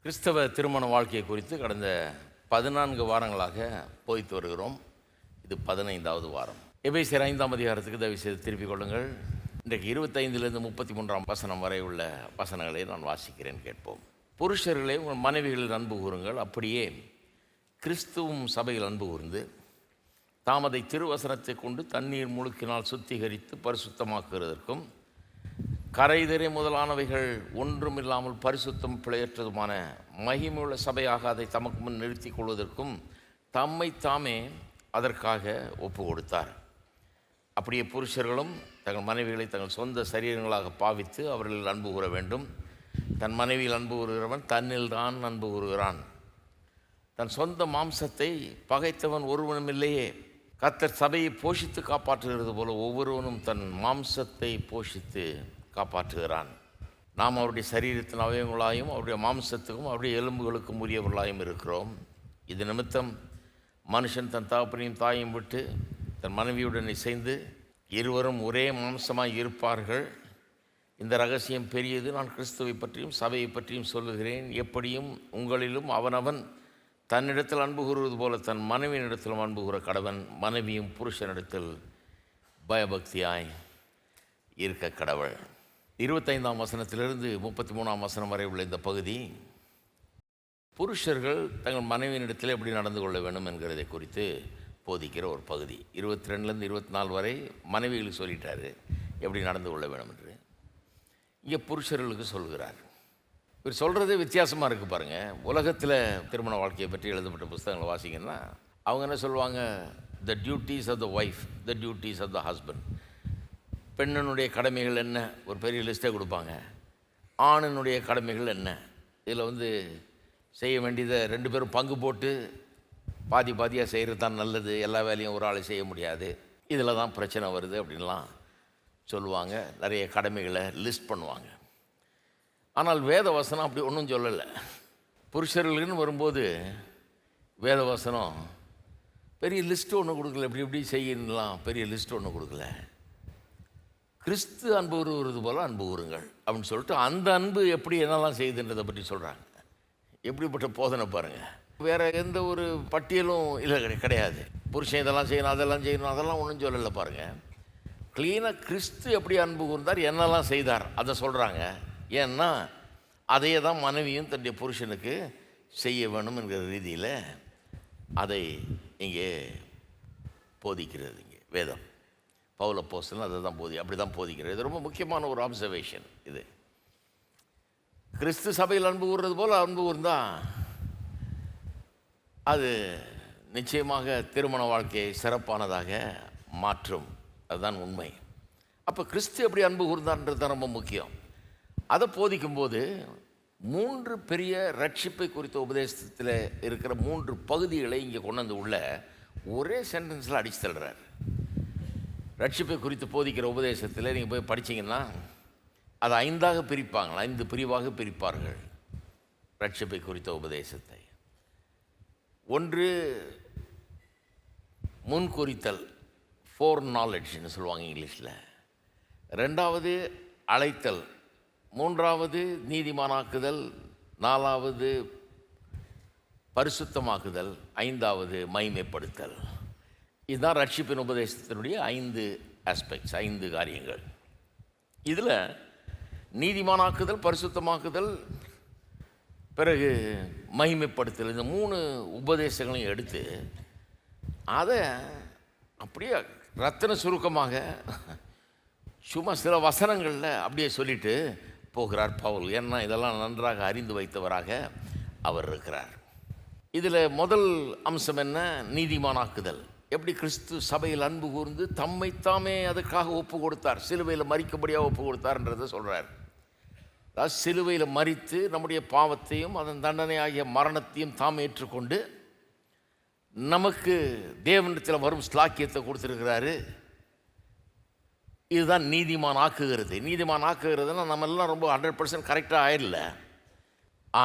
கிறிஸ்தவ திருமண வாழ்க்கையை குறித்து கடந்த 14 வாரங்களாக போய்த்து வருகிறோம். இது 15வது வாரம். எபேசியர் 5ஆம் அதிகாரத்துக்கு தயவு செய்து திருப்பிக் கொள்ளுங்கள். இன்றைக்கு 25லிருந்து 33ஆம் வசனம் வரை உள்ள வசனங்களை நான் வாசிக்கிறேன், கேட்போம். புருஷர்களே, உங்கள் மனைவிகளில் அன்பு கூறுங்கள், அப்படியே கிறிஸ்துவும் சபையில் அன்பு கூர்ந்து தாமதை திருவசனத்தை கொண்டு தண்ணீர் முழுக்கினால் சுத்திகரித்து பரிசுத்தமாக்குவதற்கும் கரைதிரை முதலானவைகள் ஒன்றுமில்லாமல் பரிசுத்தம் பிழையற்றதுமான மகிமையுள்ள சபையாக அதை தமக்கு முன் நிறுத்திக் கொள்வதற்கும் தம்மை தாமே அதற்காக ஒப்பு கொடுத்தார். அப்படியே புருஷர்களும் தங்கள் மனைவிகளை தங்கள் சொந்த சரீரங்களாக பாவித்து அவர்களில் அன்பு கூற வேண்டும். தன் மனைவியில் அன்பு கூறுகிறவன் தன்னில் தான் அன்பு கூறுகிறான். தன் சொந்த மாம்சத்தை பகைத்தவன் ஒருவனும் இல்லையே. கர்த்தர் சபையை போஷித்து காப்பாற்றுகிறது போல ஒவ்வொருவனும் தன் மாம்சத்தை போஷித்து காப்பாற்றுகிறான். நாம் அவருடைய சரீரத்தின் அவயவங்களாயும் அவருடைய மாம்சத்துக்கும் அவருடைய எலும்புகளுக்கும் உரியவர்களாயும் இருக்கிறோம். இது நிமித்தம் மனுஷன் தன் தகப்பனையும் தாயையும் விட்டு தன் மனைவியுடன் இசைந்து இருவரும் ஒரே மாம்சமாய் இருப்பார்கள். இந்த ரகசியம் பெரியது. நான் கிறிஸ்துவை பற்றியும் சபையை பற்றியும் சொல்லுகிறேன். எப்படியும் உங்களிலும் அவனவன் தன்னிடத்தில் அன்பு கூறுவது போல தன் மனைவியினிடத்திலும் அன்பு கூற கடவன். மனைவியும் புருஷனிடத்தில் பயபக்தியாய் இருக்க கடவுள். 25ஆம் வசனத்திலிருந்து 33ஆம் வசனம் வரை உள்ள இந்த பகுதி புருஷர்கள் தங்கள் மனைவியினிடத்தில் எப்படி நடந்து கொள்ள வேண்டும் என்கிறதை குறித்து போதிக்கிற ஒரு பகுதி. 22லேருந்து 24 வரை மனைவிகளுக்கு சொல்லிட்டாரு எப்படி நடந்து கொள்ள வேண்டும் என்று. இங்கே புருஷர்களுக்கு சொல்கிறார். இவர் சொல்கிறதே வித்தியாசமாக இருக்குது பாருங்கள். உலகத்தில் திருமண வாழ்க்கையை பற்றி எழுதப்பட்ட புத்தகங்களை வாசிங்கன்னா அவங்க என்ன சொல்லுவாங்க? The duties of the wife, the duties of the husband. பெண்ணினுடைய கடமைகள் என்ன, ஒரு பெரிய லிஸ்ட்டே கொடுப்பாங்க. ஆணினுடைய கடமைகள் என்ன, இதில் செய்ய வேண்டியதை 2 பேரும் பங்கு போட்டு பாதி பாதியாக செய்கிறது தான் நல்லது. எல்லா வேலையும் ஒரு ஆள் செய்ய முடியாது, இதில் தான் பிரச்சனை வருது அப்படின்லாம் சொல்லுவாங்க. நிறைய கடமைகளை லிஸ்ட் பண்ணுவாங்க. ஆனால் வேதவசனம் அப்படி ஒன்றும் சொல்லலை. புருஷர்களுக்குன்னு வரும்போது வேதவசனம் பெரிய லிஸ்ட்டு ஒன்று கொடுக்கல. இப்படி இப்படி செய்யலாம் பெரிய லிஸ்ட்டு ஒன்று கொடுக்கல. கிறிஸ்து அன்பு கூறுவது போல் அன்பு கூறுங்கள் அப்படின்னு சொல்லிட்டு அந்த அன்பு எப்படி என்னெல்லாம் செய்யுதுன்றதை பற்றி சொல்கிறாங்க. எப்படிப்பட்ட போதனை பாருங்கள். வேறு எந்த ஒரு பட்டியலும் இல்லை, கிடையாது. புருஷன் இதெல்லாம் செய்யணும் அதெல்லாம் செய்யணும் அதெல்லாம் ஒன்றும் சொல்லலை பாருங்கள். க்ளீனாக கிறிஸ்து எப்படி அன்பு கூர்ந்தார், என்னெல்லாம் செய்தார் அதை சொல்கிறாங்க. ஏன்னா அதையே தான் மனைவியும் தன்னுடைய புருஷனுக்கு செய்ய வேணும் என்கிற ரீதியில் அதை இங்கே போதிக்கிறது. இங்கே வேதம் பவுல் அப்போஸ்தலன் அதை தான் அப்படி தான் போதிக்கிறது. இது ரொம்ப முக்கியமான ஒரு அப்சர்வேஷன். இது கிறிஸ்து சபையில் அன்பு கூறுறது போல் அன்பு கூர்ந்தால் அது நிச்சயமாக திருமண வாழ்க்கையை சிறப்பானதாக மாற்றும். அதுதான் உண்மை. அப்போ கிறிஸ்து எப்படி அன்பு கூர்ந்தான்றது தான் ரொம்ப முக்கியம். அதை போதிக்கும்போது 3 பெரிய ரட்சிப்பை குறித்த உபதேசத்தில் இருக்கிற 3 பகுதிகளை இங்கே கொண்டு வந்து உள்ள ஒரே சென்டென்ஸில் அடித்து தள்ளுறார். ரட்சிப்பை குறித்து போதிக்கிற உபதேசத்தில் நீங்கள் போய் படித்தீங்கன்னா அதை 5ஆக பிரிப்பாங்க. 5 பிரிவாக பிரிப்பார்கள் ரட்சிப்பை குறித்த உபதேசத்தை. 1 முன்குறித்தல், ஃபோர் நாலெட்ஜ்னு சொல்லுவாங்க இங்கிலீஷில். 2வது அழைத்தல், 3வது நீதிமானாக்குதல், 4வது பரிசுத்தமாக்குதல், 5வது மகிமைப்படுத்தல். இதுதான் ரட்சிப்பின் உபதேசத்தினுடைய 5 ஆஸ்பெக்ட்ஸ், 5 காரியங்கள். இதில் நீதிமானாக்குதல், பரிசுத்தமாக்குதல், பிறகு மகிமைப்படுத்தல், இந்த 3 உபதேசங்களையும் எடுத்து அதை அப்படியே ரத்தின சுருக்கமாக சும்மா சில வசனங்களில் அப்படியே சொல்லிட்டு போகிறார் பவுல். ஏன்னா இதெல்லாம் நன்றாக அறிந்து வைத்தவராக அவர் இருக்கிறார். இதில் முதல் அம்சம் என்ன? நீதிமானாக்குதல். எப்படி கிறிஸ்து சபையில் அன்பு கூர்ந்து தம்மைத்தாமே அதுக்காக ஒப்பு கொடுத்தார், சிலுவையில் மரிக்கும்படியாக ஒப்பு கொடுத்தார்ன்றதை சொல்கிறார். அதாவது சிலுவையில் மரித்து நம்முடைய பாவத்தையும் அதன் தண்டனையாகிய மரணத்தையும் தாம் ஏற்றுக்கொண்டு நமக்கு தேவனிடத்தில் வரும் ஸ்லாக்கியத்தை கொடுத்துருக்கிறாரு. இதுதான் நீதிமான் ஆக்குகிறது. நீதிமான் ஆக்குகிறதுனா நம்ம எல்லாம் ரொம்ப 100% கரெக்டாக ஆயிடல.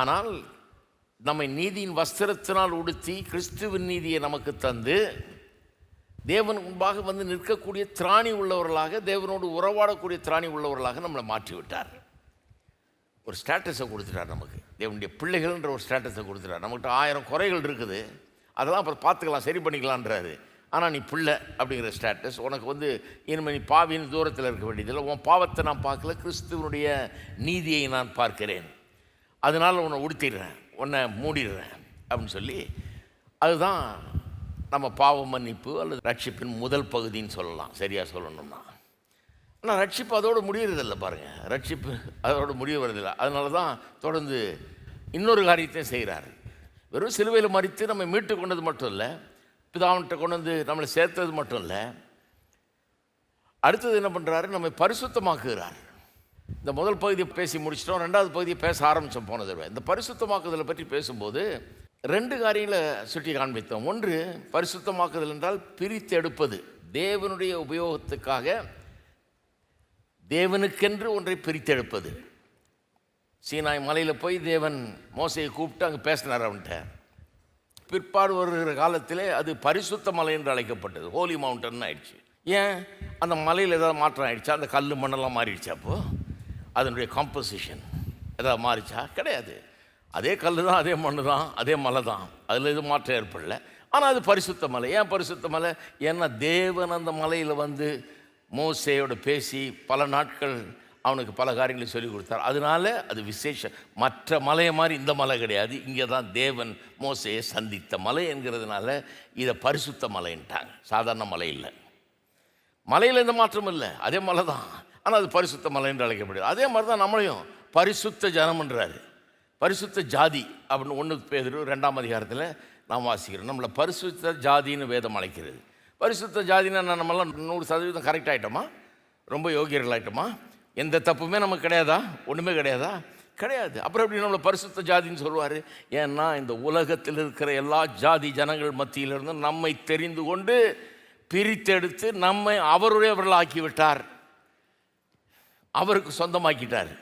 ஆனால் நம்மை நீதியின் வஸ்திரத்தினால் உடுத்தி கிறிஸ்துவின் நீதியை நமக்கு தந்து தேவன் முன்பாக நிற்கக்கூடிய திராணி உள்ளவர்களாக, தேவனோடு உறவாடக்கூடிய திராணி உள்ளவர்களாக நம்மளை மாற்றிவிட்டார். ஒரு ஸ்டேட்டஸை கொடுத்துட்டார் நமக்கு. தேவனுடைய பிள்ளைகள்ன்ற ஒரு ஸ்டேட்டஸை கொடுத்துறாரு. நம்மகிட்ட 1000 குறைகள் இருக்குது, அதெல்லாம் அப்புறம் பார்த்துக்கலாம், சரி பண்ணிக்கலான்றாரு. ஆனால் நீ பிள்ளை அப்படிங்கிற ஸ்டேட்டஸ் உனக்கு வந்து இனிமேல் நீ பாவியின் தூரத்தில் இருக்க வேண்டியதில்லை. உன் பாவத்தை நான் பார்க்கல, கிறிஸ்துவனுடைய நீதியை நான் பார்க்கிறேன், அதனால் உன்னை உடுத்திடுறேன், உன்னை மூடிடுறேன் அப்படின்னு சொல்லி, அதுதான் நம்ம பாவ மன்னிப்பு அல்லது ரட்சிப்பின் முதல் பகுதின்னு சொல்லலாம், சரியாக சொல்லணும்னா. ஆனால் ரட்சிப்பு அதோடு முடியறதில்லை பாருங்கள், ரட்சிப்பு அதோடு முடிய வரதில்லை. அதனால தான் தொடர்ந்து இன்னொரு காரியத்தையும் செய்கிறார். வெறும் சிலுவையில் மரித்து நம்ம மீட்டு கொண்டது மட்டும் இல்லை, பிதாவிட்ட கொண்டு வந்து நம்மளை சேர்த்தது மட்டும் இல்லை, அடுத்தது என்ன பண்ணுறாரு, நம்மை பரிசுத்தமாக்குகிறார். இந்த முதல் பகுதியை பேசி முடிச்சிட்டோம், ரெண்டாவது பகுதியை பேச ஆரம்பித்தோம் போன தடவை. இந்த பரிசுத்தமாக்குதலை பற்றி பேசும்போது 2 காரியங்களை சுட்டி காண்பித்தோம். ஒன்று, பரிசுத்தமாக்குதல் என்றால் பிரித்து எடுப்பது, தேவனுடைய உபயோகத்துக்காக தேவனுக்கென்று ஒன்றை பிரித்தெடுப்பது. சீனாய் மலையில் போய் தேவன் மோசையை கூப்பிட்டு அங்கே பேசினார் அவன்கிட்ட. பிற்பாடு வருகிற காலத்திலே அது பரிசுத்த மலை என்று அழைக்கப்பட்டது, ஹோலி மவுண்டன் ஆயிடுச்சு. ஏன்? அந்த மலையில் ஏதாவது மாற்றம் ஆயிடுச்சா? அந்த கல் மண்ணெல்லாம் மாறிடுச்சா? அப்போது அதனுடைய காம்போசிஷன் ஏதாவது மாறிச்சா? கிடையாது. அதே கல் தான், அதே மண் தான், அதே மலை தான், அதில் எதுவும் மாற்றம் ஏற்படல. ஆனால் அது பரிசுத்த மலை. ஏன் பரிசுத்த மலை? ஏன்னா தேவன் அந்த மலையில் வந்து மோசேயோடு பேசி பல நாட்கள் அவனுக்கு பல காரியங்களை சொல்லிக் கொடுத்தார். அதனால அது விசேஷம். மற்ற மலையை மாதிரி இந்த மலை கிடையாது, இங்கே தான் தேவன் மோசையை சந்தித்த மலை என்கிறதுனால இதை பரிசுத்த மலைன்ட்டாங்க. சாதாரண மலை இல்லை, மலையில் எந்த மாற்றமும் இல்லை, அதே மலை தான், ஆனால் அது பரிசுத்த மலை என்று அழைக்கப்படுது. அதே மாதிரி தான் நம்மளையும் பரிசுத்த ஜனம்ன்றாரு, பரிசுத்த ஜாதி அப்படின்னு 1 பேதுரு 2ஆம் அதிகாரத்தில் நாம் வாசிக்கிறோம். நம்மளை பரிசுத்த ஜாதின்னு வேதம் அழைக்கிறது. பரிசுத்த ஜாதினா நம்மளாம் 100% கரெக்ட் ஆகிட்டோமா? ரொம்ப யோகியர்கள் ஆகிட்டோமா? எந்த தப்புமே நமக்கு கிடையாதா? ஒன்றுமே கிடையாதா? கிடையாது. அப்புறம் எப்படி நம்மளை பரிசுத்த ஜாதின்னு சொல்லுவார்? ஏன்னா இந்த உலகத்தில் இருக்கிற எல்லா ஜாதி ஜனங்கள் மத்தியிலிருந்து நம்மை தெரிந்து கொண்டு பிரித்தெடுத்து நம்மை அவருடையவர்கள் ஆக்கிவிட்டார், அவருக்கு சொந்தமாக்கிட்டார்.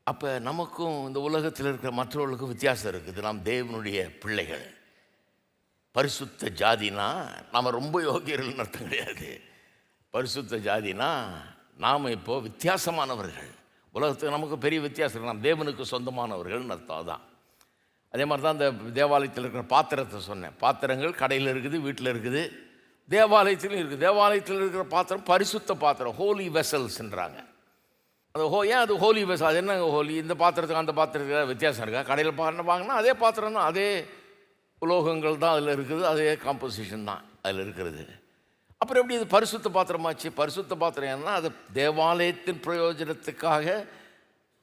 அப்போ நமக்கும் இந்த உலகத்தில் இருக்கிற மற்றவர்களுக்கும் வித்தியாசம் இருக்குது. நாம் தேவனுடைய பிள்ளைகள். பரிசுத்த ஜாதினா நாம் ரொம்ப யோகியர்கள்னு அர்த்தம் கிடையாது. பரிசுத்த ஜாதினா நாம் இப்போது வித்தியாசமானவர்கள். உலகத்துக்கு நமக்கு பெரிய வித்தியாசம், நாம் தேவனுக்கு சொந்தமானவர்கள்னு அர்த்தம் தான். அதே மாதிரி தான் இந்த தேவாலயத்தில் இருக்கிற பாத்திரத்தை சொன்னேன். பாத்திரங்கள் கடையில் இருக்குது, வீட்டில் இருக்குது, தேவாலயத்திலும் இருக்குது. தேவாலயத்தில் இருக்கிற பாத்திரம் பரிசுத்த பாத்திரம், ஹோலி வெசல்ஸ்ன்றாங்க. அந்த ஏன் அது ஹோலி வெசல்? அது என்ன ஹோலி? இந்த பாத்திரத்துக்கு அந்த பாத்திரத்துக்கு வித்தியாசம் இருக்கா? கடையில் வாங்கினா அதே பாத்திரம் தான், அதே உலோகங்கள் தான் அதில் இருக்குது, அதே காம்போசிஷன் தான் அதில் இருக்கிறது. அப்புறம் எப்படி இது பரிசுத்த பாத்திரமாச்சு? பரிசுத்த பாத்திரம் ஏன்னா அது தேவாலயத்தின் பிரயோஜனத்துக்காக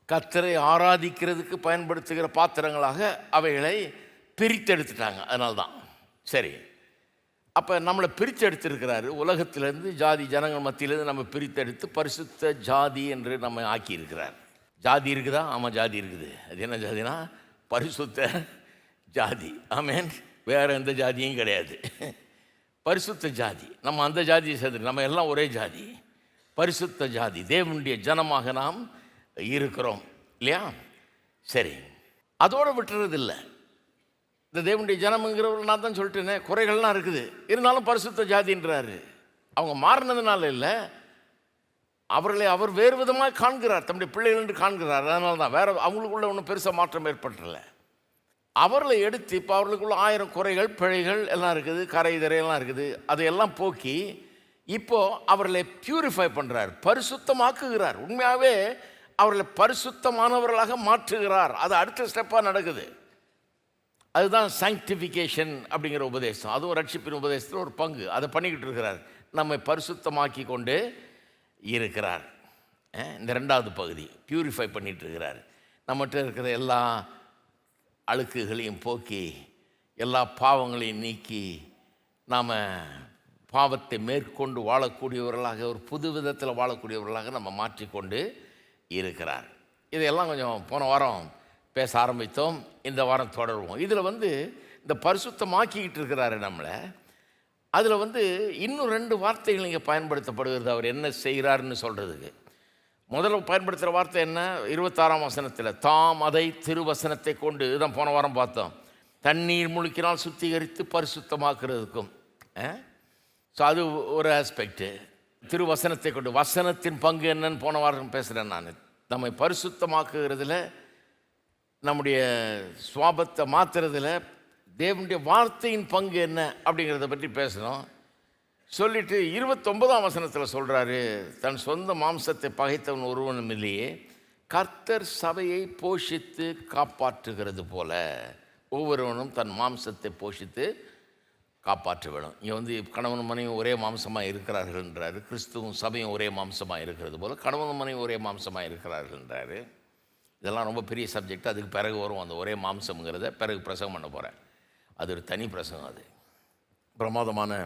கர்த்தரை ஆராதிக்கிறதுக்கு பயன்படுத்துகிற பாத்திரங்களாக அவைகளை பிரித்தெடுத்துட்டாங்க. அதனால்தான். சரி, அப்போ நம்மளை பிரித்தெடுத்திருக்கிறாரு. உலகத்திலேருந்து ஜாதி ஜனங்கள் மத்தியிலேருந்து நம்ம பிரித்தெடுத்து பரிசுத்த ஜாதி என்று நம்ம ஆக்கியிருக்கிறார். ஜாதி இருக்குதா? ஆமாம், ஜாதி இருக்குது. அது என்ன ஜாதினா? பரிசுத்த ஜாதி. ஆமேன். வேறு எந்த ஜாதியும் கிடையாது, பரிசுத்த ஜாதி. நம்ம அந்த ஜாதியை சேர்ந்து, நம்ம எல்லாம் ஒரே ஜாதி, பரிசுத்த ஜாதி. தேவனுடைய ஜனமாக நாம் இருக்கிறோம் இல்லையா? சரி, அதோடு விட்டுறதில்லை. இந்த தேவனுடைய ஜனம்ங்கிறவர்கள் நான் தான் சொல்லிட்டேனே, குறைகள்லாம் இருக்குது, இருந்தாலும் பரிசுத்த ஜாதின்றாரு. அவங்க மாறினதுனால இல்லை, அவர்களை அவர் வேறு விதமாக காண்கிறார், தம்முடைய பிள்ளைகள் என்று காண்கிறார். அதனால தான் வேறு அவங்களுக்குள்ள ஒன்றும் பெருசாக மாற்றம் ஏற்பட்டுல. அவர்களை எடுத்து இப்போ அவர்களுக்குள்ள 1000 குறைகள் பிழைகள் எல்லாம் இருக்குது, கரை திரையெல்லாம் இருக்குது, அதையெல்லாம் போக்கி இப்போது அவர்களை பியூரிஃபை பண்ணுறார், பரிசுத்தமாக்குகிறார். உண்மையாகவே அவர்களை பரிசுத்தமானவர்களாக மாற்றுகிறார். அது அடுத்த ஸ்டெப்பாக நடக்குது. அதுதான் சாங்டிஃபிகேஷன் அப்படிங்கிற உபதேசம். அதுவும் ரட்சிப்பின் உபதேசத்தில் ஒரு பங்கு. அதை பண்ணிக்கிட்டு இருக்கிறார், நம்மை பரிசுத்தமாக்கி கொண்டு இருக்கிறார். இந்த 2வது பகுதி பியூரிஃபை பண்ணிகிட்டு இருக்கிறார். நம்மகிட்ட இருக்கிற எல்லா அழுக்குகளையும் போக்கி, எல்லா பாவங்களையும் நீக்கி, நாம் பாவத்தை மேற்கொண்டு வாழக்கூடியவர்களாக, ஒரு புது விதத்தில் வாழக்கூடியவர்களாக நம்ம மாற்றிக்கொண்டு இருக்கிறார். இதையெல்லாம் கொஞ்சம் போன வாரம் பேச ஆரம்பித்தோம், இந்த வாரம் தொடருவோம். இதில் இந்த பரிசுத்தமாக்கிக்கிட்டு இருக்கிறாரு நம்மளை. அதில் இன்னும் 2 வார்த்தைகள் இங்கே பயன்படுத்தப்படுகிறது, அவர் என்ன செய்கிறாருன்னு சொல்கிறதுக்கு. முதல்ல பயன்படுத்துகிற வார்த்தை என்ன? 26ஆம் வசனத்தில், தாம் அதை திருவசனத்தை கொண்டு, இதுதான் போன வாரம் பார்த்தோம், தண்ணீர் முழுக்கினால் சுத்திகரித்து பரிசுத்தமாக்குறதுக்கும். ஸோ அது ஒரு ஆஸ்பெக்டு. திருவசனத்தை கொண்டு, வசனத்தின் பங்கு என்னன்னு போன வாரம் பேசுகிறேன் நான். நம்மை பரிசுத்தமாக்குகிறதுல நம்முடைய சுவாபத்தை மாற்றுறதுல தேவனுடைய வார்த்தையின் பங்கு என்ன அப்படிங்கிறத பற்றி பேசணும். சொல்லிட்டு 29ஆம் வசனத்தில் சொல்கிறாரு, தன் சொந்த மாம்சத்தை பகைத்தவன் ஒருவனும் இல்லையே, கர்த்தர் சபையை போஷித்து காப்பாற்றுகிறது போல ஒவ்வொருவனும் தன் மாம்சத்தை போஷித்து காப்பாற்ற வேணும். இங்கே கணவன் மனைவி ஒரே மாம்சமாக இருக்கிறார்கள்ன்றாரு. கிறிஸ்துவும் சபையும் ஒரே மாம்சமாக இருக்கிறது போல் கணவன் மனைவி ஒரே மாம்சமாக இருக்கிறார்கள்ன்றாரு. இதெல்லாம் ரொம்ப பெரிய சப்ஜெக்ட். அதுக்கு பிறகு வரும் அந்த ஒரே மாம்சம்ங்கிறத பிறகு பிரசங்கம் பண்ண போகிறேன். அது ஒரு தனி பிரசங்கம். அது பிரமாதமான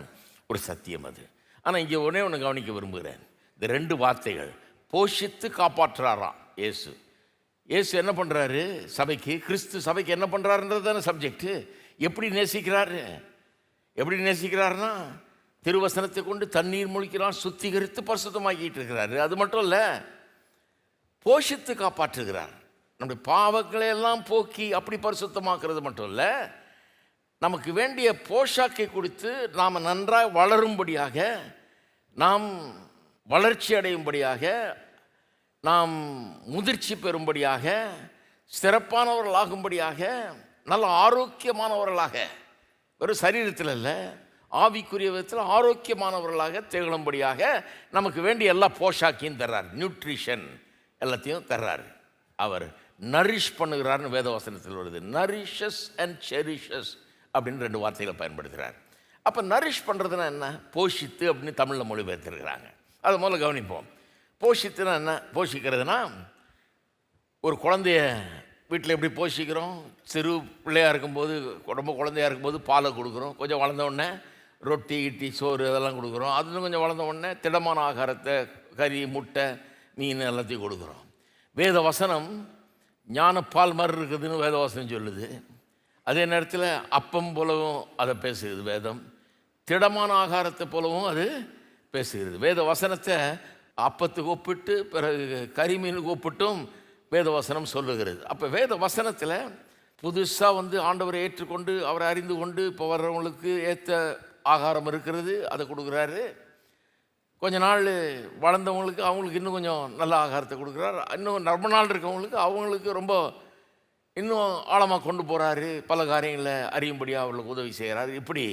ஒரு சத்தியம் அது. ஆனால் இங்கே ஒன்று கவனிக்க விரும்புகிறேன். இந்த 2 வார்த்தைகள், போஷித்து காப்பாற்றுறாராம் இயேசு. இயேசு என்ன பண்ணுறாரு சபைக்கு, கிறிஸ்து சபைக்கு என்ன பண்ணுறாருன்றது தானே சப்ஜெக்டு. எப்படி நேசிக்கிறாரு, எப்படி நேசிக்கிறாருன்னா திருவசனத்தை கொண்டு தண்ணீர் மூழ்கிறான், சுத்திகரித்து பரிசுத்தமாக்கிட்டு இருக்கிறாரு. அது மட்டும் இல்லை, போஷித்து காப்பாற்றுகிறார். நம்முடைய பாவங்களை எல்லாம் போக்கி அப்படி பரிசுத்தமாக்குறது மட்டும் இல்லை, நமக்கு வேண்டிய போஷாக்கை கொடுத்து நாம் நன்றாக வளரும்படியாக, நாம் வளர்ச்சி அடையும்படியாக, நாம் முதிர்ச்சி பெறும்படியாக, சிறப்பானவர்களாகும்படியாக, நல்ல ஆரோக்கியமானவர்களாக, வெறும் சரீரத்தில் இல்லை ஆவிக்குரிய விதத்தில் ஆரோக்கியமானவர்களாக திகழும்படியாக நமக்கு வேண்டிய எல்லா போஷாக்கையும் தர்றார். நியூட்ரிஷன் எல்லாத்தையும் தர்றார். அவர் நரிஷ் பண்ணுகிறார்னு வேதவசனத்தில் வருது. நரிஷஸ் அண்ட் செரிஷஸ் அப்படின்னு 2 வார்த்தைகளை பயன்படுத்துகிறார். அப்போ நரிஷ் பண்ணுறதுனா என்ன, போஷித்து அப்படின்னு தமிழில் மொழிபெயர்த்துருக்கிறாங்க. அதை முதல்ல கவனிப்போம். போஷித்துனா என்ன? போஷிக்கிறதுனா ஒரு குழந்தைய வீட்டில் எப்படி போஷிக்கிறோம், சிறு பிள்ளையாக இருக்கும்போது, ரொம்ப குழந்தையாக இருக்கும்போது பாலை கொடுக்குறோம். கொஞ்சம் வளர்ந்த உடனே ரொட்டி இட்லி சோறு அதெல்லாம் கொடுக்குறோம். அது கொஞ்சம் வளர்ந்த உடனே திடமான ஆகாரத்தை, கறி முட்டை மீன் எல்லாத்தையும் கொடுக்குறோம். வேத வசனம் ஞானப்பால் மாதிரி இருக்குதுன்னு வேத வசனம் சொல்லுது. அதே நேரத்தில் அப்பம் போலவும் அதை பேசுகிறது வேதம், திடமான ஆகாரத்தை போலவும் அது பேசுகிறது. வேத வசனத்தை அப்பத்துக்கு ஒப்பிட்டு பிறகு கரிமீனுக்கு ஒப்பிட்டும் வேத வசனம் சொல்லுகிறது. அப்போ வேத வசனத்தில் புதுசாக ஆண்டவரை ஏற்றுக்கொண்டு அவரை அறிந்து கொண்டு இப்போ வர்றவங்களுக்கு ஏற்ற ஆகாரம் இருக்கிறது, அதை கொடுக்குறாரு. கொஞ்ச நாள் வளர்ந்தவங்களுக்கு அவங்களுக்கு இன்னும் கொஞ்சம் நல்ல ஆகாரத்தை கொடுக்குறாரு. இன்னும் ரொம்ப நாள் இருக்கவங்களுக்கு அவங்களுக்கு ரொம்ப இன்னும் ஆழமாக கொண்டு போகிறாரு. பல காரியங்களை அறியும்படியாக அவர்களுக்கு உதவி செய்கிறார். இப்படி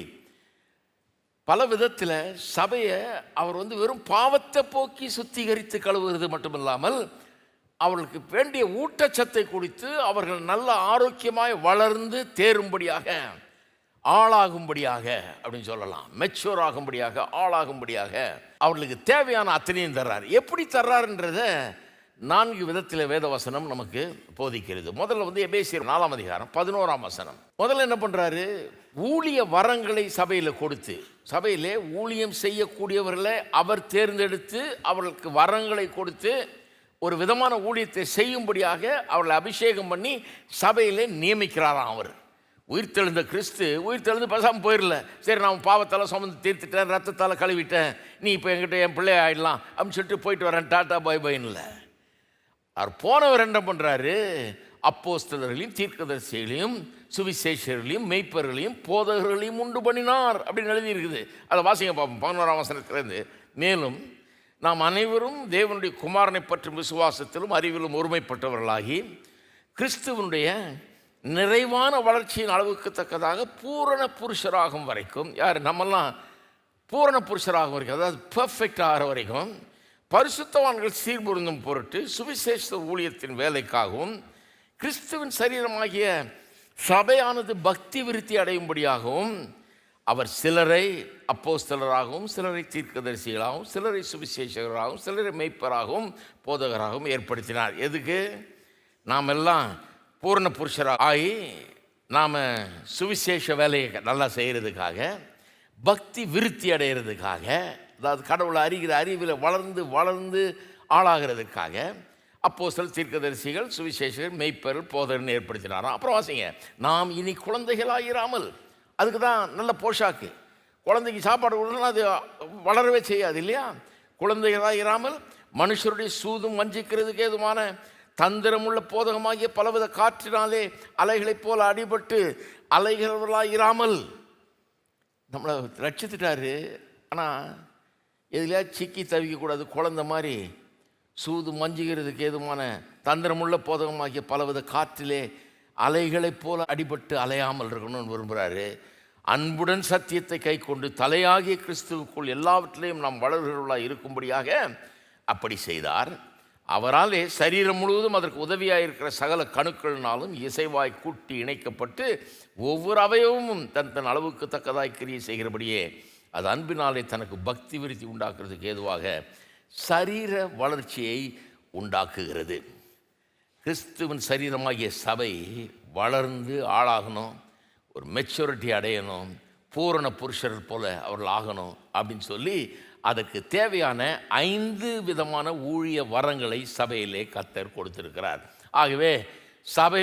பல விதத்தில் சபையை அவர் வெறும் பாவத்தை போக்கி சுத்திகரித்து கழுவுகிறது மட்டுமில்லாமல் அவர்களுக்கு வேண்டிய ஊட்டச்சத்தை கொடுத்து அவர்கள் நல்ல ஆரோக்கியமாய் வளர்ந்து தேரும்படியாக, ஆளாகும்படியாக அப்படின்னு சொல்லலாம், மெச்சூர் ஆகும்படியாக, ஆளாகும்படியாக அவர்களுக்கு தேவையான அத்தனையும் தர்றார். எப்படி தர்றாருன்றத 4 விதத்தில் வேதவசனம் நமக்கு போதிக்கிறது. முதல்ல எபேசியர் 4ஆம் அதிகாரம் 11ஆம் வசனம். முதல்ல என்ன பண்ணுறாரு, ஊழிய வரங்களை சபையில் கொடுத்து, சபையிலே ஊழியம் செய்யக்கூடியவர்களை அவர் தேர்ந்தெடுத்து அவர்களுக்கு வரங்களை கொடுத்து ஒரு விதமான ஊழியத்தை செய்யும்படியாக அவர்களை அபிஷேகம் பண்ணி சபையிலே நியமிக்கிறாராம். அவர் உயிர்த்தெழுந்த கிறிஸ்து உயிர்த்தெழுந்து பேசாமல் போயிடல. சரி, நான் பாவத்தால் சுமந்து தீர்த்துட்டேன், ரத்தத்தால் கழுவிட்டேன், நீ இப்போ என்கிட்ட என் பிள்ளை ஆகிடலாம் அப்படின்னு சொல்லிட்டு போயிட்டு வரேன், டாட்டா பாய் பாயின்னு இல்லை. அவர் போனவர் என்ன பண்ணுறாரு, அப்போஸ்தலர்களையும் தீர்க்கதரிசிகளையும் சுவிசேஷர்களையும் மெய்ப்பர்களையும் போதகர்களையும் உண்டு பண்ணினார் அப்படின்னு எழுதியிருக்குது. அதை வாசிங்க பார்ப்போம் 11ஆம் வசனத்திலேருந்து. மேலும் நாம் அனைவரும் தேவனுடைய குமாரனை பற்றும் விசுவாசத்திலும் அறிவிலும் ஒருமைப்பட்டவர்களாகி கிறிஸ்துவனுடைய நிறைவான வளர்ச்சியின் அளவுக்கு தக்கதாக பூரண புருஷராகும் வரைக்கும், யார் நம்மெல்லாம் பூரண புருஷராகும் வரைக்கும், அதாவது பெர்ஃபெக்ட் ஆகிற வரைக்கும் பரிசுத்தவான்கள் சீர்பொருந்தும் பொருட்டு சுவிசேஷ ஊழியத்தின் வேலைக்காகவும் கிறிஸ்துவின் சரீரமாகிய சபையானது பக்தி விருத்தி அடையும்படியாகவும் அவர் சிலரை அப்போஸ்தலராகவும் சிலரை தீர்க்கதரிசிகளாகவும் சிலரை சுவிசேஷகராகவும் சிலரை மெய்ப்பராகவும் போதகராகவும் ஏற்படுத்தினார். எதுக்கு? நாம் எல்லாம் பூரண புருஷராக ஆகி நாம் சுவிசேஷ வேலையை நல்லா செய்கிறதுக்காக, பக்தி விருத்தி அடைகிறதுக்காக, அதாவது கடவுளை அறிகிற அறிவில் வளர்ந்து வளர்ந்து ஆளாகிறதுக்காக அப்போஸ்தலர் தீர்க்கதரிசிகள் சுவிசேஷகர் மெய்ப்பர்கள் போதகர்னு ஏற்படுத்தினாராம். அப்புறம் வாசிங்க, நாம் இனி குழந்தைகளாகிறாமல், அதுக்கு தான் நல்ல போஷாக்கு. குழந்தைக்கு சாப்பாடு கொடுக்கணும், அது வளரவே செய்யாது இல்லையா? குழந்தைகளாகிறாமல் மனுஷருடைய சூதும் வஞ்சிக்கிறதுக்கு ஏதுமான தந்திரமுள்ள போதகமாகிய பலவித காற்றினாலே அலைகளைப் போல அடிபட்டு அலைகிறவர்களாயிராமல் நம்மளை ரட்சித்துட்டாரு. ஆனால் எதுலையா சிக்கி தவிக்கக்கூடாது. குழந்தை மாதிரி சூது மஞ்சுகிறதுக்கு ஏதுமான தந்திரமுள்ள போதகமாகிய பலவித காற்றிலே அலைகளைப் போல அடிபட்டு அலையாமல் இருக்கணும்னு விரும்புகிறாரு. அன்புடன் சத்தியத்தை கை கொண்டு தலையாகிய கிறிஸ்துவுக்குள் எல்லாவற்றிலையும் நாம் வளர்கிறவர்களாக இருக்கும்படியாக அப்படி செய்தார். அவராலே சரீரம் முழுவதும் அதற்கு உதவியாக இருக்கிற சகல கணுக்களினாலும் இசைவாய் கூட்டி இணைக்கப்பட்டு ஒவ்வொரு அவயவமும் தன் தன் அளவுக்கு தக்கதாய் கிரியை செய்கிறபடியே அது அன்பினாலே தனக்கு பக்தி விருத்தி உண்டாக்குறதுக்கு ஏதுவாக சரீர வளர்ச்சியை உண்டாக்குகிறது. கிறிஸ்துவின் சரீரமாகிய சபை வளர்ந்து ஆளாகணும், ஒரு மெச்சூரிட்டி அடையணும், பூரண புருஷர் போல அவர்கள் ஆகணும் அப்படின்னு சொல்லி அதுக்கு தேவையான 5 விதமான ஊழிய வரங்களை சபையிலே கர்த்தர் கொடுத்திருக்கிறார். ஆகவே சபை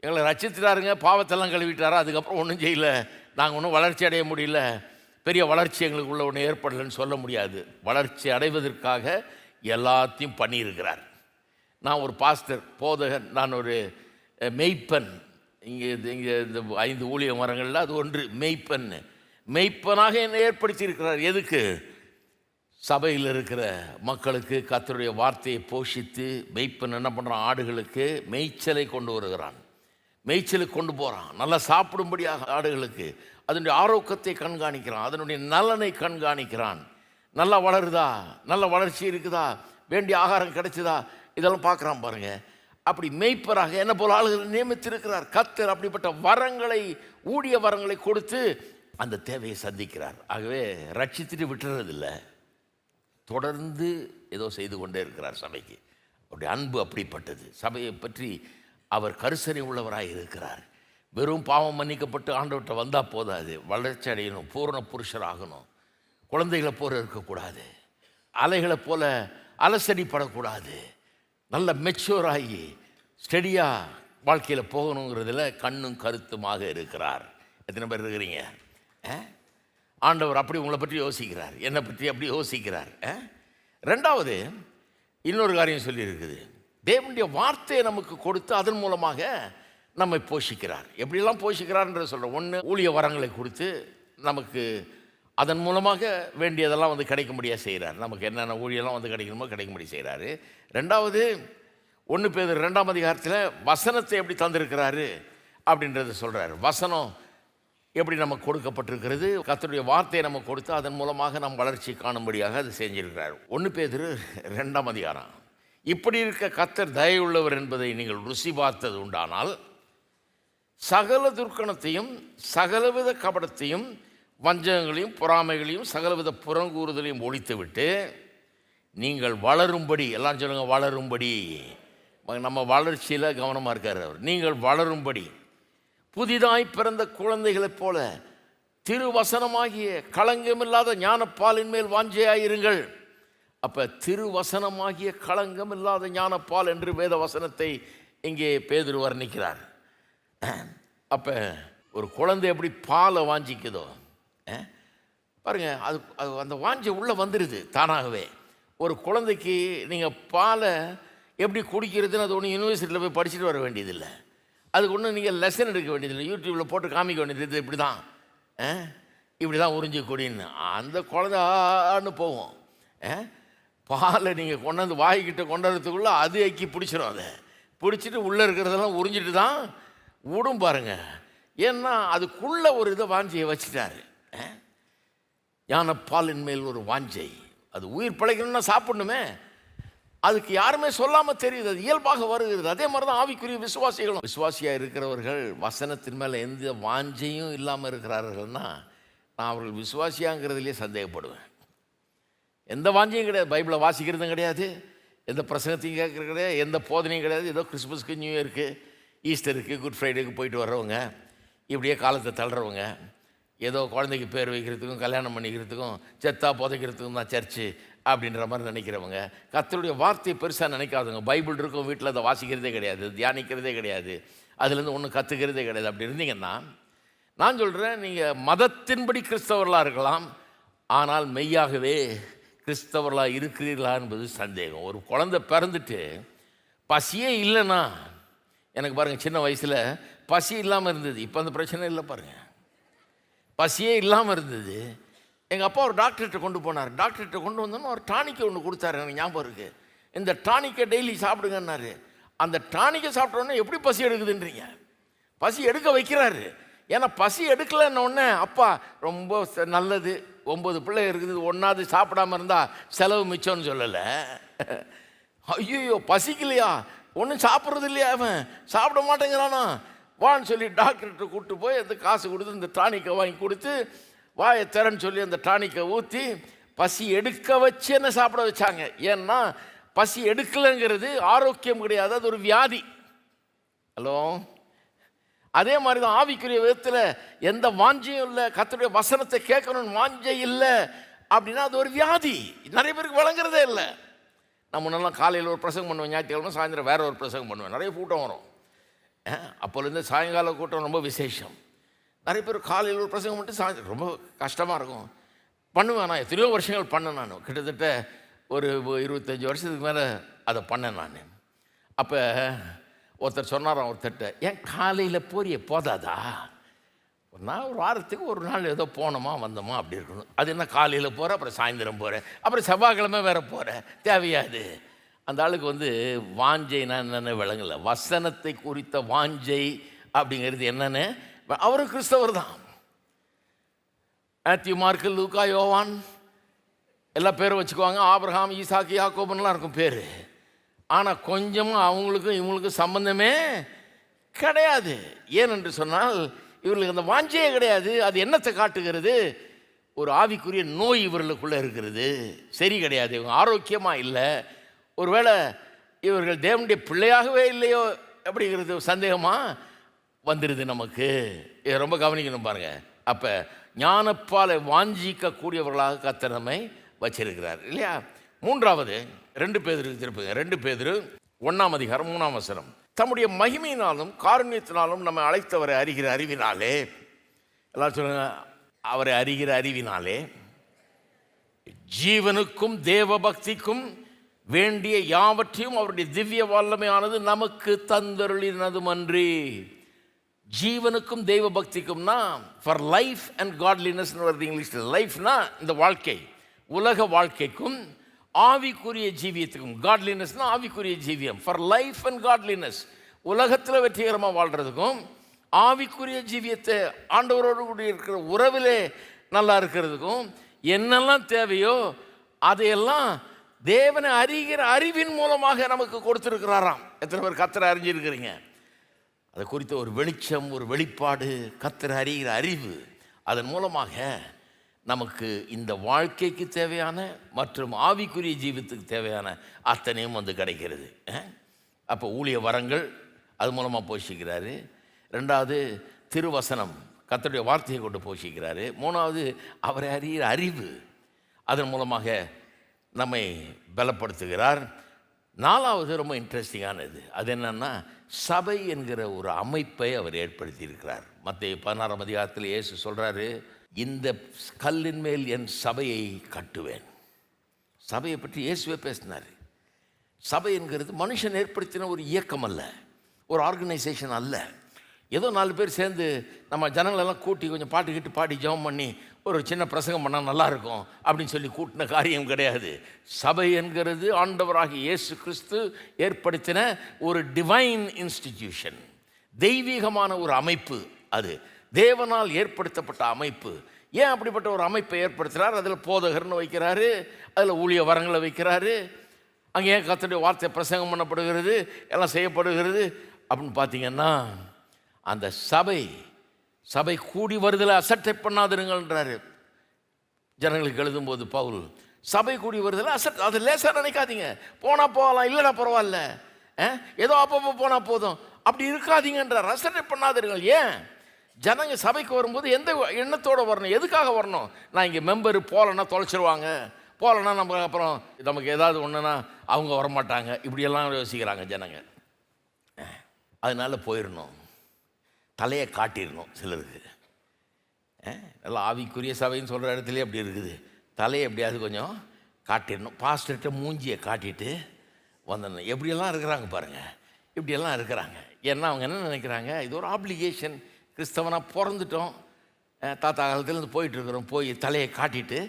எங்களை ரட்சித்துட்டாருங்க, பாவத்தெல்லாம் கழுவிட்டாரா, அதுக்கப்புறம் ஒன்றும் செய்யலை, நாங்கள் ஒன்றும் வளர்ச்சி அடைய முடியல, பெரிய வளர்ச்சி எங்களுக்குள்ள ஒன்றும் ஏற்படலைன்னு சொல்ல முடியாது. வளர்ச்சி அடைவதற்காக எல்லாத்தையும் பண்ணியிருக்கிறார். நான் ஒரு பாஸ்டர், போதகன், நான் ஒரு மெய்ப்பன். இங்கே இந்த 5 ஊழிய மரங்களில் அது ஒன்று மெய்ப்பன். மெய்ப்பனாக என்னை ஏற்படுத்தியிருக்கிறார். எதுக்கு? சபையில் இருக்கிற மக்களுக்கு கர்த்தருடைய வார்த்தையை போஷித்து மெய்ப்பன் என்ன பண்ணுறான்? ஆடுகளுக்கு மேய்ச்சலை கொண்டு வருகிறான், மேய்ச்சலுக்கு கொண்டு போகிறான், நல்லா சாப்பிடும்படியாக ஆடுகளுக்கு அதனுடைய ஆரோக்கியத்தை கண்காணிக்கிறான், அதனுடைய நலனை கண்காணிக்கிறான். நல்லா வளருதா, நல்ல வளர்ச்சி இருக்குதா, வேண்டிய ஆகாரம் கிடைச்சதா, இதெல்லாம் பார்க்குறான் பாருங்க. அப்படி மெய்ப்பராக என்ன போல ஆளுகளை நியமித்திருக்கிறார் கர்த்தர். அப்படிப்பட்ட வரங்களை, ஊழிய வரங்களை கொடுத்து அந்த தேவையை சந்திக்கிறார். ஆகவே ரட்சித்துட்டு விட்டுறதில்லை, தொடர்ந்து ஏதோ செய்து கொண்டே இருக்கிறார் சபைக்கு. அவருடைய அன்பு அப்படிப்பட்டது. சபையை பற்றி அவர் கரிசனை உள்ளவராக இருக்கிறார். வெறும் பாவம் மன்னிக்கப்பட்டு ஆண்டவர்கிட்ட வந்தால் போதாது, வளர்ச்சி அடையணும், பூரண புருஷராகணும், குழந்தைகளை போல இருக்கக்கூடாது, அலைகளை போல அலசடிப்படக்கூடாது, நல்ல மெச்சூராகி ஸ்டெடியாக வாழ்க்கையில் போகணுங்கிறதுல கண்ணும் கருத்துமாக இருக்கிறார். எத்தனை பேர் இருக்கிறீங்க? ஆண்டவர் அப்படி உங்களை பற்றி யோசிக்கிறார், என்னை பற்றி அப்படி யோசிக்கிறார். ரெண்டாவது இன்னொரு காரியம் சொல்லியிருக்குது. தேவனுடைய வார்த்தையை நமக்கு கொடுத்து அதன் மூலமாக நம்மை போஷிக்கிறார். எப்படியெல்லாம் போஷிக்கிறார்ன்ற சொல்கிறேன். ஒன்று, ஊழிய வரங்களை கொடுத்து நமக்கு அதன் மூலமாக வேண்டியதெல்லாம் கிடைக்கும்படியாக செய்கிறார். நமக்கு என்னென்ன ஊழியெல்லாம் கிடைக்கணுமோ கிடைக்கும்படி செய்கிறாரு. ரெண்டாவது, 1 பேதுரு 2ஆம் அதிகாரத்தில் வசனத்தை எப்படி தந்திருக்கிறாரு அப்படின்றத சொல்கிறார். வசனம் எப்படி நமக்கு கொடுக்கப்பட்டிருக்கிறது, கர்த்தருடைய வார்த்தையை நமக்கு கொடுத்து அதன் மூலமாக நம் வளர்ச்சி காணும்படியாக அது செஞ்சிருக்கிறார். 1 பேதுரு 2ஆம் அதிகாரம். இப்படி இருக்க கர்த்தர் தயவுள்ளவர் என்பதை நீங்கள் ருசி பார்த்தது உண்டானால் சகல துர்க்கணத்தையும் சகலவித கபடத்தையும் வஞ்சகங்களையும் பொறாமைகளையும் சகலவித புறங்கூறுதலையும் ஒழித்துவிட்டு நீங்கள் வளரும்படி, எல்லாம் சொல்லுங்கள் வளரும்படி, நம்ம வளர்ச்சியில் கவனமாக இருக்கார் அவர். நீங்கள் வளரும்படி புதிதாய் பிறந்த குழந்தைகளைப் போல திருவசனமாகிய களங்கமில்லாத ஞானப்பாலின் மேல் வாஞ்சையாயிருங்கள். அப்போ திருவசனமாகிய களங்கம் இல்லாத ஞானப்பால் என்று வேத வசனத்தை இங்கே பேதுரு வர்ணிக்கிறார். அப்போ ஒரு குழந்தை எப்படி பாலை வாஞ்சிக்குதோ பாருங்க, அது அந்த வாஞ்சை உள்ளே வந்துடுது தானாகவே. ஒரு குழந்தைக்கு நீங்கள் பாலை எப்படி குடிக்கிறதுன்னு அது ஒன்று யூனிவர்சிட்டியில் போய் படிச்சுட்டு வர வேண்டியதில்லை, அதுக்கு ஒன்றும் நீங்கள் லெசன் எடுக்க வேண்டியதில்லை, யூடியூப்பில் போட்டு காமிக்க வேண்டியது, இது இப்படி தான் உறிஞ்சி குடின்னு. அந்த குழந்தைன்னு போகும். பாலை நீங்கள் கொண்டாந்து வாய்க்கிட்ட கொண்டாடுறதுக்குள்ளே அது எக்கி பிடிச்சிடும், அதை பிடிச்சிட்டு உள்ளே இருக்கிறதெல்லாம் உறிஞ்சிட்டு தான் விடும் பாருங்க. ஏன்னா அதுக்குள்ளே ஒரு இதை வாஞ்சையை வச்சுட்டாரு. ஞானப்பாலின் மேல் ஒரு வாஞ்சை, அது உயிர் பிழைக்கணும்னா சாப்பிடணுமே, அதுக்கு யாருமே சொல்லாமல் தெரியுது, அது இயல்பாக வருகிறது. அதே மாதிரி தான் ஆவிக்குரிய விசுவாசிகளும். விசுவாசியாக இருக்கிறவர்கள் வசனத்தின் மேலே எந்த வாஞ்சையும் இல்லாமல் இருக்கிறார்கள்னா நான் அவர்கள் விசுவாசியாங்கிறதுலேயே சந்தேகப்படுவேன். எந்த வாஞ்சையும் கிடையாது, பைபிளை வாசிக்கிறதும் கிடையாது, எந்த பிரசங்கத்தையும் கேட்குறது கிடையாது, எந்த போதனையும் கிடையாது. ஏதோ கிறிஸ்மஸ்க்கு, நியூ இயருக்கு, ஈஸ்டருக்கு, குட் ஃப்ரைடேக்கு போயிட்டு வர்றவங்க, இப்படியே காலத்தை தள்ளுறவங்க, ஏதோ குழந்தைக்கு பேர் வைக்கிறதுக்கும் கல்யாணம் பண்ணிக்கிறதுக்கும் செத்தா புதைக்கிறதுக்கும் தான் சர்ச்சு அப்படின்ற மாதிரி நினைக்கிறவங்க, கர்த்தருடைய வார்த்தையை பெருசாக நினைக்காதவங்க, பைபிள் இருக்கும் வீட்டில் அதை வாசிக்கிறதே கிடையாது, தியானிக்கிறதே கிடையாது, அதுலேருந்து ஒன்றும் கற்றுக்கிறதே கிடையாது. அப்படி இருந்தீங்கன்னா நான் சொல்கிறேன், நீங்கள் மதத்தின்படி கிறிஸ்தவர்களாக இருக்கலாம், ஆனால் மெய்யாகவே கிறிஸ்தவர்களாக இருக்கிறீர்களா என்பது சந்தேகம். ஒரு குழந்தை பிறந்துட்டு பசியே இல்லைன்னா, எனக்கு பாருங்கள் சின்ன வயசில் பசி இல்லாமல் இருந்தது, இப்போ அந்த பிரச்சனை இல்லை பாருங்கள், பசியே இல்லாமல் இருந்தது. எங்கள் அப்பா ஒரு டாக்டர்கிட்ட கொண்டு போனார். டாக்டர்கிட்ட கொண்டு வந்தோன்னு ஒரு டானிக்கை ஒன்று கொடுத்தாரு, எனக்கு ஞாபகம் இருக்குது. இந்த டானிக்கை டெய்லி சாப்பிடுங்கன்னாரு. அந்த டானிக்கை சாப்பிட்டோன்னே எப்படி பசி எடுக்குதுன்றீங்க? பசி எடுக்க வைக்கிறாரு. ஏன்னா பசி எடுக்கலன்னொடனே அப்பா ரொம்ப நல்லது, 9 பிள்ளை இருக்குது, ஒன்றாவது சாப்பிடாம இருந்தால் செலவு மிச்சம்னு சொல்லலை. ஐயோ பசிக்கலையா, ஒன்றும் சாப்பிட்றது இல்லையா, அவன் சாப்பிட மாட்டேங்கிறானா, வான்னு சொல்லி டாக்டர்கிட்ட கூப்பிட்டு போய் அந்த காசு கொடுத்து இந்த டானிக்கை வாங்கி கொடுத்து வாயை திறன்னு சொல்லி அந்த டானிக்கை ஊற்றி பசி எடுக்க வச்சு என்ன சாப்பிட வச்சாங்க. ஏன்னா பசி எடுக்கலைங்கிறது ஆரோக்கியம் கிடையாது, அது ஒரு வியாதி. ஹலோ, அதே மாதிரி தான் ஆவிக்குரிய விதத்தில் எந்த வாஞ்சையும் இல்லை, கர்த்தருடைய வசனத்தை கேட்கணும்னு வாஞ்சை இல்லை அப்படின்னா அது ஒரு வியாதி. நிறைய பேருக்கு வழங்குறதே இல்லை. நான் முன்னெல்லாம் காலையில் ஒரு பிரசங்கம் பண்ணுவேன், ஞாயிற்றுக்கிழமை சாயந்தரம் வேற ஒரு பிரசங்கம் பண்ணுவேன். நிறைய கூட்டம் வரும். அப்போலேருந்து சாயங்கால கூட்டம் ரொம்ப விசேஷம். நிறைய பேர் காலையில் ஒரு பிரசங்கம் பண்ணிட்டு சாயந்தரம் ரொம்ப கஷ்டமாக இருக்கும். பண்ணுவேன். நான் எத்தனையோ வருஷங்கள் பண்ணேன். நான் கிட்டத்தட்ட ஒரு 25 வருஷத்துக்கு மேலே அதை பண்ணேன் நான். அப்போ ஒருத்தர் சொன்னாராம் ஒருத்தர்கிட்ட, ஏன் காலையில் போறிய போதாதா, நான் ஒரு வாரத்துக்கு ஒரு நாள் ஏதோ போனோமா வந்தோமா அப்படி இருக்கணும். அது என்ன காலையில் போகிறேன், அப்புறம் சாயந்தரம் போகிறேன், அப்புறம் செவ்வாய்க்கிழமை வேறு போகிறேன், தேவையாது. அந்த ஆளுக்கு வாஞ்சைனா என்னென்ன விளங்கலை. வசனத்தை குறித்த வாஞ்சை அப்படிங்கிறது என்னென்னு, அவரும் கிறிஸ்தவர் தான். மேத்யூ, மார்க்கு, லூக்கா, யோவான் எல்லா பேரும் வச்சுக்குவாங்க. ஆபிரகாம், ஈசாக்கு, யாக்கோபுன்னெலாம் இருக்கும் பேர். ஆனால் கொஞ்சமாக அவங்களுக்கும் இவங்களுக்கும் சம்பந்தமே கிடையாது. ஏனென்று சொன்னால் இவர்களுக்கு அந்த வாஞ்சையே கிடையாது. அது என்னத்தை காட்டுகிறது? ஒரு ஆவிக்குரிய நோய் இவர்களுக்குள்ளே இருக்கிறது. சரி கிடையாது, இவங்க ஆரோக்கியமாக இல்லை. ஒருவேளை இவர்கள் தேவனுடைய பிள்ளையாகவே இல்லையோ அப்படிங்கிறது சந்தேகமாக வந்துடுது நமக்கு. இதை ரொம்ப கவனிக்கணும் பாருங்கள். அப்போ ஞானப்பாலை வாஞ்சிக்கக்கூடியவர்களாக கர்த்தர் நம்மை வச்சிருக்கிறார் இல்லையா? மூன்றாவது 2 பேதுருக்கு திருப்புங்க. 2 பேதுரு 1 அதிகாரம் 3 வசனம். தம்முடைய மகிமையினாலும் காருண்யத்தினாலும் நம்மை அழைத்தவரை அறிகிற அறிவினாலே, எல்லாம் சொல்லுங்க, அவரை அறிகிற அறிவினாலே ஜீவனுக்கும் தேவ பக்திக்கும் வேண்டிய யாவற்றையும் அவருடைய திவ்ய வல்லமையானது நமக்கு தந்தருளினதுமன்றி. ஜீவனுக்கும் தெய்வ பக்திக்கும்னா ஃபார் லைஃப் அண்ட் காட்லினஸ்னு வருது இங்கிலீஷில். லைஃப்னா இந்த வாழ்க்கை, உலக வாழ்க்கைக்கும் ஆவிக்குரிய ஜீவியத்துக்கும். காட்லினஸ்னா ஆவிக்குரிய ஜீவியம். ஃபார் லைஃப் அண்ட் காட்லினஸ், உலகத்தில் வெற்றிகரமாக வாழ்கிறதுக்கும் ஆவிக்குரிய ஜீவியத்தை ஆண்டவரோடு கூடிய இருக்கிற உறவிலே நல்லா இருக்கிறதுக்கும் என்னெல்லாம் தேவையோ அதையெல்லாம் தேவனை அறிகிற அறிவின் மூலமாக நமக்கு கொடுத்துருக்கிறாராம். எத்தனை பேர் கர்த்தரை அறிஞ்சிருக்கிறீங்க? அதை குறித்த ஒரு வெளிச்சம், ஒரு வெளிப்பாடு, கர்த்தரை அறிகிற அறிவு, அதன் மூலமாக நமக்கு இந்த வாழ்க்கைக்கு தேவையான மற்றும் ஆவிக்குரிய ஜீவியத்துக்கு தேவையான அத்தனையும் கிடைக்கிறது. அப்போ ஊழிய வரங்கள் அது மூலமாக போஷிக்கிறாரு. 2வது திருவசனம், கர்த்தருடைய வார்த்தையை கொண்டு போஷிக்கிறாரு. 3வது அவரை அறிகிற அறிவு, அதன் மூலமாக நம்மை பலப்படுத்துகிறார். 4வது ரொம்ப இன்ட்ரெஸ்டிங்கானது, அது என்னன்னா சபை என்கிற ஒரு அமைப்பை அவர் ஏற்படுத்தியிருக்கிறார். மத்தேயு 16 அதிகாரத்தில் இயேசு சொல்கிறாரு, இந்த கல்லின் மேல் என் சபையை கட்டுவேன். சபையை பற்றி இயேசுவே பேசினார். சபை என்கிறது மனுஷன் ஏற்படுத்தின ஒரு இயக்கம் அல்ல, ஒரு ஆர்கனைசேஷன் அல்ல. ஏதோ 4 பேர் சேர்ந்து நம்ம ஜனங்களெல்லாம் கூட்டி கொஞ்சம் பாட்டு கிட்டு பாடி ஜெபம் பண்ணி ஒரு சின்ன பிரசங்கம் பண்ணால் நல்லாயிருக்கும் அப்படின்னு சொல்லி கூட்டின காரியம் கிடையாது. சபை என்கிறது ஆண்டவராகிய இயேசு கிறிஸ்து ஏற்படுத்தின ஒரு டிவைன் இன்ஸ்டிடியூஷன், தெய்வீகமான ஒரு அமைப்பு. அது தேவனால் ஏற்படுத்தப்பட்ட அமைப்பு. ஏன் அப்படிப்பட்ட ஒரு அமைப்பை ஏற்படுத்துகிறார்? அதில் போதகர்னு வைக்கிறாரு, அதில் ஊழிய வரங்களை வைக்கிறாரு. அங்கே ஏன் கர்த்தருடைய வார்த்தை பிரசங்கம் பண்ணப்படுகிறது, எல்லாம் செய்யப்படுகிறது அப்படின்னு பார்த்தீங்கன்னா, அந்த சபை கூடி வருதலை அசட்டை பண்ணாதிருங்கள்ன்றாரு. ஜனங்களுக்கு எழுதும்போது பவுல் சபை கூடி வருதலை அது லேசாக நினைக்காதீங்க. போனால் போகலாம், இல்லைனா பரவாயில்ல, ஏதோ அப்பப்போ போனால் போதும், அப்படி இருக்காதீங்கன்றார். அசட்டை பண்ணாதிருங்கள். ஏன்? ஜனங்க சபைக்கு வரும்போது எந்த எண்ணத்தோடு வரணும், எதுக்காக வரணும்? நான் இங்கே மெம்பரு போகலன்னா தொலைச்சிருவாங்க, போகலன்னா அப்புறம் நமக்கு ஏதாவது ஒன்றுனா அவங்க வரமாட்டாங்க, இப்படியெல்லாம் யோசிக்கிறாங்க ஜனங்க. அதனால் போயிடணும், தலையை காட்டிடணும். சிலருக்கு நல்லா ஆவிக்குரிய சபைன்னு சொல்கிற இடத்துலேயே அப்படி இருக்குது. தலையை எப்படியாவது கொஞ்சம் காட்டிடணும், பாஸ்டர்கிட்ட மூஞ்சியை காட்டிட்டு வந்துடணும். எப்படியெல்லாம் இருக்கிறாங்க பாருங்கள், இப்படியெல்லாம் இருக்கிறாங்க. ஏன்னா அவங்க என்ன நினைக்கிறாங்க, இது ஒரு ஆப்ளிகேஷன், கிறிஸ்தவனாக பிறந்துட்டோம், தாத்தா காலத்துலேருந்து போயிட்டுருக்குறோம், போய் தலையை காட்டிட்டு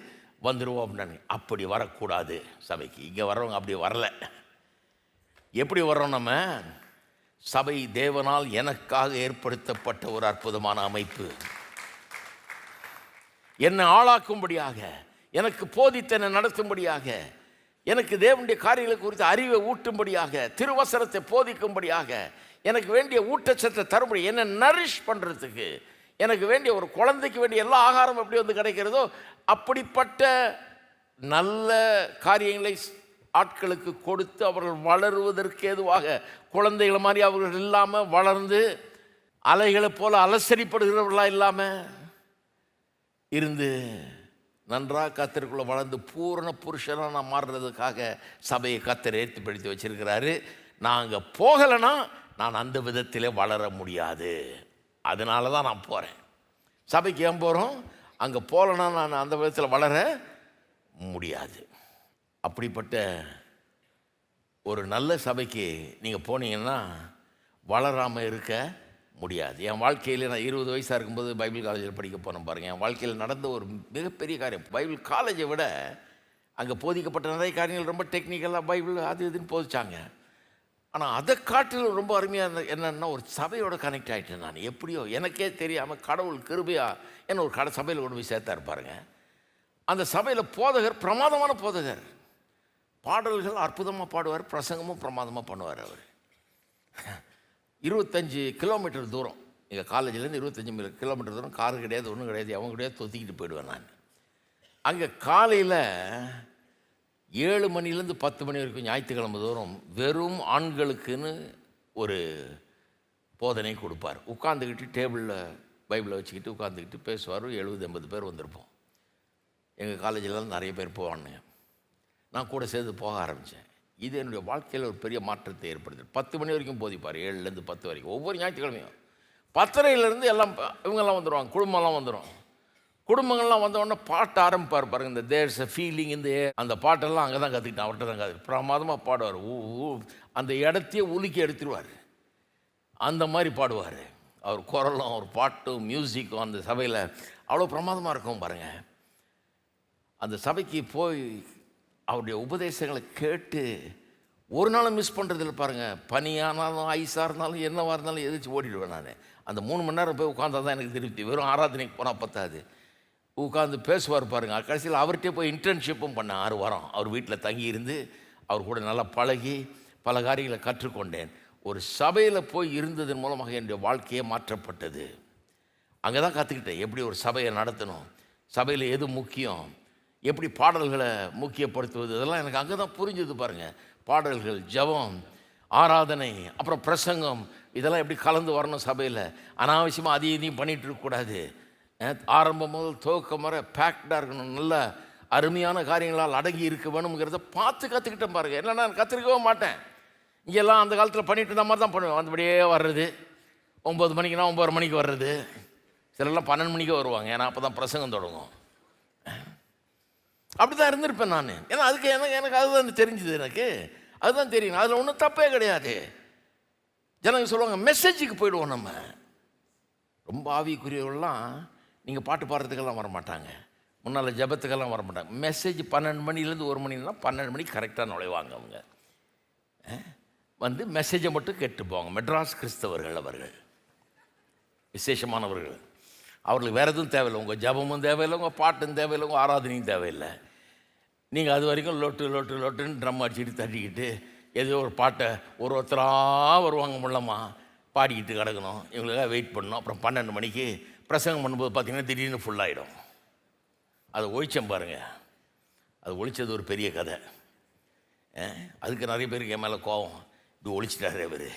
வந்துடுவோம் அப்படின்னு. அப்படி வரக்கூடாது சபைக்கு. இங்கே வர்றவங்க அப்படி வரலை. எப்படி வர்றோம் நம்ம? சபை தேவனால் எனக்காக ஏற்படுத்தப்பட்ட ஒரு அற்புதமான அமைப்பு. என்னை ஆளாக்கும்படியாக, எனக்கு போதித்தனை நடத்தும்படியாக, எனக்கு தேவனுடைய காரியங்களை குறித்து அறிவை ஊட்டும்படியாக, திருவசனத்தை போதிக்கும்படியாக, எனக்கு வேண்டிய ஊட்டச்சத்தை தரும்படி, என்னை நரிஷ் பண்ணுறதுக்கு, எனக்கு வேண்டிய ஒரு குழந்தைக்கு வேண்டிய எல்லா ஆகாரம் எப்படி வந்து கிடைக்கிறதோ அப்படிப்பட்ட நல்ல காரியங்களை ஆட்களுக்கு கொடுத்து அவர்கள் வளருவதற்கு ஏதுவாக, குழந்தைகளை மாதிரி அவர்கள் இல்லாமல் வளர்ந்து அலைகளை போல அலசரிப்படுகிறவர்களாக இல்லாமல் இருந்து நன்றாக கர்த்தருக்குள்ளே வளர்ந்து பூரண புருஷனாக நான் மாறுறதுக்காக சபையை கர்த்தர் ஏற்படுத்தி வச்சிருக்கிறாரு. நான் அங்கே போகலைன்னா நான் அந்த விதத்திலே வளர முடியாது. அதனால தான் நான் போகிறேன். சபைக்கு ஏன் போகிறோம்? அங்கே போகலைன்னா நான் அந்த விதத்தில் வளர முடியாது. அப்படிப்பட்ட ஒரு நல்ல சபைக்கு நீங்கள் போனீங்கன்னா வளராமல் இருக்க முடியாது. என் வாழ்க்கையில் நான் 20 வயசாக இருக்கும்போது பைபிள் காலேஜில் படிக்க போனேன் பாருங்கள். என் வாழ்க்கையில் நடந்த ஒரு மிகப்பெரிய காரியம். பைபிள் காலேஜை விட அங்கே போதிக்கப்பட்ட நிறைய காரியங்கள் ரொம்ப டெக்னிக்கலாக பைபிள் அது இதுன்னு போதிச்சாங்க. ஆனால் அதை காட்டிலும் ரொம்ப அருமையாக என்னென்னா, ஒரு சபையோட கனெக்ட் ஆகிட்டேன் நான். எப்படியோ எனக்கே தெரியாமல் கடவுள் கிருபையாக என்ன ஒரு சபையில் கொண்டு போய் சேர்த்தா இருப்பாருங்க. அந்த சபையில் போதகர் பிரமாதமான போதகர், பாடல்கள் அற்புதமாக பாடுவார், பிரசங்கமும் பிரமாதமாக பண்ணுவார். அவர் 25 கிலோமீட்டர் தூரம், எங்கள் காலேஜிலேருந்து 25 கிலோமீட்டர் தூரம், காரு கிடையாது, ஒன்றும் கிடையாது, அவங்க கிடையாது, தொத்திக்கிட்டு போயிடுவேன் நான். அங்கே காலையில் 7 மணிலேருந்து 10 மணி வரைக்கும் ஞாயிற்றுக்கிழமை தோறும் வெறும் ஆண்களுக்குன்னு ஒரு போதனை கொடுப்பார். உட்காந்துக்கிட்டு டேபிளில் பைபிளை வச்சுக்கிட்டு உட்காந்துக்கிட்டு பேசுவார். 70-80 பேர் வந்திருப்போம். எங்கள் காலேஜில் நிறைய பேர் போவானுங்க. நான் கூட சேர்ந்து போக ஆரம்பித்தேன். இது என்னுடைய வாழ்க்கையில் ஒரு பெரிய மாற்றத்தை ஏற்படுத்துது. 10 மணி வரைக்கும் போதிப்பார், 7லேருந்து 10 வரைக்கும், ஒவ்வொரு ஞாயிற்றுக்கிழமையும். 10:30 எல்லாம் இவங்கெல்லாம் வந்துடுவாங்க, குடும்பம்லாம் வந்துடும். குடும்பங்கள்லாம் வந்தோடனே பாட்டு ஆரம்பிப்பார் பாருங்க. இந்த தேர்ஸ் அ ஃபீலிங் இந்த அந்த பாட்டெல்லாம் அங்கே தான் கற்றுக்கிட்டேன், அவர்கிட்ட தான் கற்றுக்கிட்டேன். பிரமாதமாக பாடுவார். அந்த இடத்தையே உலுக்கி எடுத்துருவார், அந்த மாதிரி பாடுவார். அவர் குரலும் அவர் பாட்டும் மியூசிக்கும் அந்த சபையில் அவ்வளோ பிரமாதமாக இருக்கும் பாருங்கள். அந்த சபைக்கு போய் அவருடைய உபதேசங்களை கேட்டு ஒரு நாளும் மிஸ் பண்ணுறதில்ல பாருங்கள். பனியானாலும் ஐஸாக இருந்தாலும் என்னவாக இருந்தாலும் எதிர்த்து ஓடிடுவேன் நான். அந்த 3 மணி நேரம் போய் உட்காந்தா தான் எனக்கு திருப்தி. வெறும் ஆராதனைக்கு போனால் பத்தாது, உட்காந்து பேசுவார் பாருங்கள். கடைசியில் அவர்கிட்டே போய் இன்டர்ன்ஷிப்பும் பண்ணேன் 6 வாரம். அவர் வீட்டில் தங்கியிருந்து அவர் கூட நல்லா பழகி பல காரியங்களை கற்றுக்கொண்டேன். ஒரு சபையில் போய் இருந்ததன் மூலமாக என்னுடைய வாழ்க்கையே மாற்றப்பட்டது. அங்கே தான் கற்றுக்கிட்டேன் எப்படி ஒரு சபையை நடத்தணும், சபையில் எது முக்கியம், எப்படி பாடல்களை முக்கியப்படுத்துவது, இதெல்லாம் எனக்கு அங்கே தான் புரிஞ்சுது பாருங்கள். பாடல்கள், ஜெபம், ஆராதனை, அப்புறம் பிரசங்கம், இதெல்லாம் எப்படி கலந்து வரணும் சபையில். அனாவசியமாக அதையும் இதையும் பண்ணிகிட்டு இருக்கக்கூடாது. ஆரம்பம் முதல் துவக்கம் வர பேக்டாக இருக்கணும், நல்ல அருமையான காரியங்களால் அடங்கி இருக்க வேணுங்கிறத பார்த்து கற்றுக்கிட்டேன் பாருங்கள். இல்லைன்னா நான் கற்றுக்கவே மாட்டேன். இங்கெல்லாம் அந்த காலத்தில் பண்ணிட்டு இருந்த மாதிரி தான் பண்ணுவேன். வந்தபடியே வர்றது, 9 மணிக்குனா 9:30 மணிக்கு வர்றது, சிலர்லாம் 12 மணிக்கு வருவாங்க, ஏன்னா அப்போ தான் பிரசங்கம் தொடங்கும். அப்படி தான் இருந்திருப்பேன் நான். ஏன்னா அதுக்கு எனக்கு அதுதான் தெரிஞ்சுது, எனக்கு அதுதான் தெரியும். அதில் ஒன்றும் தப்பே கிடையாது. ஜனங்க சொல்லுவாங்க மெசேஜுக்கு போயிடுவோம் நம்ம. ரொம்ப ஆவிக்குரியவர்கள்லாம் நீங்கள் பாட்டு பாடுறதுக்கெல்லாம் வரமாட்டாங்க, முன்னால் ஜபத்துக்கெல்லாம் வரமாட்டாங்க. மெசேஜ் 12 மணிலேருந்து 1 மணினா 12 மணிக்கு கரெக்டாக நுழைவாங்க. அவங்க வந்து மெசேஜை மட்டும் கேட்டு போவாங்க. மெட்ராஸ் கிறிஸ்தவர்கள் அவர்கள், விசேஷமானவர்கள். அவர்களுக்கு வேறு எதுவும் தேவையில்லை, உங்கள் ஜபமும் தேவையில்லை, உங்கள் பாட்டும் தேவையில்லை, உங்கள் ஆராதனையும் தேவையில்லை. நீங்கள் அது வரைக்கும் லொட்டுன்னு ட்ரம் அடிச்சுட்டு தட்டிக்கிட்டு ஏதோ ஒரு பாட்டை ஒருத்தராக வருவாங்க, முள்ளமாக பாடிக்கிட்டு கிடக்கணும், இவங்களுக்காக வெயிட் பண்ணணும். அப்புறம் 12 மணிக்கு பிரசங்கம் பண்ணும்போது பார்த்திங்கன்னா திடீர்னு ஃபுல்லாகிடும். அதை ஒழிச்சம் பாருங்கள். அது ஒழிச்சது ஒரு பெரிய கதை. அதுக்கு நிறைய பேருக்கு என் மேலே கோவம், இப்படி ஒழிச்சிட்டாரு அவர்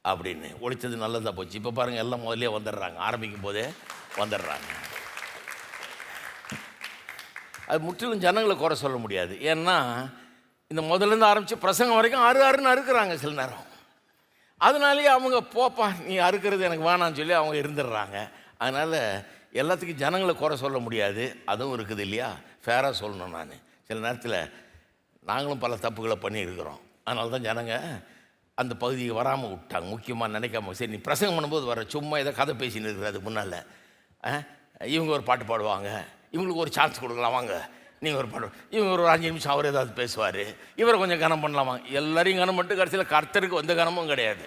அப்படின்னு. ஒழிச்சது நல்லதாக போச்சு. இப்போ பாருங்கள் எல்லாம் முதல்ல வந்துடுறாங்க, ஆரம்பிக்கும் போதே வந்துடுறாங்க. அது முற்றிலும் ஜனங்களை குறை சொல்ல முடியாது. ஏன்னா இந்த முதலேருந்து ஆரம்பித்து பிரசங்கம் வரைக்கும் அறுன்னு அறுக்கிறாங்க சில நேரம். அதனாலேயே அவங்க போப்பா நீ அறுக்கிறது எனக்கு வேணான்னு சொல்லி அவங்க இருந்துடுறாங்க. அதனால் எல்லாத்துக்கும் ஜனங்களை குறை சொல்ல முடியாது, அதுவும் இருக்குது இல்லையா. ஃபேராக சொல்லணும். நான் சில நேரத்தில் நாங்களும் பல தப்புகளை பண்ணியிருக்கிறோம். அதனால தான் ஜனங்க அந்த பகுதிக்கு வராமல் விட்டாங்க. முக்கியமாக நினைக்காம, சரி நீ பிரசங்கம் பண்ணும்போது வர, சும்மா ஏதோ கதை பேசின்னு இருக்கிறது முன்னால் இவங்க ஒரு பாட்டு பாடுவாங்க, இவங்களுக்கு ஒரு சான்ஸ் கொடுக்கலாம் வாங்க, நீங்கள் ஒரு பாட்டு, இவங்க ஒரு 5 நிமிஷம் அவர் ஏதாவது பேசுவார், இவரை கொஞ்சம் கனம் பண்ணலாமா, எல்லாரையும் கனம் பண்ணிட்டு கடைசியில் கர்த்தருக்கு எந்த கனமும் கிடையாது.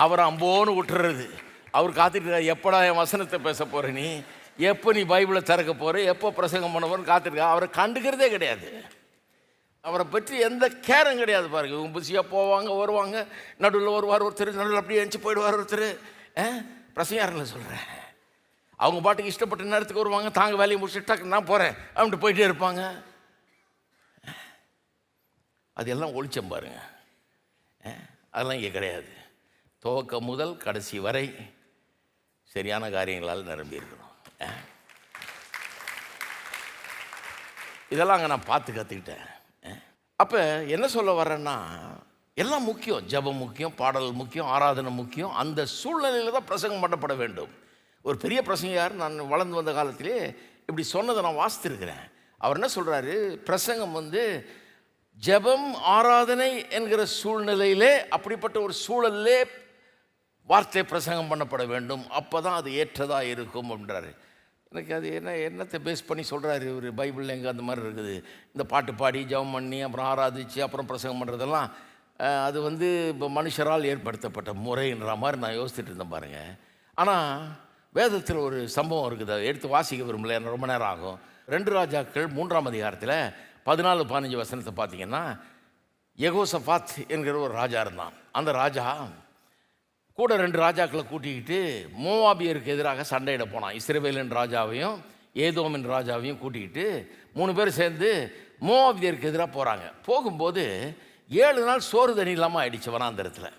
அவரை அம்போன்னு விட்டுறது. அவர் காத்துட்டு எப்படா என் வசனத்தை பேச போகிற, நீ எப்போ நீ பைபிளை திறக்க போகிற, எப்போ பிரசங்கம் பண்ண போகிறன்னு காத்துருக்க. அவரை கண்டுக்கிறதே கிடையாது. அவரை பற்றி எந்த கேரும் கிடையாது. பாருங்க, இவங்க பிஸியாக போவாங்க வருவாங்க, நடுவில் வருவார் ஒருத்தர், நடுவில் அப்படியே எழுந்து போயிடுவார் ஒருத்தர். பிரசங்காரங்கள சொல்கிறேன், அவங்க பாட்டுக்கு இஷ்டப்பட்ட நேரத்துக்கு வருவாங்க, தாங்க வேலையை முடிச்சுட்டு நான் போகிறேன் அப்படின்ட்டு போயிட்டே இருப்பாங்க. அது எல்லாம் ஒளிச்சம் பாருங்க. அதெல்லாம் இங்கே கிடையாது. துவக்கம் முதல் கடைசி வரை சரியான காரியங்களால் நிரம்பி இருக்கிறோம். இதெல்லாம் அங்கே நான் பார்த்து கற்றுக்கிட்டேன். அப்போ என்ன சொல்ல வர்றேன்னா, எல்லாம் முக்கியம். ஜெபம் முக்கியம், பாடல் முக்கியம், ஆராதனை முக்கியம். அந்த சூழ்நிலையில் தான் பிரசங்கம் பண்ணப்பட வேண்டும். ஒரு பெரிய பிரசங்கியார் நான் வளர்ந்து வந்த காலத்திலே இப்படி சொன்னதை நான் வாசித்திருக்கிறேன். அவர் என்ன சொல்கிறாரு, பிரசங்கம் ஜெபம் ஆராதனை என்கிற சூழ்நிலையிலே, அப்படிப்பட்ட ஒரு சூழலிலே வார்த்தை பிரசங்கம் பண்ணப்பட வேண்டும். அப்போ தான் அது ஏற்றதாக இருக்கும் அப்படின்றாரு. எனக்கு அது என்னத்தை பேஸ் பண்ணி சொல்கிறாரு இவர், பைபிளில் எங்கே அந்த மாதிரி இருக்குது, இந்த பாட்டு பாடி ஜெபம் பண்ணி அப்புறம் ஆராதிச்சு அப்புறம் பிரசங்கம் பண்ணுறதெல்லாம் அது இப்போ மனுஷரால் ஏற்படுத்தப்பட்ட முறைன்ற மாதிரி நான் யோசிச்சுட்டு இருந்தேன் பாருங்கள். ஆனால் வேதத்தில் ஒரு சம்பவம் இருக்குது, அதை எடுத்து வாசிக்க விரும்பல, எனக்கு ரொம்ப நேரம் ஆகும். 2 ராஜாக்கள் 3ஆம் அதிகாரத்தில் 14-15 வசனத்தை பார்த்தீங்கன்னா, யெகோசபாத் என்கிற ஒரு ராஜா இருந்தான். அந்த ராஜா கூட 2 ராஜாக்களை கூட்டிக்கிட்டு மோவாபியருக்கு எதிராக சண்டையிட போனான். இஸ்ரவேலின் ராஜாவையும் ஏதோமின் ராஜாவையும் கூட்டிக்கிட்டு 3 பேர் சேர்ந்து மோவாபியருக்கு எதிராக போகிறாங்க. போகும்போது 7 நாள் சோறு தண்ணி இல்லாமல் ஆயிடுச்சு வனாந்தரத்தில்.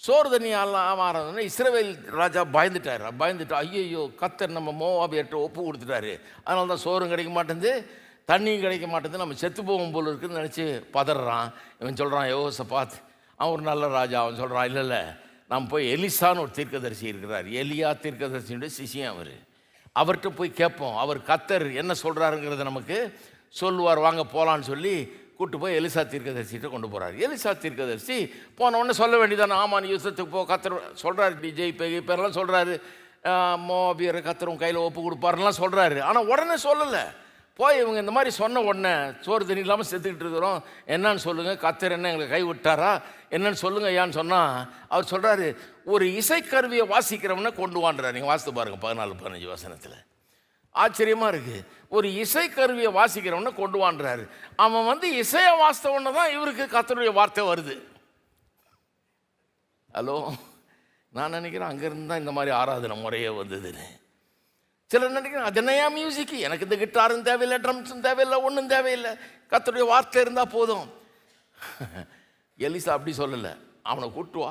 சோறு தண்ணி இல்லாமல் ஆனதுன்னா இஸ்ரவேல் ராஜா பயந்துட்டு ஐயோ கர்த்தர் நம்ம மோவாபியர்கிட்ட ஒப்பு கொடுத்துட்டாரு, அதனால தான் சோறும் கிடைக்க மாட்டேங்குது, தண்ணியும் கிடைக்க மாட்டேங்குது, நம்ம செத்து போகும் போல் இருக்குதுன்னு நினச்சி பதறான். இவன் சொல்கிறான், யெகோசபாத் அவன் ஒரு நல்ல ராஜா, அவன் சொல்கிறான், இல்லை நாம் போய் எலிசான்னு ஒரு தீர்க்கதரிசி இருக்கிறார், எலியா தீர்க்கதரிசியுடைய சிஷியம் அவர்கிட்ட போய் கேட்போம், அவர் கர்த்தர் என்ன சொல்கிறாருங்கிறத நமக்கு சொல்லுவார், வாங்க போகலான்னு சொல்லி கூப்பிட்டு போய் எலிசா தீர்க்கதரிசிகிட்ட கொண்டு போகிறார். எலிசா தீர்க்கதரிசி போனவுடனே சொல்ல வேண்டியதானே, ஆமாம் யுத்தத்துக்கு போ, கர்த்தர் சொல்கிறாரு, டிஜெய் பேரெல்லாம் சொல்கிறாரு, மோவாபியரை கர்த்தரும் கையில் ஒப்பு கொடுப்பாருலாம் சொல்கிறாரு. ஆனால் உடனே சொல்லலை. போய் இவங்க இந்த மாதிரி சொன்ன உடனே சோறு தண்ணி இல்லாமல் செத்துக்கிட்டு இருக்கிறோம், என்னன்னு சொல்லுங்கள், கர்த்தர் என்ன எங்களை கை விட்டாரா என்னன்னு சொல்லுங்கள் ஐயான்னு சொன்னால், அவர் சொல்கிறாரு, ஒரு இசைக்கருவியை வாசிக்கிறவனை கொண்டு வாண்டுறாரு. நீங்கள் வாசித்து பாருங்கள் 14-15 வசனத்தில். ஆச்சரியமாக இருக்குது. ஒரு இசைக்கருவியை வாசிக்கிறவனை கொண்டு வாண்டுறாரு. அவன் இசையை வாசித்தவொன்னே தான் இவருக்கு கர்த்தருடைய வார்த்தை வருது. ஹலோ, நான் நினைக்கிறேன் அங்கேருந்து தான் இந்த மாதிரி ஆராதனை முறையே வந்ததுன்னு. சிலர் நினைக்கிறேன், அது என்னையா மியூசிக்கு, எனக்கு இந்த கிட்டாரும் தேவையில்லை, ட்ரம்ஸும் தேவையில்லை, ஒன்றும் தேவையில்லை, கர்த்தருடைய வார்த்தை இருந்தால் போதும். எலிசா அப்படி சொல்லலை. அவனை கூட்டு வா,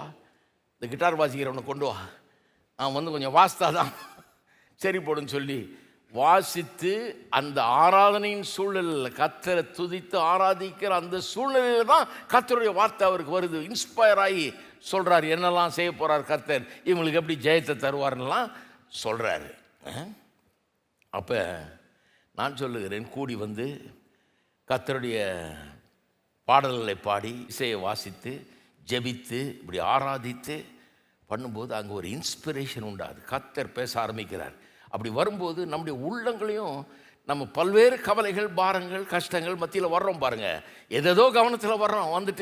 இந்த கிட்டார் வாசிக்கிறவனை கொண்டு வா, அவன் கொஞ்சம் வாசித்தாதான் சரி போடுன்னு சொல்லி வாசித்து அந்த ஆராதனையின் சூழலில் கர்த்தரை துதித்து ஆராதிக்கிற அந்த சூழ்நிலையில் தான் கர்த்தருடைய வார்த்தை அவருக்கு வருது. இன்ஸ்பயர் ஆகி சொல்கிறார், என்னெல்லாம் செய்ய போகிறார் கர்த்தர், இவங்களுக்கு எப்படி ஜெயத்தை தருவார்லாம் சொல்கிறாரு. அப்போ நான் சொல்லுகிறேன், கூடி கர்த்தருடைய பாடல்களை பாடி இசையை வாசித்து ஜெபித்து இப்படி ஆராதித்து பண்ணும்போது அங்கே ஒரு இன்ஸ்பிரேஷன் உண்டாது. கர்த்தர் பேச ஆரம்பிக்கிறார். அப்படி வரும்போது நம்முடைய உள்ளங்களையும் நம்ம பல்வேறு கவலைகள், பாரங்கள், கஷ்டங்கள் மத்தியில் வர்றோம் பாருங்கள். எதோ கவனத்தில் வர்றோம்,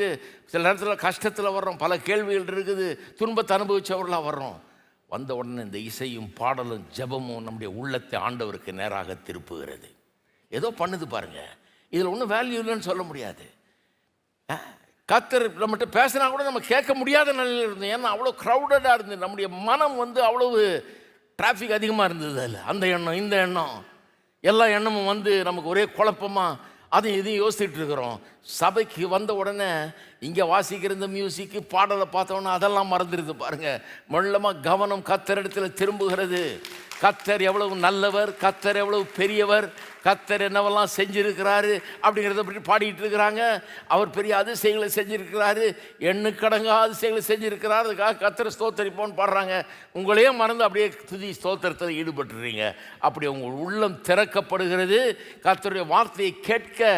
சில நேரத்தில் கஷ்டத்தில் வர்றோம், பல கேள்விகள் இருக்குது, துன்பத்தை அனுபவித்தவர்களாக வர்றோம். வந்த உடனே இந்த இசையும் பாடலும் ஜெபமும் நம்முடைய உள்ளத்தை ஆண்டவருக்கு நேராக திருப்புகிறது. ஏதோ பண்ணுது பாருங்கள். இதில் ஒன்றும் வேல்யூ இல்லைன்னு சொல்ல முடியாது. கர்த்தர் நம்மகிட்ட பேசினா கூட நம்ம கேட்க முடியாத நிலையில் இருந்தோம். ஏன்னா அவ்வளோ க்ரௌடடாக இருந்தது. நம்முடைய மனம் அவ்வளவு டிராஃபிக் அதிகமாக இருந்தது. அதில் அந்த எண்ணம் இந்த எண்ணம் எல்லா எண்ணமும் நமக்கு ஒரே குழப்பமாக அதையும் இதையும் யோசிச்சுட்டு இருக்கிறோம். சபைக்கு வந்த உடனே இங்கே வாசிக்கிற இந்த மியூசிக்கு பாடலை பார்த்தோன்னா அதெல்லாம் மறந்துடுது பாருங்கள். மெல்லமாக கவனம் கர்த்தரிடத்தில் திரும்புகிறது. கர்த்தர் எவ்வளவு நல்லவர், கர்த்தர் எவ்வளவு பெரியவர், கர்த்தர் என்னவெல்லாம் செஞ்சுருக்கிறாரு அப்படிங்கிறத பற்றி பாடிட்டு இருக்கிறாங்க. அவர் பெரிய அதிசயங்களை செஞ்சுருக்கிறாரு, எண்ணுக்கடங்கா அதிசயங்களை செஞ்சுருக்கிறார், அதுக்காக கர்த்தரை ஸ்தோத்தரிப்போன்னு பாடுறாங்க. உங்களையே மறந்து அப்படியே துதி ஸ்தோத்திரத்தில் ஈடுபட்டுறீங்க. அப்படி உங்கள் உள்ளம் திறக்கப்படுகிறது. கர்த்தருடைய வார்த்தையை கேட்க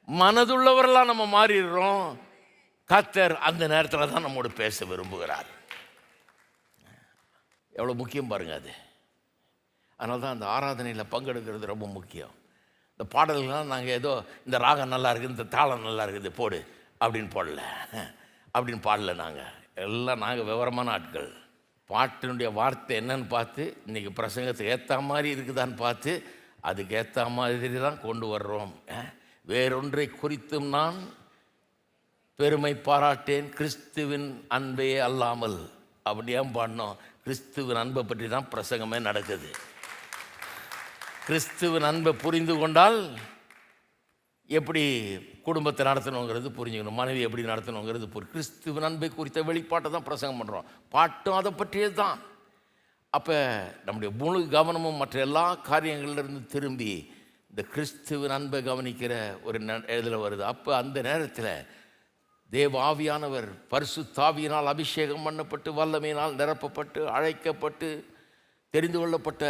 மனதுள்ளவரெல்லாம் நம்ம மாறிடுறோம். கர்த்தர் அந்த நேரத்தில் தான் நம்மோடு பேச விரும்புகிறார். எவ்வளோ முக்கியம் பாருங்கள் அது. அதனால தான் அந்த ஆராதனையில் பங்கெடுக்கிறது ரொம்ப முக்கியம். இந்த பாடல்கள்லாம் நாங்கள் ஏதோ இந்த ராகம் நல்லா இருக்குது, இந்த தாளம் நல்லா இருக்குது போடு அப்படின்னு போடல, அப்படின்னு பாடல. நாங்கள் விவரமான ஆட்கள். பாட்டினுடைய வார்த்தை என்னன்னு பார்த்து, இன்றைக்கி பிரசங்கத்துக்கு ஏற்ற மாதிரி இருக்குதான்னு பார்த்து அதுக்கு ஏற்ற மாதிரி தான் கொண்டு வர்றோம். வேறொன்றை குறித்தும் நான் பெருமை பாராட்டேன், கிறிஸ்துவின் அன்பே அல்லாமல். அப்படி ஏன் பாடினோம்? கிறிஸ்துவின் அன்பை பற்றி தான் பிரசங்கமே நடக்குது. கிறிஸ்துவின் அன்பை புரிந்து கொண்டால் எப்படி குடும்பத்தை நடத்தணுங்கிறது புரிஞ்சுக்கணும், மனைவி எப்படி நடத்தணுங்கிறது கிறிஸ்துவின் அன்பை குறித்த வெளிப்பாட்டை தான் பிரசங்கம் பண்ணுறோம். பாட்டும் அதை பற்றியே தான். அப்போ நம்முடைய முழு கவனமும் மற்ற எல்லா காரியங்களிலிருந்து திரும்பி இந்த கிறிஸ்துவின் அன்பை கவனிக்கிற ஒரு இதில் வருது. அப்போ அந்த நேரத்தில் தேவ ஆவியானவர் பரிசுத்தாவியினால் அபிஷேகம் பண்ணப்பட்டு, வல்லமையினால் நிரப்பப்பட்டு, அழைக்கப்பட்டு, தெரிந்து கொள்ளப்பட்ட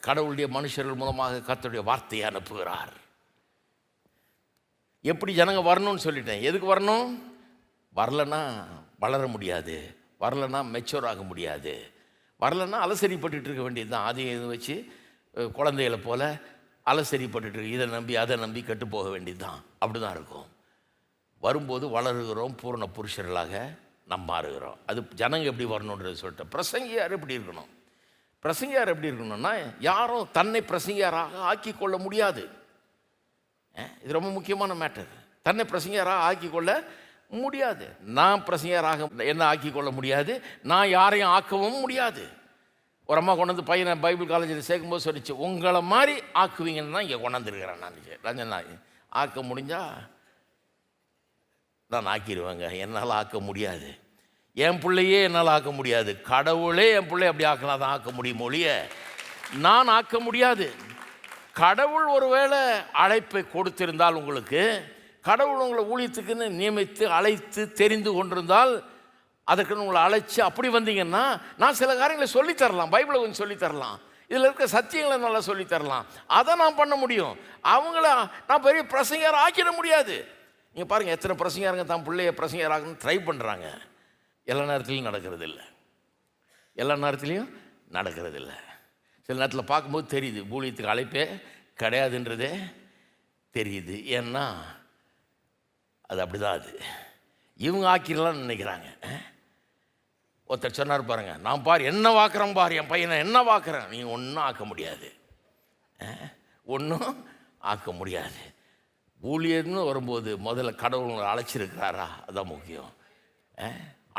கடவுளுடைய மனுஷர்கள் மூலமாக கர்த்தருடைய வார்த்தையை அனுப்புகிறார். எப்படி ஜனங்க வரணும்னு சொல்லிட்டேன். எதுக்கு வரணும்? வரலன்னா வளர முடியாது, வரலன்னா மெச்சூர் ஆக முடியாது, வரலன்னா அலசரிப்பட்டு இருக்க வேண்டியது தான். அதையும் இது வச்சு குழந்தைகளை போல் அலசரிப்பட்டு இதை நம்பி அதை நம்பி கெட்டு போக வேண்டியது தான். அப்படி தான் இருக்கும். வரும்போது வளருகிறோம், பூரண புருஷர்களாக நம்ம மாறுகிறோம். அது ஜனங்க எப்படி வரணுன்றது சொல்லிட்டேன். பிரசங்கியார் எப்படி இருக்கணும்? பிரசங்கியார் எப்படி இருக்கணும்னா, யாரும் தன்னை பிரசங்கியாராக ஆக்கி கொள்ள முடியாது. இது ரொம்ப முக்கியமான மேட்டர். தன்னை பிரசங்கியாராக ஆக்கி கொள்ள முடியாது. நான் பிரசங்கியாராக என்ன ஆக்கி கொள்ள முடியாது, நான் யாரையும் ஆக்கவும் முடியாது. ஒரு அம்மா கொண்டு வந்து பையனை பைபிள் காலேஜில் சேர்க்கும்போது சொல்லிச்சு, உங்களை மாதிரி ஆக்குவீங்கன்னு தான் இங்கே கொண்டாந்துருக்கிறேன். நான் ஆக்க முடிஞ்சால் நான் ஆக்கிடுவேங்க, என்னால் ஆக்க முடியாது. என் பிள்ளையே என்னால் ஆக்க முடியாது. கடவுளே என் பிள்ளை அப்படி ஆக்கினா தான் ஆக்க முடியும், ஒழிய நான் ஆக்க முடியாது. கடவுள் ஒருவேளை அழைப்பை கொடுத்திருந்தால், உங்களுக்கு கடவுள் உங்களை ஊழியத்துக்குன்னு நியமித்து அழைத்து தெரிந்து கொண்டிருந்தால், அதுக்குன்னு உங்களை அழைச்சி அப்படி வந்தீங்கன்னா, நான் சில காரியங்களை சொல்லித்தரலாம், பைபிளை கொஞ்சம் சொல்லித்தரலாம், இதில் இருக்க சத்தியங்களை நல்லா சொல்லித்தரலாம், அதை நான் பண்ண முடியும். அவங்கள நான் பெரிய பிரசங்கர் ஆக்கிட முடியாது. நீங்கள் பாருங்கள், எத்தனை பிரசங்கருங்க தான் பிள்ளைய பிரசங்கர் ஆகணும்னு ட்ரை பண்ணுறாங்க. எல்லா நேரத்துலையும் நடக்கிறதில்ல, எல்லா நேரத்துலையும் நடக்கிறதில்ல. சில நேரத்தில் பார்க்கும்போது தெரியுது ஊழியத்துக்கு அழைப்பே கிடையாதுன்றதே தெரியுது. ஏன்னா அது அப்படி தான். அது இவங்க ஆக்கிடலாம்னு நினைக்கிறாங்க. ஒருத்தர் சொன்னார் பாருங்க, நான் பார் என்ன வாக்குறேன் பார், என் பையனை என்ன வாக்குறேன். நீங்கள் ஒன்றும் ஆக்க முடியாது, ஒன்றும் ஆக்க முடியாது. ஊழியர்னு வரும்போது முதல்ல கடவுள் அழைச்சிருக்கிறாரா, அதுதான் முக்கியம்.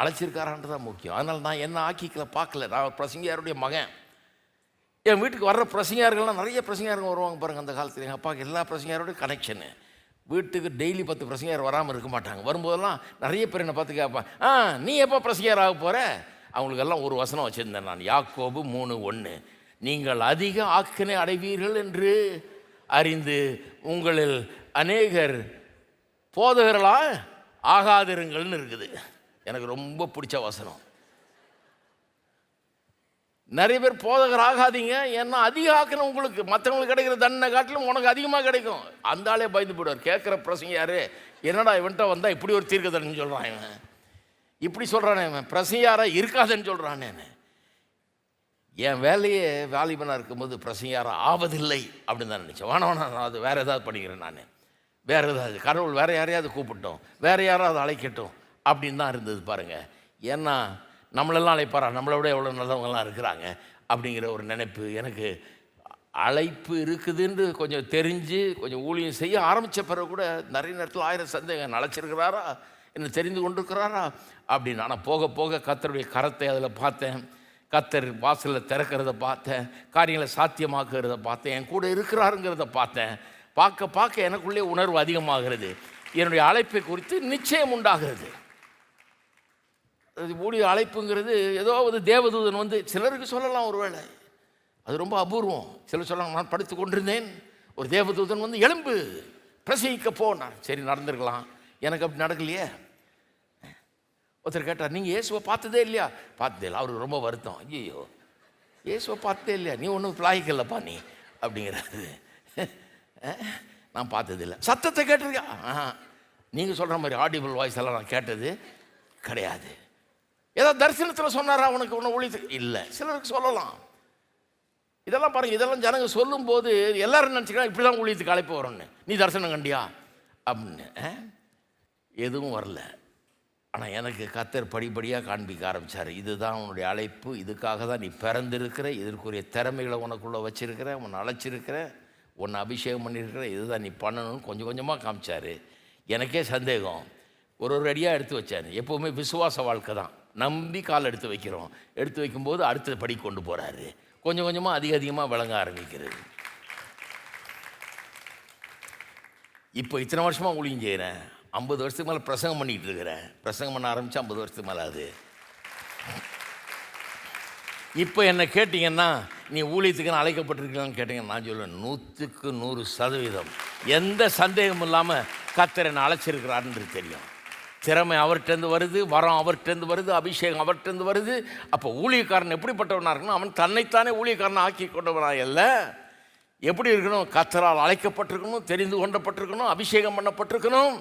அழைச்சிருக்காரான்றது தான் முக்கியம். அதனால் நான் என்ன ஆக்கிக்கல பார்க்கல. நான் பிரசங்கியாருடைய மகன். என் வீட்டுக்கு வர்ற பிரசங்கியார்கள்லாம் நிறைய பிரசங்கியாருங்க வருவாங்க பாருங்கள். அந்த காலத்தில் எங்கள் அப்பாவுக்கு எல்லா பிரசங்கியாரோடைய கனெக்ஷனு. வீட்டுக்கு டெய்லி 10 பிரசங்கியார் வராமல் இருக்க மாட்டாங்க. வரும்போதெல்லாம் நிறைய பேர் என்னை பார்த்து கேட்பேன், நீ எப்போ பிரசங்கியார் ஆக போகிற? அவங்களுக்கெல்லாம் ஒரு வசனம் வச்சுருந்தேன் நான், யாக்கோபு 3:1, நீங்கள் அதிக ஆக்கினை அடைவீர்கள் என்று அறிந்து உங்களில் அநேகர் போதகர்களா ஆகாதிருங்கள்னு இருக்குது. எனக்கு ரொம்ப பிடிச்ச வசனம். நிறைய பேர் போதகர் ஆகாதீங்க, ஏன்னா அதிக ஆக்கணும். உங்களுக்கு மற்றவங்களுக்கு கிடைக்கிற தண்டனை காட்டிலும் உனக்கு அதிகமாக கிடைக்கும். அந்த ஆளே பயந்து போயிடுவார். கேட்குற பிரசங்கியாரு, என்னடா இவன்ட்ட வந்தால் இப்படி ஒரு தீர்க்க தண்டனை சொல்கிறான், இவன் இப்படி சொல்கிறானே, இவன் பிரசங்கியாராக இருக்காதுன்னு சொல்கிறானே. என் வேலையே வாலிபனாக இருக்கும்போது பிரசங்கியாராக ஆவதில்லை அப்படின்னு தான் நினச்சேன். வேணாம் நான் அது வேறு ஏதாவது பண்ணிக்கிறேன், நான் வேறு ஏதாவது, கடவுள் வேறு யாரையாவது கூப்பிட்டோம், வேறு யாராவது அழைக்கட்டும் அப்படின்னு தான் இருந்தது பாருங்கள். ஏன்னா நம்மளெல்லாம் அழைப்பாரா, நம்மளை விட எவ்வளோ நல்லவங்கள்லாம் இருக்கிறாங்க அப்படிங்கிற ஒரு நினைப்பு எனக்கு. அழைப்பு இருக்குதுன்னு கொஞ்சம் தெரிஞ்சு கொஞ்சம் ஊழியம் செய்ய ஆரம்பித்த பிறகு கூட நிறைய நேரத்தில் 1000 சந்தேகம், அழைச்சிருக்கிறாரா, என்ன தெரிந்து கொண்டிருக்கிறாரா அப்படின்னு. ஆனால் போக போக கர்த்தருடைய கரத்தை அதில் பார்த்தேன். கர்த்தர் வாசலில் திறக்கிறத பார்த்தேன், காரியங்களை சாத்தியமாக்குறத பார்த்தேன், என் கூட இருக்கிறாருங்கிறத பார்த்தேன். பார்க்க பார்க்க எனக்குள்ளே உணர்வு அதிகமாகிறது. என்னுடைய அழைப்பை குறித்து நிச்சயம் உண்டாகிறது. ஊழிய அழைப்புங்கிறது ஏதோ ஒரு தேவதூதன் வந்து, சிலருக்கு சொல்லலாம் ஒருவேளை அது ரொம்ப அபூர்வம். சிலர் சொல்லலாம், நான் படுத்து கொண்டிருந்தேன், ஒரு தேவதூதன் வந்து எழும்பு பிரசங்கிக்க போனார். சரி, நடந்திருக்கலாம். எனக்கு அப்படி நடக்கலையே. ஒருத்தர் கேட்டார், நீங்கள் இயேசுவை பார்த்ததே இல்லையா? பார்த்ததே இல்லை. அவருக்கு ரொம்ப வருத்தம். ஐயோ, இயேசுவை பார்த்ததே இல்லையா, நீ ஒன்றும் பிளாய்க்கல்லப்பா நீ அப்படிங்கிறாரு. நான் பார்த்ததில்லை. சத்தத்தை கேட்டிருக்கா? நீங்கள் சொல்கிற மாதிரி ஆடிபிள் வாய்ஸ் எல்லாம் நான் கேட்டது கிடையாது. ஏதோ தரிசனத்தில் சொன்னாரா உனக்கு ஒன்று ஒழித்து இல்லை. சிலருக்கு சொல்லலாம். இதெல்லாம் பாருங்கள், இதெல்லாம் ஜனங்க சொல்லும்போது எல்லாரும் நினச்சிக்கலாம் இப்படி தான் ஊழியத்துக்கு அழைப்பு வரும்னு. நீ தரிசனம் கண்டியா அப்படின்னு. எதுவும் வரல. ஆனால் எனக்கு கர்த்தர் படிப்படியாக காண்பிக்க ஆரம்பித்தார். இதுதான் உன்னுடைய அழைப்பு, இதுக்காக தான் நீ பிறந்திருக்கிற, இதற்குரிய திறமைகளை உனக்குள்ளே வச்சிருக்கிற, உன்னை அழைச்சிருக்கிற, உன்னை அபிஷேகம் பண்ணியிருக்கிற, இதுதான் நீ பண்ணணும்னு கொஞ்சம் கொஞ்சமாக காமிச்சார். எனக்கே சந்தேகம், ஒரு அடியாக எடுத்து வச்சார். எப்போவுமே விசுவாச வாழ்க்கை தான், நம்பி கால் எடுத்து வைக்கிறோம். எடுத்து வைக்கும்போது அடுத்த படி கொண்டு போகிறாரு. கொஞ்சம் கொஞ்சமாக அதிகமாக விளங்க ஆரம்பிக்கிறது. இப்போ இத்தனை வருஷமாக ஊழியம் செய்கிறேன், 50 வருஷத்துக்கு மேலே பிரசங்கம் பண்ணிகிட்டு இருக்கிறேன். பிரசங்கம் பண்ண ஆரம்பித்தா 50 வருஷத்துக்கு மேலே ஆகுது. இப்போ என்ன கேட்டிங்கன்னா, நீ ஊழியத்துக்குன்னு அழைக்கப்பட்டிருக்கலான்னு கேட்டிங்கன்னா, நான் சொல்லுவேன் 100க்கு 100% எந்த சந்தேகமும் இல்லாமல் கர்த்தர் என்னை அழைச்சிருக்கிறாருன்றது தெரியும். திறமை அவர்கிட்டருந்து வருது, வரம் அவர்கிட்டருந்து வருது, அபிஷேகம் அவர்கிட்டருந்து வருது. அப்போ ஊழியக்காரன் எப்படிப்பட்டவனாக இருக்கணும்? அவன் தன்னைத்தானே ஊழியக்காரனை ஆக்கி கொண்டவனாக அல்ல. எப்படி இருக்கணும்? கர்த்தரால் அழைக்கப்பட்டிருக்கணும், தெரிந்து கொண்டப்பட்டிருக்கணும், அபிஷேகம் பண்ணப்பட்டிருக்கணும்,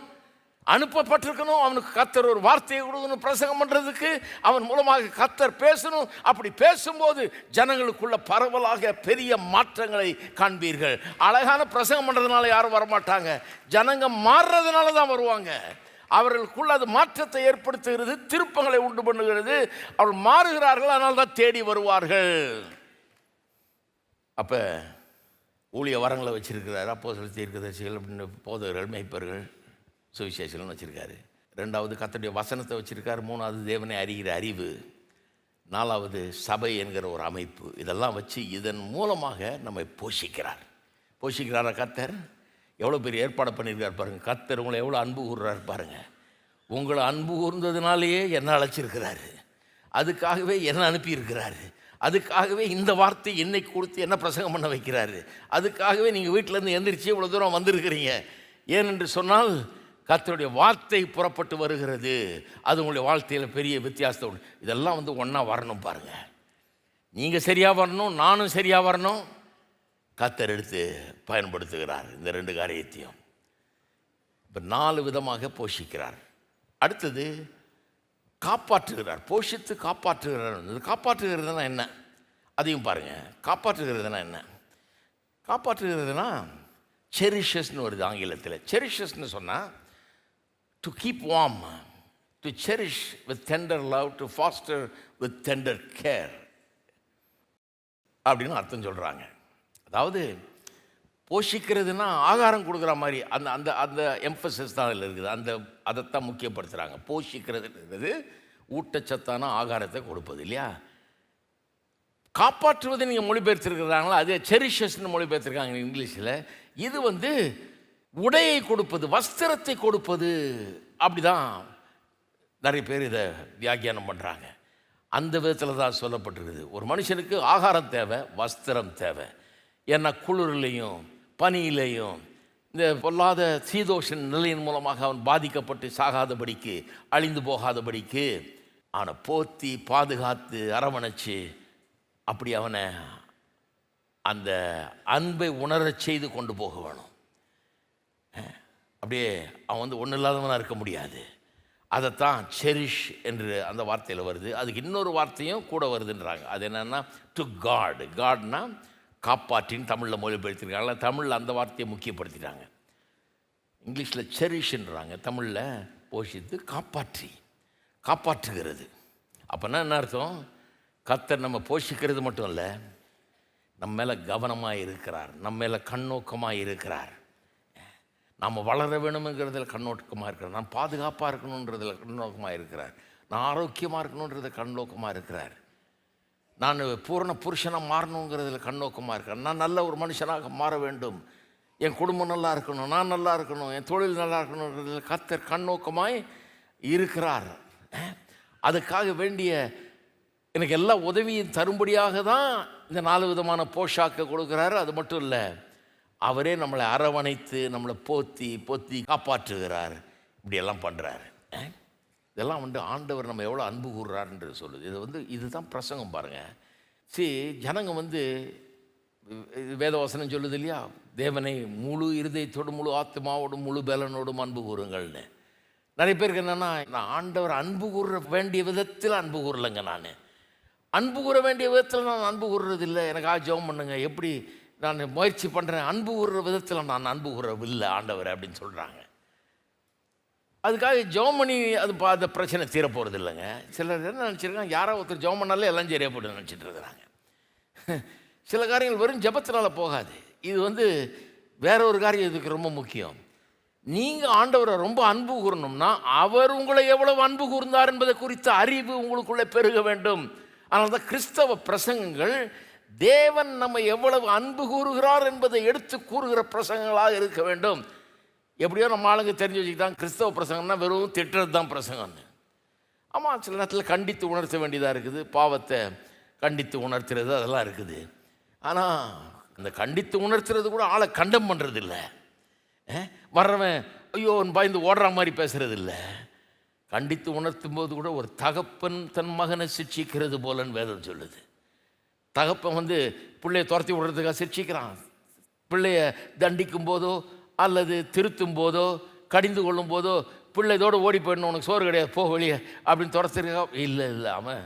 அனுப்பப்பட்டிருக்கணும். அவனுக்கு கர்த்தர் ஒரு வார்த்தையை கொடுக்கணும் பிரசங்கம் பண்ணுறதுக்கு, அவன் மூலமாக கர்த்தர் பேசணும். அப்படி பேசும்போது ஜனங்களுக்குள்ள பரவலாக பெரிய மாற்றங்களை காண்பீர்கள். அழகான பிரசங்கம் பண்ணுறதுனால யாரும் வரமாட்டாங்க, ஜனங்க மாறுறதுனால தான் வருவாங்க. அவர்களுக்குள்ள அது மாற்றத்தை ஏற்படுத்துகிறது, திருப்பங்களை உண்டு பண்ணுகிறது. அவர்கள் மாறுகிறார்கள், அதனால தான் தேடி வருவார்கள். அப்போ ஊழிய வரங்களை வச்சிருக்கிறார். அப்போஸ்தலர், தீர்க்கதரிசிகள் அப்படின்னு போதகர்கள், மேய்ப்பர்கள், சுவிசேஷகள்னு வச்சுருக்காரு. 2வது கர்த்தருடைய வசனத்தை வச்சுருக்காரு. 3வது தேவனை அறிகிற அறிவு. 4வது சபை என்கிற ஒரு அமைப்பு. இதெல்லாம் வச்சு இதன் மூலமாக நம்மை போஷிக்கிறாரா கர்த்தர்? எவ்வளோ பெரிய ஏற்பாடு பண்ணியிருக்கார் பாருங்கள். கர்த்தர் உங்களை எவ்வளோ அன்பு கூறுறாரு பாருங்கள். உங்களை அன்பு கூர்ந்ததுனாலேயே என்ன அழைச்சிருக்கிறாரு, அதுக்காகவே என்ன அனுப்பியிருக்கிறாரு, அதுக்காகவே இந்த வார்த்தை என்னைக்கு கொடுத்து என்ன பிரசங்கம் பண்ண வைக்கிறாரு, அதுக்காகவே நீங்கள் வீட்டிலேருந்து எந்திரிச்சு இவ்வளோ தூரம் வந்திருக்கிறீங்க. ஏனென்று சொன்னால் கர்த்தருடைய வார்த்தை புறப்பட்டு வருகிறது. அது உங்களுடைய வாழ்க்கையில் பெரிய வித்தியாசத்தை உண்டு. இதெல்லாம் ஒன்றா வரணும் பாருங்கள். நீங்கள் சரியாக வரணும், நானும் சரியாக வரணும். கர்த்தர் எடுத்து பயன்படுத்துகிறார் இந்த 2 காரியத்தையும். இப்போ 4 விதமாக போஷிக்கிறார். அடுத்தது காப்பாற்றுகிறார். போஷித்து காப்பாற்றுகிறார். காப்பாற்றுகிறதுனா என்ன, அதையும் பாருங்கள். காப்பாற்றுகிறதுனா என்ன? காப்பாற்றுகிறதுனா செரிஷஸ்ன்னு வருது ஆங்கிலத்தில். செரிஷஸ்ன்னு சொன்னால் to keep warm, to cherish with tender love, to foster with tender care அப்படின்னு அர்த்தம் சொல்கிறாங்க. அதாவது போஷிக்கிறதுனா ஆகாரம் கொடுக்குற மாதிரி அந்த அந்த அந்த எம்ஃபசிஸ் தான் அதில் இருக்குது. அதைத்தான் முக்கியப்படுத்துகிறாங்க. போஷிக்கிறதுன்றது ஊட்டச்சத்தான ஆகாரத்தை கொடுப்பது இல்லையா. காப்பாற்றுவதை நீங்கள் மொழிபெயர்த்திருக்கிறாங்களா, அது செரிஷஸ்ன்னு மொழிபெயர்த்திருக்காங்க இங்கிலீஷில். இது உடையை கொடுப்பது, வஸ்திரத்தை கொடுப்பது. அப்படி தான் நிறைய பேர் இதை வியாக்கியானம் பண்ணுறாங்க. அந்த விதத்தில் தான் சொல்லப்பட்டிருக்குது. ஒரு மனுஷனுக்கு ஆகாரம் தேவை, வஸ்திரம் தேவை. ஏன்னா குளிர்லையும் பனியிலையும் இந்த பொல்லாத சீதோஷ நிலையின் மூலமாக அவன் பாதிக்கப்பட்டு சாகாதபடிக்கு, அழிந்து போகாதபடிக்கு அவனை போத்தி பாதுகாத்து அரவணைச்சு அப்படி அவனை அந்த அன்பை உணரச் செய்து கொண்டு போக வேணும். அப்படியே அவன் ஒன்றும் இல்லாதவனாக இருக்க முடியாது. அதைத்தான் செரிஷ் என்று அந்த வார்த்தையில் வருது. அதுக்கு இன்னொரு வார்த்தையும் கூட வருதுன்றாங்க. அது என்னென்னா டு காட். காட்னா காப்பாற்றின்னு தமிழில் மொழிபெயர்த்திருக்காங்க. தமிழில் அந்த வார்த்தையை முக்கியப்படுத்திட்டாங்க. இங்கிலீஷில் செரிஷ்ன்றாங்க, தமிழில் போஷித்து காப்பாற்றுகிறது. அப்போனா என்ன அர்த்தம்? கர்த்தர் நம்ம போஷிக்கிறது மட்டும் இல்லை, நம்ம மேலே கவனமாக இருக்கிறார், நம்ம மேலே கண்ணோக்கமாக இருக்கிறார். நாம் வளர வேணுங்கிறதுல கண்ணோக்கமாக இருக்கிறார், நான் பாதுகாப்பாக இருக்கணுன்றதில் கண்ணோக்கமாக இருக்கிறார், நான் ஆரோக்கியமாக இருக்கணுன்றதில் கண்ணோக்கமாக இருக்கிறார், நான் பூரண புருஷனாக மாறணுங்கிறதுல கண்ணோக்கமாக இருக்கிறார், நான் நல்ல ஒரு மனுஷனாக மாற வேண்டும், என் குடும்பம் நல்லா இருக்கணும், நான் நல்லா இருக்கணும், என் தொழில் நல்லா இருக்கணுன்றதுல கர்த்தர் கண்ணோக்கமாய் இருக்கிறார். அதுக்காக வேண்டிய எனக்கு எல்லா உதவியும் தரும்படியாக தான் இந்த 4 விதமான போஷாக்கை கொடுக்குறாரு. அது மட்டும் இல்லை, அவரே நம்மளை அரவணைத்து நம்மளை போத்தி காப்பாற்றுகிறார். இப்படியெல்லாம் பண்ணுறாரு. இதெல்லாம் ஆண்டவர் நம்ம எவ்வளோ அன்பு கூறுறாருன்றது சொல்லுது. இதுதான் பிரசங்கம் பாருங்கள். ஜனங்க வேதவசனம் சொல்லுது இல்லையா, தேவனை முழு இருதயத்தோடு முழு ஆத்மாவோடும் முழு பலனோடும் அன்பு கூறுங்கள்னு. நிறைய பேருக்கு என்னென்னா, நான் ஆண்டவர் அன்பு கூற வேண்டிய விதத்தில் அன்பு கூறலைங்க, நான் அன்பு கூற வேண்டிய விதத்தில் நான் அன்பு கூறுறதில்லை. எனக்காக ஜெபம் பண்ணுங்க. எப்படி நான் முயற்சி பண்ணுறேன், அன்பு கூறுற விதத்தில் நான் அன்பு கூறவில்லை ஆண்டவர் அப்படின்னு சொல்கிறாங்க. அதுக்காக ஜெபம் பண்ணி அந்த பிரச்சனை தீரப்போகிறது இல்லைங்க. சிலர் என்ன நினச்சிருக்காங்க, யாரோ ஒருத்தர் ஜெபம் பண்ணாலே எல்லாம் சரியாக போட்டு நினச்சிட்டு இருக்கிறாங்க. சில காரியங்கள் வெறும் ஜெபத்தினால போகாது. இது வேற ஒரு காரியம் இதுக்கு ரொம்ப முக்கியம். நீங்கள் ஆண்டவரை ரொம்ப அன்பு கூறணும்னா அவர் உங்களை எவ்வளவு அன்பு கூர்ந்தார் என்பதை குறித்த அறிவு உங்களுக்குள்ளே பெருக வேண்டும். அதனால தான் கிறிஸ்தவ பிரசங்கங்கள் தேவன் நம்ம எவ்வளவு அன்பு கூறுகிறார் என்பதை எடுத்து கூறுகிற பிரசங்கங்களாக இருக்க வேண்டும். எப்படியோ நம்ம ஆளுங்க தெரிஞ்சு வச்சுக்கிட்டாங்க, கிறிஸ்தவ பிரசங்கம்னா வெறும் திட்டுறது தான் பிரசங்கம்னு. ஆமாம், சில நேரத்தில் கண்டித்து உணர்த்த வேண்டியதாக இருக்குது, பாவத்தை கண்டித்து உணர்த்துறது அதெல்லாம் இருக்குது. ஆனால் அந்த கண்டித்து உணர்த்துறது கூட ஆளை கண்டம் பண்ணுறது இல்லை. வர்றவன் ஐயோ பயந்து ஓடுற மாதிரி பேசுறது இல்லை. கண்டித்து உணர்த்தும் போது கூட ஒரு தகப்பன் தன் மகனை சிட்சிக்கிறது போலன்னு வேதம் சொல்லுது. தகப்பன் பிள்ளையை துரத்தி விடுறதுக்காக சிட்சிக்கிறான். பிள்ளைய தண்டிக்கும் போதோ அல்லது திருத்தும் போதோ கடிந்து கொள்ளும் போதோ பிள்ளைதோடு ஓடி போயிடணும், உனக்கு சோறு கிடையாது போ வெளியே அப்படின்னு துரத்துருக்கா. இல்லை அவன்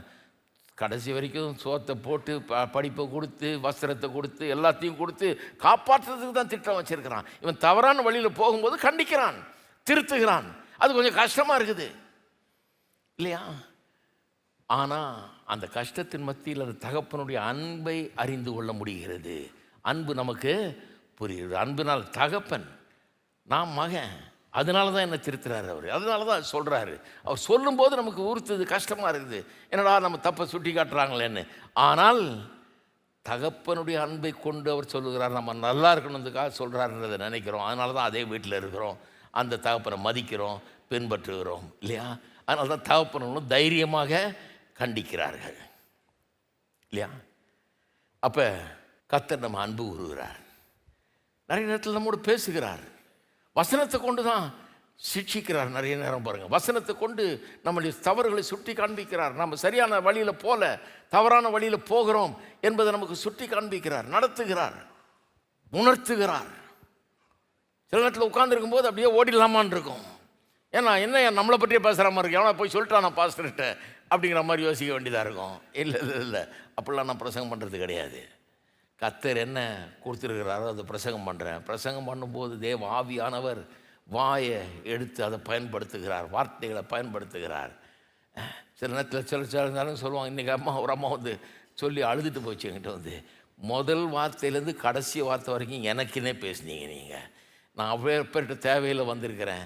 கடைசி வரைக்கும் சோத்தை போட்டு படிப்பை கொடுத்து வஸ்திரத்தை கொடுத்து எல்லாத்தையும் கொடுத்து காப்பாற்றுறதுக்கு தான் திட்டம் வச்சிருக்கிறான். இவன் தவறான வழியில் போகும்போது கண்டிக்கிறான், திருத்துகிறான். அது கொஞ்சம் கஷ்டமாக இருக்குது இல்லையா? ஆனால் அந்த கஷ்டத்தின் மத்தியில் அந்த தகப்பனுடைய அன்பை அறிந்து கொள்ள முடிகிறது. அன்பு நமக்கு புரியுது. அன்பினால் தகப்பன், நான் மகன், அதனால தான் என்ன திருத்துறாரு அவர். அதனால தான் சொல்கிறாரு. அவர் சொல்லும்போது நமக்கு உறுத்துது, கஷ்டமாக இருக்குது, என்னடா நம்ம தப்பை சுட்டி காட்டுறாங்களேன்னு. ஆனால் தகப்பனுடைய அன்பை கொண்டு அவர் சொல்லுகிறார், நம்ம நல்லா இருக்கணுன்றதுக்காக சொல்கிறாருன்றதை நினைக்கிறோம். அதனால தான் அதே வீட்டில் இருக்கிறோம், அந்த தகப்பனை மதிக்கிறோம், பின்பற்றுகிறோம் இல்லையா? அதனால தான் தகப்பனும் தைரியமாக கண்டிக்கிறார்கள் இல்லையா? அப்போ கர்த்தர் நம்ம அன்பு கூறுகிறார். நிறைய நேரத்தில் நம்மோடு பேசுகிறார். வசனத்தை கொண்டு தான் சிட்சிக்கிறார். நிறைய நேரம் பாருங்கள், வசனத்தை கொண்டு நம்முடைய தவறுகளை சுட்டி காண்பிக்கிறார். நம்ம சரியான வழியில் போல தவறான வழியில் போகிறோம் என்பதை நமக்கு சுட்டி காண்பிக்கிறார், நடத்துகிறார், உணர்த்துகிறார். சில நேரத்தில் உட்கார்ந்துருக்கும் போது அப்படியே ஓடிடலாமான்னு இருக்கும். ஏன்னா என்ன நம்மளை பற்றியே பேசுகிற மாதிரி இருக்கு, எவனா போய் சொல்லிட்டான் நான் பாஸ்டர்கிட்ட அப்படிங்கிற மாதிரி யோசிக்க வேண்டியதாக இருக்கும். இல்லை அப்படிலாம் நான் பிரசங்கம் பண்ணுறது கிடையாது. கர்த்தர் என்ன கொடுத்துருக்கிறாரோ அதை பிரசங்கம் பண்ணுறேன். பிரசங்கம் பண்ணும்போது தேவ ஆவியானவர் வாயை எடுத்து அதை பயன்படுத்துகிறார், வார்த்தைகளை பயன்படுத்துகிறார். சில நேரத்தில் சில சொல்லுவாங்க, இன்றைக்கி ஒரு அம்மா சொல்லி அழுதுட்டு போச்சு என்கிட்ட முதல் வார்த்தையிலேருந்து கடைசி வார்த்தை வரைக்கும் எனக்குன்னே பேசுனீங்க நீங்கள். நான் அவ்வளோ தேவையில் வந்திருக்கிறேன்,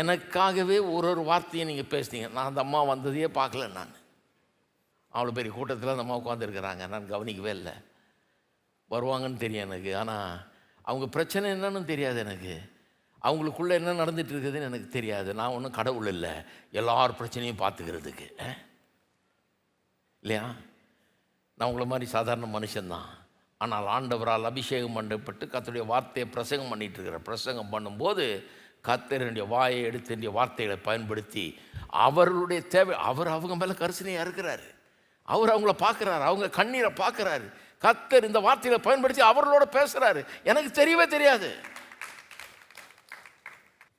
எனக்காகவே ஒரு வார்த்தையை நீங்கள் பேசுனீங்க. நான் அந்த அம்மா வந்ததையே பார்க்கல. நான் அவ்வளோ பெரிய கூட்டத்தில் அந்த அம்மா உட்காந்துருக்கிறாங்க, நான் கவனிக்கவே இல்லை. வருவாங்கன்னு தெரியும் எனக்கு, ஆனால் அவங்க பிரச்சனை என்னன்னு தெரியாது எனக்கு, அவங்களுக்குள்ளே என்ன நடந்துட்டு இருக்குதுன்னு எனக்கு தெரியாது. நான் ஒன்றும் கடவுள் இல்லை எல்லார் பிரச்சனையும் பார்த்துக்கிறதுக்கு இல்லையா? நான் உங்களை மாதிரி சாதாரண மனுஷன்தான். ஆனால் ஆண்டவரால் அபிஷேகம் பண்ணப்பட்டு கர்த்தருடைய வார்த்தையை பிரசங்கம் பண்ணிகிட்டு இருக்கிறேன். பிரசங்கம் பண்ணும்போது கர்த்தருடைய வாயை எடுத்து என்னுடைய வார்த்தைகளை பயன்படுத்தி அவர்களுடைய தேவை, அவங்க மேலே கரிசனையாக இருக்கிறாரு. அவர் அவங்கள பார்க்குறாரு, அவங்க கண்ணீரை பார்க்குறாரு. கர்த்தர் இந்த வார்த்தைகளை பயன்படுத்தி அவர்களோட பேசுகிறாரு. எனக்கு தெரியவே தெரியாது,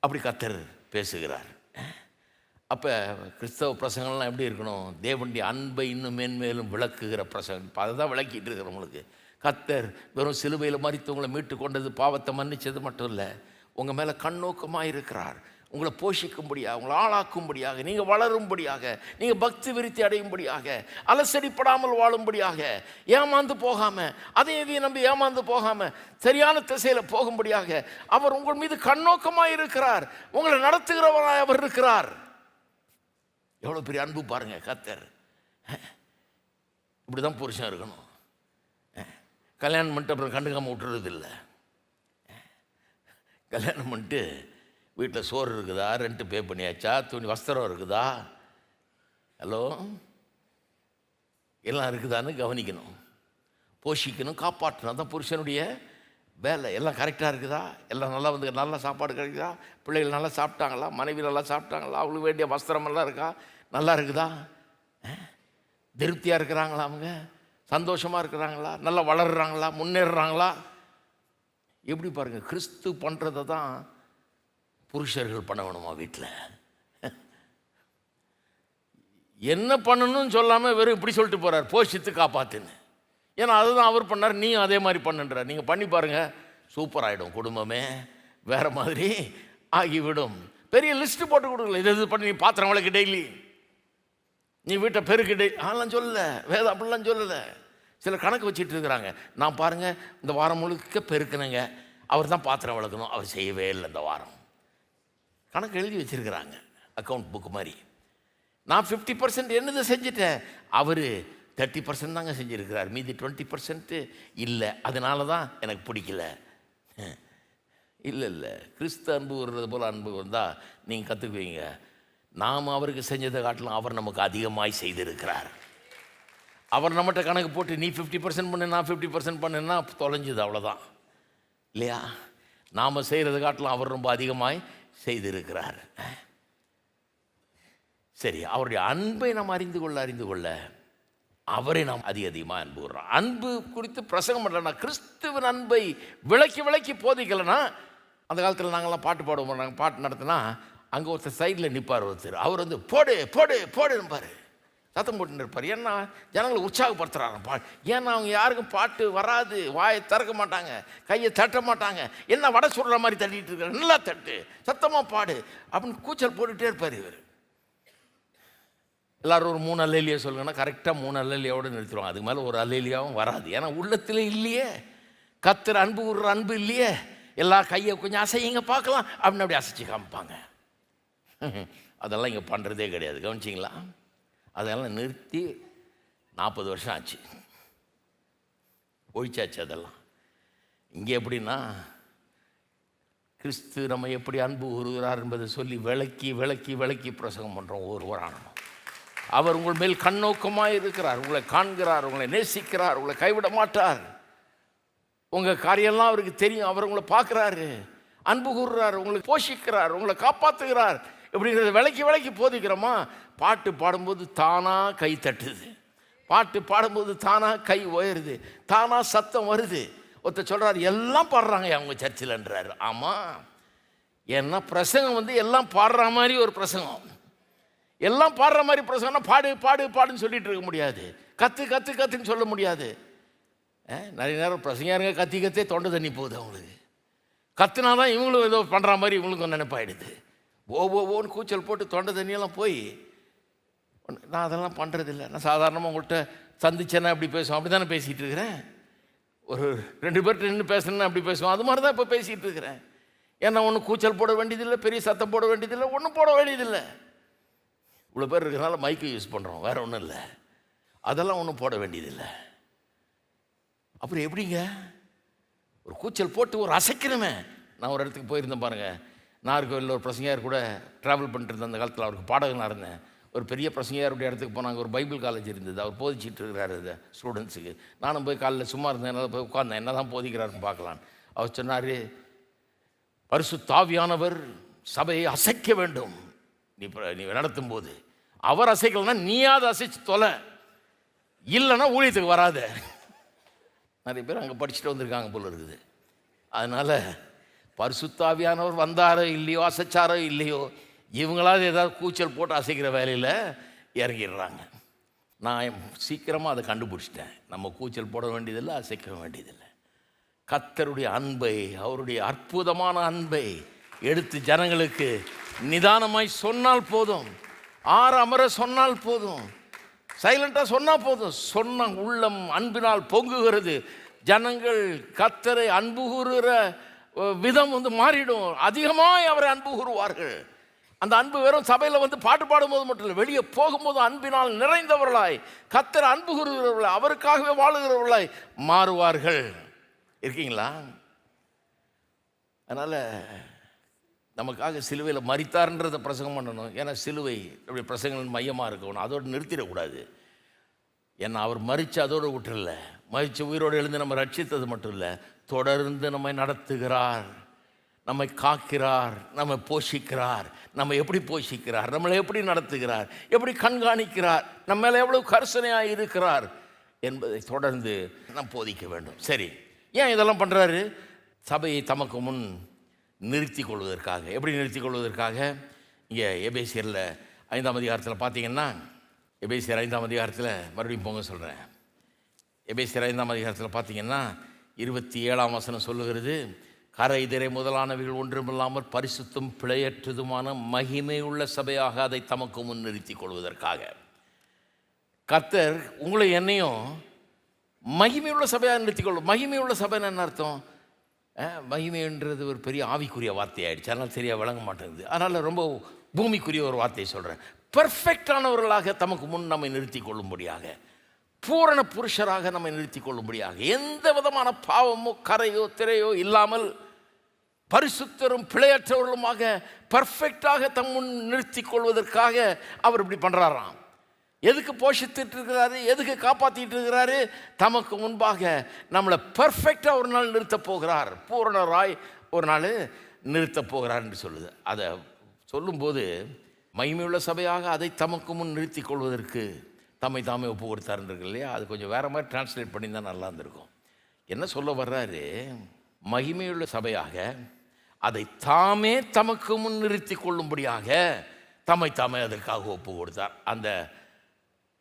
அப்படி கர்த்தர் பேசுகிறார். அப்போ கிறிஸ்தவ பிரசங்கள்லாம் எப்படி இருக்கணும்? தேவனுடைய அன்பை இன்னும் மேன்மேலும் விளக்குகிற பிரசங்கம். அதை தான் விளக்கிட்டு இருக்கிறவங்களுக்கு. கர்த்தர் வெறும் சிலுவையில் மரித்து உங்களை மீட்டு கொண்டது, பாவத்தை மன்னிச்சது மட்டும் இல்லை, உங்கள் மேலே கண்ணோக்கமாக இருக்கிறார். உங்களை போஷிக்கும்படியாக, உங்களை ஆளாக்கும்படியாக, நீங்கள் வளரும்படியாக, நீங்கள் பக்தி விருத்தி அடையும்படியாக, அலசடிப்படாமல் வாழும்படியாக, ஏமாந்து போகாமல், அதையும் நம்பி ஏமாந்து போகாமல் சரியான திசையில் போகும்படியாக அவர் உங்கள் மீது கண்ணோக்கமாக இருக்கிறார். உங்களை நடத்துகிறவராக அவர் இருக்கிறார். எவ்வளோ பெரிய அன்பு பாருங்கள் கர்த்தர். இப்படி தான் புருஷன் இருக்கணும். கல்யாணம் பண்ணிட்டு அப்புறம் கண்டுக்காமல் விட்டுறது இல்லை. கல்யாணம் பண்ணிட்டு வீட்டில் சோறு இருக்குதா, ரெண்ட்டு பே பண்ணியாச்சா, துணி வஸ்திரம் இருக்குதா, ஹலோ எல்லாம் இருக்குதான்னு கவனிக்கணும், போஷிக்கணும், காப்பாற்றணும். தான் புருஷனுடைய வேலை. எல்லாம் கரெக்டாக இருக்குதா, எல்லாம் நல்லா நல்லா சாப்பாடு கிடைக்குதா, பிள்ளைகள் நல்லா சாப்பிட்டாங்களா, மனைவி நல்லா சாப்பிட்டாங்களா, அவங்களுக்கு வேண்டிய வஸ்திரமெல்லாம் இருக்கா, நல்லா இருக்குதா, திருப்தியாக இருக்கிறாங்களா, அவங்க சந்தோஷமாக இருக்கிறாங்களா, நல்லா வளர்கிறாங்களா, முன்னேறுறாங்களா. எப்படி பாருங்கள், கிறிஸ்து பண்ணுறதை தான் புருஷர்கள் பண்ண வேணுமா வீட்டில்? என்ன பண்ணணும்னு சொல்லாமல் வெறும் இப்படி சொல்லிட்டு போகிறார், போஷித்து காப்பாத்துன்னு. ஏன்னா அதுதான் அவர் பண்ணார், நீயும் அதே மாதிரி பண்ணுன்றார். நீங்கள் பண்ணி பாருங்கள், சூப்பர் ஆகிடும், குடும்பமே வேறு மாதிரி ஆகிவிடும். பெரிய லிஸ்ட்டு போட்டு கொடுக்கல, இது பண்ணி நீ பாத்திரம் விளக்கு டெய்லி, நீ வீட்டை பெருக்கு டெய்லி, அதெல்லாம் சொல்லலை வேதம், அப்படிலாம் சொல்லலை. சில கணக்கு வச்சுட்டு இருக்கிறாங்க. நான் பாருங்கள் இந்த வாரம் முழுக்க பெருக்கணுங்க, அவர் தான் பாத்திரம் விளக்கணும், அவர் செய்யவே இல்லை இந்த வாரம். கணக்கு எழுதி வச்சுருக்கிறாங்க, அக்கௌண்ட் புக்கு மாதிரி. நான் 50% என்னது செஞ்சுட்டேன், அவர் 30% தாங்க செஞ்சுருக்கிறார், மீதி 20% இல்லை, அதனால தான் எனக்கு பிடிக்கல. இல்லை இல்லை, கிறிஸ்து அன்பு வர்றது போல் அன்பு வந்தால் நீங்கள் கற்றுக்குவீங்க. நாம் அவருக்கு செஞ்சதை காட்டிலும் அவர் நமக்கு அதிகமாய் செய்திருக்கிறார். அவர் நம்மகிட்ட கணக்கு போட்டு நீ 50% பண்ணு, நான் 50% பண்ணுன்னா தொலைஞ்சுது, அவ்வளோதான் இல்லையா? நாம் செய்கிறத காட்டிலும் அவர் ரொம்ப அதிகமாய் செய்திருக்கிறார். சரி, அவருடைய அன்பை நாம் அறிந்து கொள்ள அவரை நாம் அதிகமாக அன்பு கூறுறோம். அன்பு குறித்து பிரசங்கம் பண்ணலன்னா, கிறிஸ்துவின் அன்பை விளக்கி போதிக்கலைன்னா, அந்த காலத்தில் நாங்கள்லாம் பாட்டு பாடுவோம், நாங்கள் பாட்டு நடத்தினா அங்கே ஒருத்தர் சைடில் நிற்பார், ஒருத்தர் அவர் வந்து போடு போடு போடுப்பார், சத்தம் போட்டு இருப்பார். ஏன்னா ஜனங்களை உற்சாகப்படுத்துகிறாங்க. ஏன்னா அவங்க யாருக்கும் பாட்டு வராது, வாயை திறக்க மாட்டாங்க, கையை தட்ட மாட்டாங்க. என்ன வடை சுடுற மாதிரி தட்டிகிட்டு இருக்காரு, நல்லா தட்டு, சத்தமாக பாடு அப்படின்னு கூச்சல் போட்டுகிட்டே இருப்பார் இவர். எல்லோரும் ஒரு 3 அல்லேலியா சொல்லுங்கன்னா கரெக்டாக 3 அல்லேலியாவோடு நிறுத்திடுவாங்க. அதுக்கு மேலே ஒரு அல்லேலியாவும் வராது. ஏன்னா உள்ளத்தில் இல்லையே, கர்த்தர் அன்பு கூறுற அன்பு இல்லையே. எல்லா கையை கொஞ்சம் அசைங்க பார்க்கலாம் அப்படின்னு அப்படி அசைச்சு காமிப்பாங்க. அதெல்லாம் இங்கே பண்ணுறதே கிடையாது, கவனிச்சிங்களா? அதெல்லாம் நிறுத்தி 40 வருஷம் ஆச்சு, ஒழிச்சாச்சு அதெல்லாம். இங்கே எப்படின்னா, கிறிஸ்து நம்ம எப்படி அன்பு கூறுகிறார் என்பதை சொல்லி விளக்கி பிரசங்கம் பண்ணுறோம் ஒவ்வொரு வாரம். அவர் உங்கள் மேல் கண்ணோக்கமாக இருக்கிறார், உங்களை காண்கிறார், உங்களை நேசிக்கிறார், உங்களை கைவிட மாட்டார். உங்கள் காரியெல்லாம் அவருக்கு தெரியும், அவர் உங்களை பார்க்குறாரு, அன்பு கூறுறார், உங்களை போஷிக்கிறார், உங்களை காப்பாற்றுகிறார். இப்படிங்கிறத விளக்கி போதிக்கிறோமா? பாட்டு பாடும்போது தானாக கை தட்டுது, பாட்டு பாடும்போது தானாக கை உயருது, தானாக சத்தம் வருது. ஒருத்தர் சொல்கிறார், எல்லாம் பாடுறாங்க அவங்க சர்ச்சில்ன்றாரு. ஆமாம், ஏன்னா பிரசங்கம் வந்து எல்லாம் பாடுற மாதிரி ஒரு பிரசங்கம். எல்லாம் பாடுற மாதிரி பிரசங்கம்னா பாடுன்னு சொல்லிட்டு இருக்க முடியாது, கத்துன்னு சொல்ல முடியாது. நிறைய நேரம் பிரசங்காருங்க கத்தே தொண்டை தண்ணி போகுது அவங்களுக்கு. கத்துனா தான் இவங்களும் ஏதோ பண்ணுற மாதிரி இவங்களுக்கும் நினைப்பாயிடுது. ஓன்னு கூச்சல் போட்டு தொண்டை தண்ணியெல்லாம் போய், நான் அதெல்லாம் பண்ணுறதில்லை. நான் சாதாரணமாக உங்கள்கிட்ட சந்திச்சேன்னா அப்படி பேசுவோம், அப்படி தானே பேசிகிட்டு இருக்கிறேன். ஒரு 2 பேர்கிட்ட நின்று பேசணுன்னா அப்படி பேசுவோம், அது மாதிரி தான் இப்போ பேசிகிட்டு இருக்கிறேன். ஏன்னா ஒன்றும் கூச்சல் போட வேண்டியதில்லை, பெரிய சத்தம் போட வேண்டியதில்லை, ஒன்றும் போட வேண்டியதில்லை. இவ்வளோ பேர் இருக்கிறனால மைக்கை யூஸ் பண்ணுறோம், வேறு ஒன்றும் இல்லை. அதெல்லாம் ஒன்றும் போட வேண்டியதில்லை. அப்புறம் எப்படிங்க ஒரு கூச்சல் போட்டு ஒரு அசைக்கணுமே? நான் ஒரு இடத்துக்கு போயிருந்தேன் பாருங்கள், நாகர்கோவிலில் ஒரு பிரசங்கியார் கூட ட்ராவல் பண்ணிட்டு இருந்தேன். அந்த காலத்தில் அவருக்கு பாடகனாக இருந்தேன். ஒரு பெரிய பிரசங்கியாருடைய இடத்துக்கு போனாங்க. ஒரு பைபிள் காலேஜ் இருந்தது, அவர் போதிச்சிட்டு இருக்கிறாரு இதை ஸ்டூடெண்ட்ஸுக்கு. நானும் போய் காலையில் சும்மா இருந்தேன், என்னால் போய் உட்காந்தேன், என்ன தான் போதிக்கிறாருன்னு பார்க்கலாம். அவர் சொன்னார், பரிசுத்த ஆவியானவர் சபையை அசைக்க வேண்டும், நீ நடத்தும் போது. அவர் அசைக்கலன்னா நீயாவது அசைச்சு தொலை, இல்லைன்னா ஊழியத்துக்கு வராத. நிறைய பேர் அங்கே படிச்சுட்டு வந்திருக்காங்க போல இருக்குது. அதனால் பரிசுத்த ஆவியானவர் வந்தாரோ இல்லையோ, அசைச்சாரோ இல்லையோ, இவங்களாவது ஏதாவது கூச்சல் போட்டு அசைக்கிற வேலையில் இறங்கிடுறாங்க. நான் சீக்கிரமாக அதை கண்டுபிடிச்சிட்டேன். நம்ம கூச்சல் போட வேண்டியதில்லை, அசைக்க வேண்டியதில்லை. கர்த்தருடைய அன்பை, அவருடைய அற்புதமான அன்பை எடுத்து ஜனங்களுக்கு நிதானமாய் சொன்னால் போதும், அமர சொன்னால் போதும், சைலண்டாக சொன்னால் போதும். சொன்ன உள்ளம் அன்பினால் பொங்குகிறது. ஜனங்கள் கர்த்தரை அன்பு கூறுகிற விதம் வந்து மாறிடும். அதிகமாக அவரை அன்பு கூறுவார்கள். அந்த அன்பு வெறும் சபையில் வந்து பாட்டு பாடும்போது மட்டும் இல்லை, வெளியே போகும்போது அன்பினால் நிறைந்தவர்களாய், கர்த்தரை அன்பு கூறுகிறவர்களாய், அவருக்காகவே வாழுகிறவர்களாய் மாறுவார்கள். இருக்கீங்களா? அதனால் நமக்காக சிலுவையில் மரித்தார்ன்றதை பிரசங்கம் பண்ணணும். ஏன்னா சிலுவை அப்படி பிரசங்கங்கள் மையமாக இருக்கணும், அதோடு நிறுத்திடக்கூடாது. ஏன்னா அவர் மரித்து அதோடு விட்டுறல, மரித்து உயிரோடு எழுந்து நம்ம ரட்சித்தது மட்டும் இல்லை, தொடர்ந்து நம்மை நடத்துகிறார், நம்மை காக்கிறார், நம்மை போஷிக்கிறார். நம்ம எப்படி போஷிக்கிறார், நம்மளை எப்படி நடத்துகிறார், எப்படி கண்காணிக்கிறார், நம்ம மேலே எவ்வளோ கரிசனையாக இருக்கிறார் என்பதை தொடர்ந்து நாம் போதிக்க வேண்டும். சரி, ஏன் இதெல்லாம் பண்ணுறாரு? சபையை தமக்கு முன் நிறுத்தி கொள்வதற்காக. எப்படி நிறுத்தி கொள்வதற்காக? இங்கே எபேசியரில் 5ஆம் அதிகாரத்தில் பார்த்தீங்கன்னா எபேசியர் 5ஆம் அதிகாரத்தில் மறுபடியும் போங்க சொல்கிறேன். எபேசியர் 5ஆம் அதிகாரத்தில் பார்த்தீங்கன்னா 27ஆம் வசனம் சொல்லுகிறது, கரை திரை முதலானவைகள் ஒன்றுமில்லாமல் பரிசுத்தம் பிழையற்றதுமான மகிமை உள்ள சபையாக அதை தமக்கு முன் நிறுத்திக் கொள்வதற்காக. கர்த்தர் உங்களை என்னையும் மகிமையுள்ள சபையாக நிறுத்திக்கொள்ளும். மகிமையுள்ள சபைன்னு என்ன அர்த்தம்? மகிமைன்றது ஒரு பெரிய ஆவிக்குரிய வார்த்தையாயிடுச்சு, அதனால் சரியாக விளங்க மாட்டேங்குது. அதனால் ரொம்ப பூமிக்குரிய ஒரு வார்த்தையை சொல்கிறேன். பெர்ஃபெக்டானவர்களாக தமக்கு முன் நம்மை நிறுத்தி கொள்ளும்படியாக, பூரண புருஷராக நம்மை நிறுத்தி கொள்ளும்படியாக, எந்த விதமான பாவமோ கரையோ திரையோ இல்லாமல் பரிசுத்தரும் பிழையற்றவர்களுமாக பர்ஃபெக்டாக தம் முன் நிறுத்தி கொள்வதற்காக அவர் இப்படி பண்ணுறாராம். எதுக்கு போஷித்துட்டு இருக்கிறாரு? எதுக்கு காப்பாற்றிட்டு இருக்கிறாரு? தமக்கு முன்பாக நம்மளை பர்ஃபெக்டாக ஒரு நாள் நிறுத்தப் போகிறார், பூரணராய் ஒரு நாள் நிறுத்தப் போகிறார் என்று சொல்லுது. அதை சொல்லும்போது மகிமையுள்ள சபையாக அதை தமக்கு முன் நிறுத்தி கொள்வதற்கு தம்மை தாமே ஒப்பு கொடுத்தாருன்றது இல்லையா? அது கொஞ்சம் வேறு மாதிரி டிரான்ஸ்லேட் பண்ணியிருந்தால் நல்லா இருந்திருக்கும். என்ன சொல்ல வர்றாரு? மகிமையுள்ள சபையாக அதை தாமே தமக்கு முன் நிறுத்தி கொள்ளும்படியாக தம்மை தாமே அதற்காக ஒப்பு கொடுத்தார். அந்த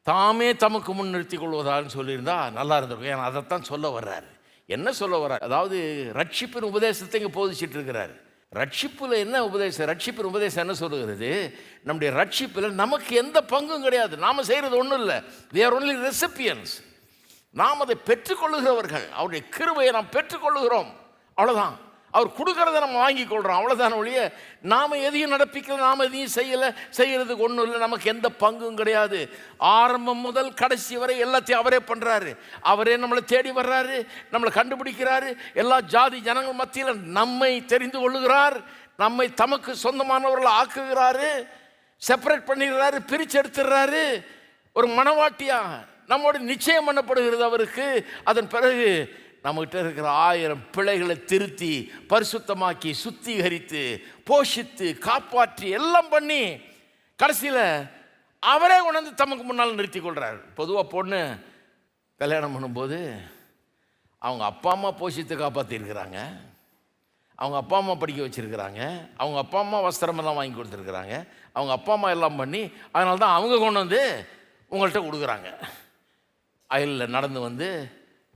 தாமே தமக்கு முன் நிறுத்தி கொள்வதான்னு சொல்லியிருந்தா நல்லா இருந்திருக்கும். ஏன்னா அதைத்தான் சொல்ல வர்றாரு. என்ன சொல்ல வர்றாரு? அதாவது ரட்சிப்பின் உபதேசத்தை இங்கே போதிச்சிட்டு இருக்கிறார். ரட்சிப்பில் என்ன உபதேசம்? ரட்சிப்பின் உபதேசம் என்ன சொல்லுகிறது? நம்முடைய ரட்சிப்பில் நமக்கு எந்த பங்கும் கிடையாது. நாம் செய்கிறது ஒன்றும் இல்லை. we are only recipients. நாம் அதை பெற்றுக்கொள்ளுகிறவர்கள். அவருடைய கிருபையை நாம் பெற்றுக்கொள்ளுகிறோம், அவ்வளோதான். அவர் கொடுக்கறத நம்ம வாங்கி கொள்கிறோம், அவ்வளோதான். ஒழிய நாம் எதையும் நடப்பிக்கல, நாம் எதையும் செய்கிறதுக்கு ஒன்றும் இல்லை. நமக்கு எந்த பங்கும் கிடையாது. ஆரம்பம் முதல் கடைசி வரை எல்லாத்தையும் அவரே பண்ணுறாரு. அவரே நம்மளை தேடி வர்றாரு, நம்மளை கண்டுபிடிக்கிறாரு. எல்லா ஜாதி ஜனங்கள் மத்தியில் நம்மை தெரிந்து கொள்ளுகிறார், நம்மை தமக்கு சொந்தமானவர்களை ஆக்குகிறாரு, செப்பரேட் பண்ணிடுறாரு, பிரித்து எடுத்துடுறாரு. ஒரு மனவாட்டியா நம்மோடு நிச்சயம் பண்ணப்படுகிறது அவருக்கு. அதன் பிறகு நம்மகிட்ட இருக்கிற 1000 பிழைகளை திருத்தி பரிசுத்தமாக்கி சுத்திகரித்து போஷித்து காப்பாற்றி எல்லாம் பண்ணி கடைசியில் அவரே உணர்ந்து தமக்கு முன்னால் நிறுத்தி கொள்கிறார். பொதுவாக பொண்ணு கல்யாணம் பண்ணும்போது அவங்க அப்பா அம்மா போஷித்து காப்பாற்றிருக்கிறாங்க, அவங்க அப்பா அம்மா படிக்க வச்சுருக்கிறாங்க, அவங்க அப்பா அம்மா வஸ்திரமெல்லாம் வாங்கி கொடுத்துருக்குறாங்க, அவங்க அப்பா அம்மா எல்லாம் பண்ணி அதனால தான் அவங்க கொண்டு வந்து உங்கள்கிட்ட கொடுக்குறாங்க. அயலில் நடந்து வந்து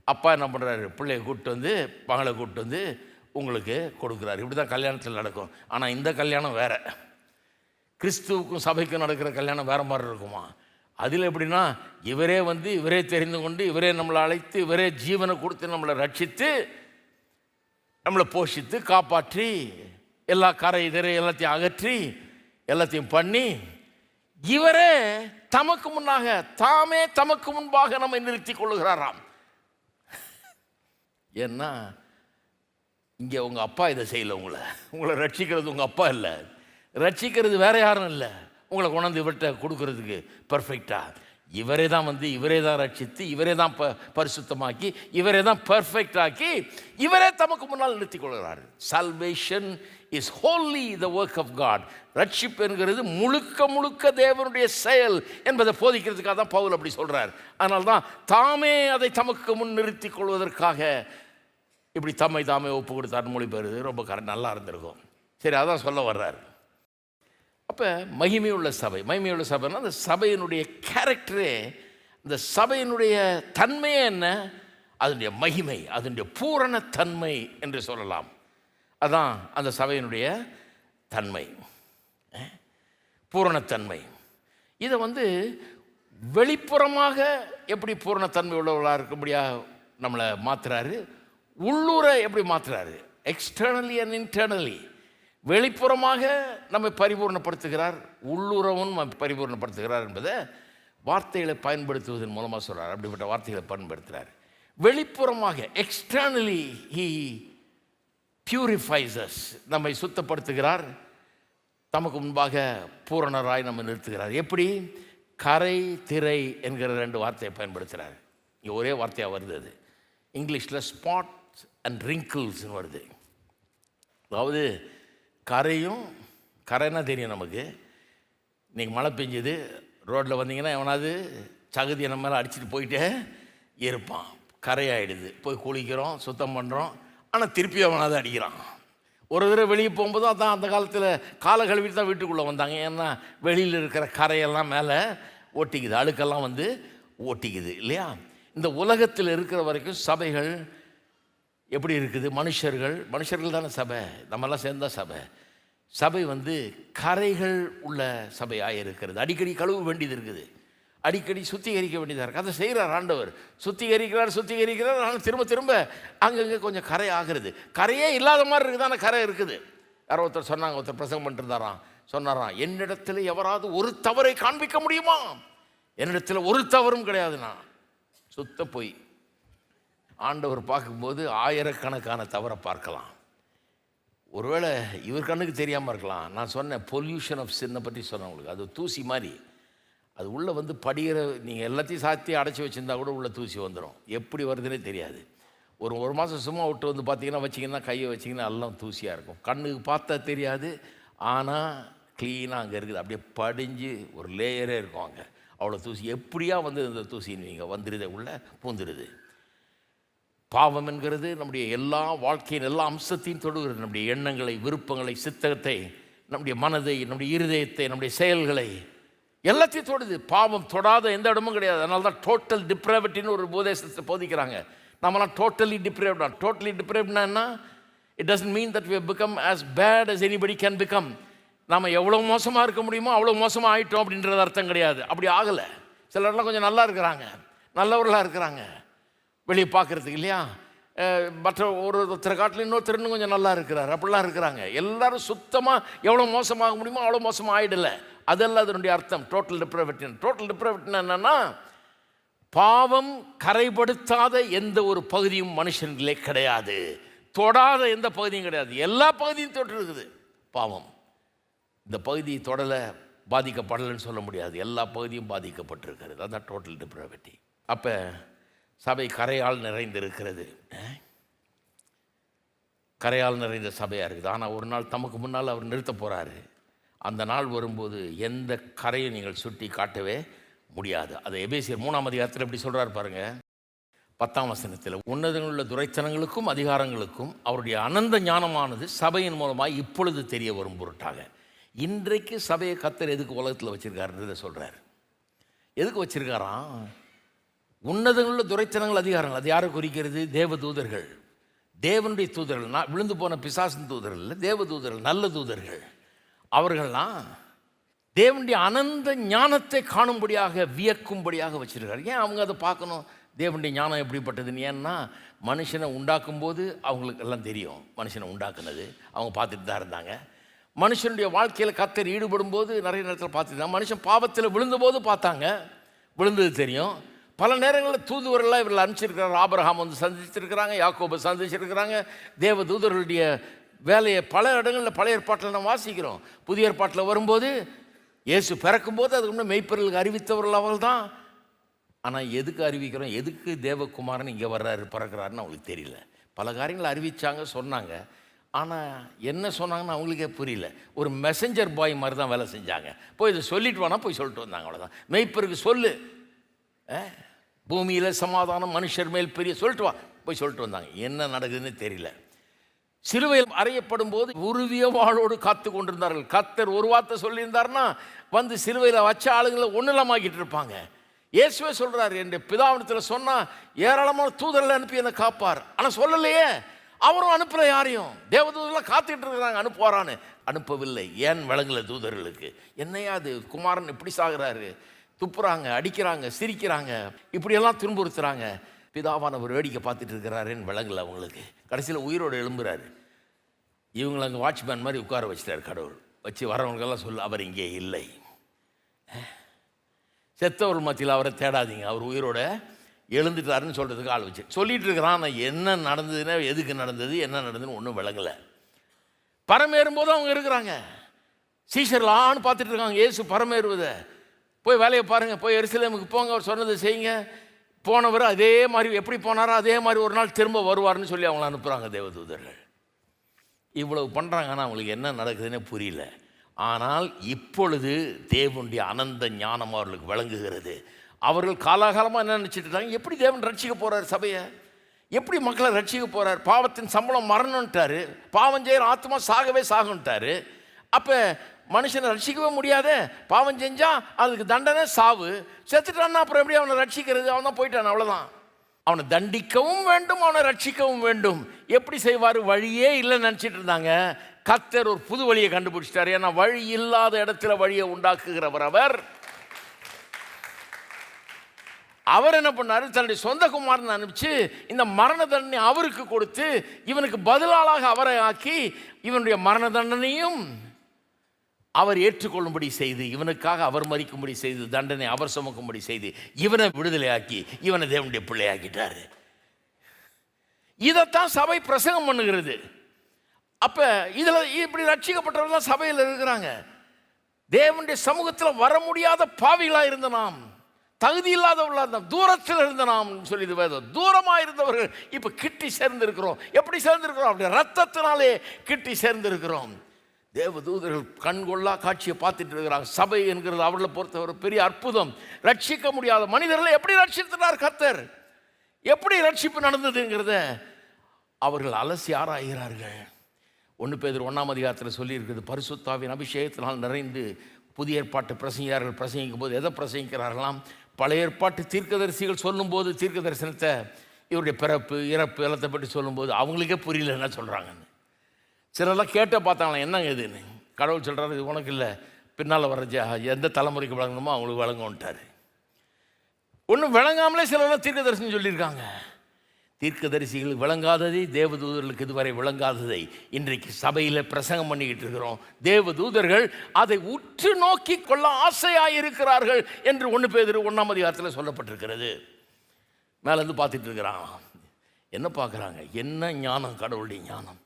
அப்பா என்ன பண்ணுறாரு? பிள்ளையை கூப்பிட்டு வந்து மகளை கூப்பிட்டு வந்து உங்களுக்கு கொடுக்குறாரு. இப்படி தான் கல்யாணத்தில் நடக்கும். ஆனால் இந்த கல்யாணம் வேறு. கிறிஸ்துவுக்கும் சபைக்கும் நடக்கிற கல்யாணம் வேறு மாதிரி இருக்குமா? அதில் எப்படின்னா இவரே வந்து இவரே தெரிந்து கொண்டு இவரே நம்மளை அழைத்து இவரே ஜீவனை கொடுத்து நம்மளை ரட்சித்து நம்மளை போஷித்து காப்பாற்றி எல்லா கரை இதரை எல்லாத்தையும் அகற்றி எல்லாத்தையும் பண்ணி இவரே தமக்கு முன்னாக தாமே தமக்கு முன்பாக நம்மை நிறுத்தி கொள்ளுகிறாராம். ஏன்னா இங்கே உங்கள் அப்பா இதை செய்யலை. உங்களை ரட்சிக்கிறது உங்கள் அப்பா இல்லை, ரட்சிக்கிறது வேற யாரும் இல்லை. உங்களை கொண்டாந்து இவர்கிட்ட கொடுக்கறதுக்கு பர்ஃபெக்டாக இவரே தான் வந்து இவரே தான் ரட்சித்து இவரே தான் பரிசுத்தமாக்கி இவரே தான் பர்ஃபெக்ட் ஆக்கி இவரே தமக்கு முன்னால் நிறுத்தி கொள்கிறார். Salvation is wholly the work of God. ரட்சிப்பு என்கிறது முழுக்க முழுக்க தேவனுடைய செயல் என்பதை போதிக்கிறதுக்காக தான் பவுல் அப்படி சொல்கிறார். அதனால தான் தாமே அதை தமக்கு முன் நிறுத்தி கொள்வதற்காக இப்படி தம்மை தாமே ஒப்பு கொடுத்தார். மொழிபெயர்து ரொம்ப நல்லா இருந்திருக்கும். சரி, அதான் சொல்ல வர்றார். அப்போ மகிமையுள்ள சபை, மகிமையுள்ள சபைன்னா அந்த சபையினுடைய கேரக்டரே, அந்த சபையினுடைய தன்மையே என்ன? அதனுடைய மகிமை, அதனுடைய பூரணத்தன்மை என்று சொல்லலாம். அதான் அந்த சபையினுடைய தன்மை, பூரணத்தன்மை. இதை வந்து வெளிப்புறமாக எப்படி பூரணத்தன்மை உள்ளவர்களாக இருக்கும்படியாக நம்மளை மாற்றுறாரு, உள்ளூர எப்படி மாற்றுறாரு, எக்ஸ்டர்னலி அண்ட் இன்டர்னலி. வெளிப்புறமாக நம்மை பரிபூர்ணப்படுத்துகிறார், உள்ளுறவும் பரிபூர்ணப்படுத்துகிறார் என்பதை வார்த்தைகளை பயன்படுத்துவதன் மூலமாக சொல்கிறார். அப்படிப்பட்ட வார்த்தைகளை பயன்படுத்துகிறார். வெளிப்புறமாக எக்ஸ்டர்னலி ஹி பியூரிஃபைஸ் அஸ், நம்மை சுத்தப்படுத்துகிறார், தமக்கு முன்பாக பூரணராய் நம்ம நிறுத்துகிறார். எப்படி? கரை திரை என்கிற 2 வார்த்தையை பயன்படுத்துகிறார். இங்கே ஒரே வார்த்தையாக வருது. அது இங்கிலீஷில் ஸ்பாட்ஸ் அண்ட் ரிங்கிள்ஸ்னு வருது. அதாவது கரைன்னா தெரியும் நமக்கு. இன்றைக்கி மழை பெஞ்சது, ரோட்டில் வந்தீங்கன்னா எவனாவது சகதியை நம்ம மேலே அடிச்சுட்டு போயிட்டே இருப்பான். கரையாயிடுது, போய் குளிக்கிறோம், சுத்தம் பண்ணுறோம், ஆனால் திருப்பி அவனாவது அடிக்கிறான். ஒரு தடவை வெளியே போகும்போது அதான் அந்த காலத்தில் காலை கழுவிட்டு தான் வீட்டுக்குள்ளே வந்தாங்க. ஏன்னா வெளியில் இருக்கிற கரையெல்லாம் மேலே ஒட்டிக்குது, அழுக்கெல்லாம் வந்து ஒட்டிக்குது இல்லையா? இந்த உலகத்தில் இருக்கிற வரைக்கும் சபைகள் எப்படி இருக்குது? மனுஷர்கள் தானே சபை, நம்மெல்லாம் சேர்ந்தா சபை. சபை வந்து கரைகள் உள்ள சபையாக இருக்கிறது. அடிக்கடி கழுவ வேண்டியது இருக்குது, அடிக்கடி சுத்திகரிக்க வேண்டியதாக இருக்குது. அதை செய்கிறார் ஆண்டவர், சுத்திகரிக்கிறார். ஆனால் திரும்ப திரும்ப அங்கங்கே கொஞ்சம் கரை ஆகிறது. கரையே இல்லாத மாதிரி இருக்குது, ஆனால் கரை இருக்குது. யாரோ ஒருத்தர் சொன்னாங்க, ஒருத்தர் பிரசங்கம் பண்ணிட்டு சொன்னாராம், என்னிடத்தில் எவராது ஒரு தவறை காண்பிக்க முடியுமா? என்னிடத்தில் ஒரு தவறும் கிடையாதுண்ணா. சுத்த போய் ஆண்டவர் பார்க்கும்போது ஆயிரக்கணக்கான தவறை பார்க்கலாம். ஒருவேளை இவர் கண்ணுக்கு தெரியாமல் இருக்கலாம். நான் சொன்னேன் பொல்யூஷன் ஆஃப் சின்னை பற்றி சொன்னேன் உங்களுக்கு. அது தூசி மாதிரி, அது உள்ளே வந்து படிகிற, நீங்கள் எல்லாத்தையும் சாத்தி அடைச்சி வச்சுருந்தா கூட உள்ளே தூசி வந்துடும். எப்படி வருதுன்னே தெரியாது. ஒரு மாதம் சும்மா விட்டு வந்து பார்த்தீங்கன்னா வச்சிங்கன்னா, கையை வச்சிங்கன்னா எல்லாம் தூசியாக இருக்கும். கண்ணுக்கு பார்த்தா தெரியாது, ஆனால் க்ளீனாக அங்கே இருக்குது. அப்படியே படிஞ்சு ஒரு லேயரே இருக்கும் அங்கே. அவ்வளோ தூசி. எப்படியா வந்து இந்த தூசின்னு நீங்கள் வந்துடுது, உள்ளே பூந்துடுது. பாவம் என்கிறது நம்முடைய எல்லா வாழ்க்கையின் எல்லா அம்சத்தையும் தொடுகிறது. நம்முடைய எண்ணங்களை, விருப்பங்களை, சித்தத்தை, நம்முடைய மனதை, நம்முடைய இருதயத்தை, நம்முடைய செயல்களை எல்லாத்தையும் தொடுது. பாவம் தொடாத எந்த இடமும் கிடையாது. அதனால தான் டோட்டல் டிப்ரேவிட்டின்னு ஒரு உபதேசத்தை போதிக்கிறாங்க. நம்மளாம் டோட்டலி டிப்ரேவ்டா. டோட்டலி டிப்ரேவ்ட்னா என்ன? It doesn't mean that we have become as bad as anybody can become. நாம் எவ்வளோ மோசமாக இருக்க முடியுமோ அவ்வளோ மோசமாக ஆகிட்டோம் அப்படின்றது அர்த்தம் கிடையாது. அப்படி ஆகலை. சிலர்லாம் கொஞ்சம் நல்லா இருக்கிறாங்க, நல்லவர்களாக இருக்கிறாங்க வெளியே பார்க்குறதுக்கு இல்லையா? மற்ற ஒருத்தரை காட்டில் இன்னொருத்தர் இன்னும் கொஞ்சம் நல்லா இருக்கிறார், அப்படிலாம் இருக்கிறாங்க. எல்லோரும் சுத்தமாக எவ்வளோ மோசமாக முடியுமோ அவ்வளோ மோசமாக ஆகிடலை. அதெல்லாம் அதனுடைய அர்த்தம் டோட்டல் டிப்ரேவிட்டி. டோட்டல் டிப்ரேவிட்டினா என்னென்னா, பாவம் கரைப்படுத்தாத எந்த ஒரு பகுதியும் மனுஷனிலே கிடையாது, தொடாத எந்த பகுதியும் கிடையாது. எல்லா பகுதியும் தொட்டிருக்குது பாவம். இந்த பகுதி தொடலை, பாதிக்கப்படலைன்னு சொல்ல முடியாது. எல்லா பகுதியும் பாதிக்கப்பட்டிருக்கிறது. அதுதான் டோட்டல் டிப்ரேவிட்டி. அப்போ சபை கரையால் நிறைந்திருக்கிறது, கரையால் நிறைந்த சபையாக இருக்குது. ஆனால் ஒரு நாள் தமக்கு முன்னால் அவர் நிறுத்த போகிறாரு. அந்த நாள் வரும்போது எந்த கரையை நீங்கள் சுட்டி காட்டவே முடியாது. அதை எபேசியர் 3ஆம் அதிகாரத்தில் எப்படி சொல்கிறார் பாருங்கள், 10ஆம் வசனத்தில், உன்னதங்களுள்ள துரைத்தனங்களுக்கும் அதிகாரங்களுக்கும் அவருடைய அனந்த ஞானமானது சபையின் மூலமாக இப்பொழுது தெரிய வரும் பொருட்டாக. இன்றைக்கு சபையை கர்த்தர் எதுக்கு உலகத்தில் வச்சுருக்காருன்றதை சொல்கிறார். எதுக்கு வச்சுருக்காராம்? உன்னதங்களுள்ள துரைத்தனங்கள், அதிகாரங்கள். அது யாரை குறிக்கிறது? தேவ தூதர்கள், தேவனுடைய தூதர்கள். நான் விழுந்து போன பிசாசின் தூதர்கள் இல்லை, தேவ தூதர்கள், நல்ல தூதர்கள். அவர்கள்லாம் தேவனுடைய அனந்த ஞானத்தை காணும்படியாக, வியக்கும்படியாக வச்சிருக்காரு. ஏன் அவங்க அதை பார்க்கணும்? தேவனுடைய ஞானம் எப்படிப்பட்டதுன்னு. ஏன்னா மனுஷனை உண்டாக்கும் போது அவங்களுக்கு எல்லாம் தெரியும், மனுஷனை உண்டாக்குனது அவங்க பார்த்துட்டு தான் இருந்தாங்க. மனுஷனுடைய வாழ்க்கையில் கர்த்தர் ஈடுபடும் போது நிறைய நேரத்தில் பார்த்துட்டு தான். மனுஷன் பாவத்தில் விழுந்தபோது பார்த்தாங்க, விழுந்தது தெரியும். பல நேரங்களில் தூதுவர்களாக இவர்கள் அனுப்பிச்சிருக்கிறார். ஆபிரகாம் வந்து சந்திச்சிருக்கிறாங்க, யாக்கோபை சந்திச்சிருக்கிறாங்க. தேவ தூதர்களுடைய வேலையை பல இடங்களில் பழைய ஏற்பாட்டில் நம்ம வாசிக்கிறோம். புதிய ஏற்பாட்டில் வரும்போது இயேசு பிறக்கும்போது அதுக்கு முன்னே மெய்ப்பொருளுக்கு அறிவித்தவர்கள் அவர்கள் தான். ஆனால் எதுக்கு அறிவிக்கிறோம்? எதுக்கு தேவகுமாரன் இங்கே வர்றாரு, பிறக்கிறாருன்னு அவங்களுக்கு தெரியல. பல காரியங்களை அறிவித்தாங்க, சொன்னாங்க. ஆனால் என்ன சொன்னாங்கன்னு அவங்களுக்கே புரியல. ஒரு மெசஞ்சர் பாய் மாதிரி தான் வேலை செஞ்சாங்க. போய் இதை சொல்லிட்டு வானா போய் சொல்லிட்டு வந்தாங்க, அவ்வளோதான். மெய்ப்பருக்கு சொல்லு, பூமியில் சமாதானம், மனுஷர் மேல் பெரிய, சொல்லிட்டு வா, போய் சொல்லிட்டு வந்தாங்க. என்ன நடக்குதுன்னு தெரியல. சிலுவையில் அறையப்படும் போது உருவிய வாளோடு காத்து கொண்டிருந்தார்கள். கர்த்தர் ஒரு வார்த்தை சொல்லியிருந்தாருன்னா வந்து சிலுவையில் வச்ச ஆளுங்களை ஒன்றுலமாக்கிட்டு இருப்பாங்க. இயேசுவே சொல்கிறார், என் பிதாவினத்தில் சொன்னால் ஏராளமான தூதர்களை அனுப்பி என்னை காப்பார். ஆனால் சொல்லலையே, அவரும் அனுப்பலை யாரையும். தேவதூதர்லாம் காத்துக்கிட்டு இருக்கிறாங்க, அனுப்புவாரான்னு. அனுப்பவில்லை. ஏன் விளங்கல தூதர்களுக்கு? என்னையா அது, குமாரன் இப்படி சாகுறாரு, துப்புறாங்க, அடிக்கிறாங்க, சிரிக்கிறாங்க, இப்படியெல்லாம் துன்புறுத்துறாங்க. பிதாவானவர் வேடிக்கை பார்த்துட்டு இருக்கிறாருன்னு விளங்கல அவங்களுக்கு. கடைசியில் உயிரோடு எழும்புறாரு. இவங்களை அங்கே வாட்ச்மேன் மாதிரி உட்கார வச்சிட்டார் கடவுள். வச்சு வரவங்களுக்கெல்லாம் சொல்ல, அவர் இங்கே இல்லை. செத்தவர்கள் மத்தியில் அவரை தேடாதீங்க, அவர் உயிரோட எழுந்துட்டாருன்னு சொல்கிறதுக்கு ஆள் வச்சு சொல்லிகிட்டு இருக்கிறான். ஆனால் என்ன நடந்ததுன்னா, எதுக்கு நடந்தது, என்ன நடந்ததுன்னு ஒன்றும் விளங்கலை. பரமேறும்போது அவங்க இருக்கிறாங்க, சீஷர்லான்னு பார்த்துட்டு இருக்காங்க. இயேசு பரமேறுவதை, போய் வேலையை பாருங்கள், போய் எருசலேமுக்கு போங்க, அவர் சொன்னதை செய்யுங்க. போனவர் அதே மாதிரி எப்படி போனாரோ அதே மாதிரி ஒரு நாள் திரும்ப வருவார்னு சொல்லி அவங்கள அனுப்புகிறாங்க தேவதூதர்கள். இவ்வளவு பண்ணுறாங்க, ஆனால் அவங்களுக்கு என்ன நடக்குதுன்னே புரியல. ஆனால் இப்பொழுது தேவனுடைய அனந்த ஞானம் அவர்களுக்கு விளங்குகிறது. அவர்கள் காலாகாலமாக என்ன நினச்சிட்டு இருக்காங்க, எப்படி தேவன் ரட்சிக்க போகிறார் சபையை, எப்படி மக்களை ரட்சிக்க போகிறார். பாவத்தின் சம்பளம் மரணம்ட்டாரு, பாவம் செய்கிற ஆத்மா சாகவே சாகுன்ட்டாரு. அப்போ மனுஷனை ரட்சிக்கவே முடியாதே, பாவம் செஞ்சா அதுக்கு தண்டனை சாவு, செத்துட்டான்னா அப்புறம் எப்படி அவனை ரட்சிக்கிறது? அவன் தான் போயிட்டான், அவ்வளோதான். அவனை தண்டிக்கவும் வேண்டும், அவனை ரட்சிக்கவும் வேண்டும். எப்படி செய்வார்? வழியே இல்லைன்னு நினச்சிட்டு இருந்தாங்க. கர்த்தர் ஒரு புது வழியை கண்டுபிடிச்சிட்டார். ஏன்னா வழி இல்லாத இடத்துல வழியை உண்டாக்குகிறவர் அவர். அவர் என்ன பண்ணார்? தன்னுடைய சொந்த குமாரனை அனுப்பிச்சு இந்த மரண தண்டனை அவருக்கு கொடுத்து இவனுக்கு பதிலாளாக அவரை ஆக்கி இவனுடைய மரண தண்டனையும் அவர் ஏற்றுக்கொள்ளும்படி செய்து, இவனுக்காக அவர் மரிக்கும்படி செய்து, தண்டனை அவர் சுமக்கும்படி செய்து, இவனை விடுதலையாக்கி இவனை தேவனுடைய பிள்ளையாக்கிட்டாரு. இதைத்தான் சபை பிரசங்கம் பண்ணுகிறது. அப்போ இதில் இப்படி ரட்சிக்கப்பட்டவர்கள் சபையில் இருக்கிறாங்க. தேவனுடைய சமூகத்தில் வர முடியாத பாவிகளாக இருந்த நாம், தகுதி இல்லாதவர்களாக இருந்தோம், தூரத்தில் இருந்த நாம் சொல்லி வேதம். தூரமாக இருந்தவர்கள் இப்போ கிட்டி சேர்ந்திருக்கிறோம். எப்படி சேர்ந்திருக்கிறோம்? அப்படி ரத்தத்தினாலே கிட்டி சேர்ந்திருக்கிறோம். தேவதூதர்கள் கண்கொள்ளா காட்சியை பார்த்துட்டு இருக்கிறாங்க. சபை என்கிறது அவர்களை பொறுத்தவரை பெரிய அற்புதம். ரட்சிக்க முடியாத மனிதர்களை எப்படி ரட்சித்தார் கர்த்தர்? எப்படி ரட்சிப்பு நடந்ததுங்கிறத அவர்கள் அலசி ஆராய்கிறார்கள். 1 பேதுரு 1ஆம் அதிகாரத்தில் சொல்லியிருக்கிறது, பரிசுத்தாவின் அபிஷேகத்தினால் நிறைந்து புதிய ஏற்பாட்டு பிரசங்கியார்கள் பிரசங்கிக்கும் போது எதை பிரசங்கிக்கிறார்களாம்? பழைய ஏற்பாட்டு தீர்க்கதரிசிகள் சொல்லும்போது தீர்க்க தரிசனத்தை, இவருடைய பிறப்பு இறப்பு எல்லாத்தை பற்றி சொல்லும்போது அவங்களுக்கே புரியல என்ன சொல்கிறாங்கன்னு. சிலரெல்லாம் கேட்ட பார்த்தாங்களா, என்னங்க இதுன்னு. கடவுள் சொல்கிறாரு, இது உனக்கு இல்லை, பின்னால் வர எந்த தலைமுறைக்கு வழங்கணுமோ அவங்களுக்கு வழங்கும்ட்டார். ஒன்றும் விளங்காமலே சிலரெல்லாம் தீர்க்க தரிசனம் சொல்லியிருக்காங்க. தீர்க்கதரிசிகளுக்கு விளங்காததை, தேவதூதர்களுக்கு இதுவரை விளங்காததை இன்றைக்கு சபையில் பிரசங்கம் பண்ணிக்கிட்டு இருக்கிறோம். தேவதூதர்கள் அதை உற்று நோக்கி கொள்ள ஆசையாயிருக்கிறார்கள் என்று 1 பேதுரு 1ஆம் அதிகாரத்தில் சொல்லப்பட்டிருக்கிறது. மேலேருந்து பார்த்துட்டு இருக்கிறாங்க. என்ன பார்க்குறாங்க? என்ன ஞானம், கடவுளுடைய ஞானம்.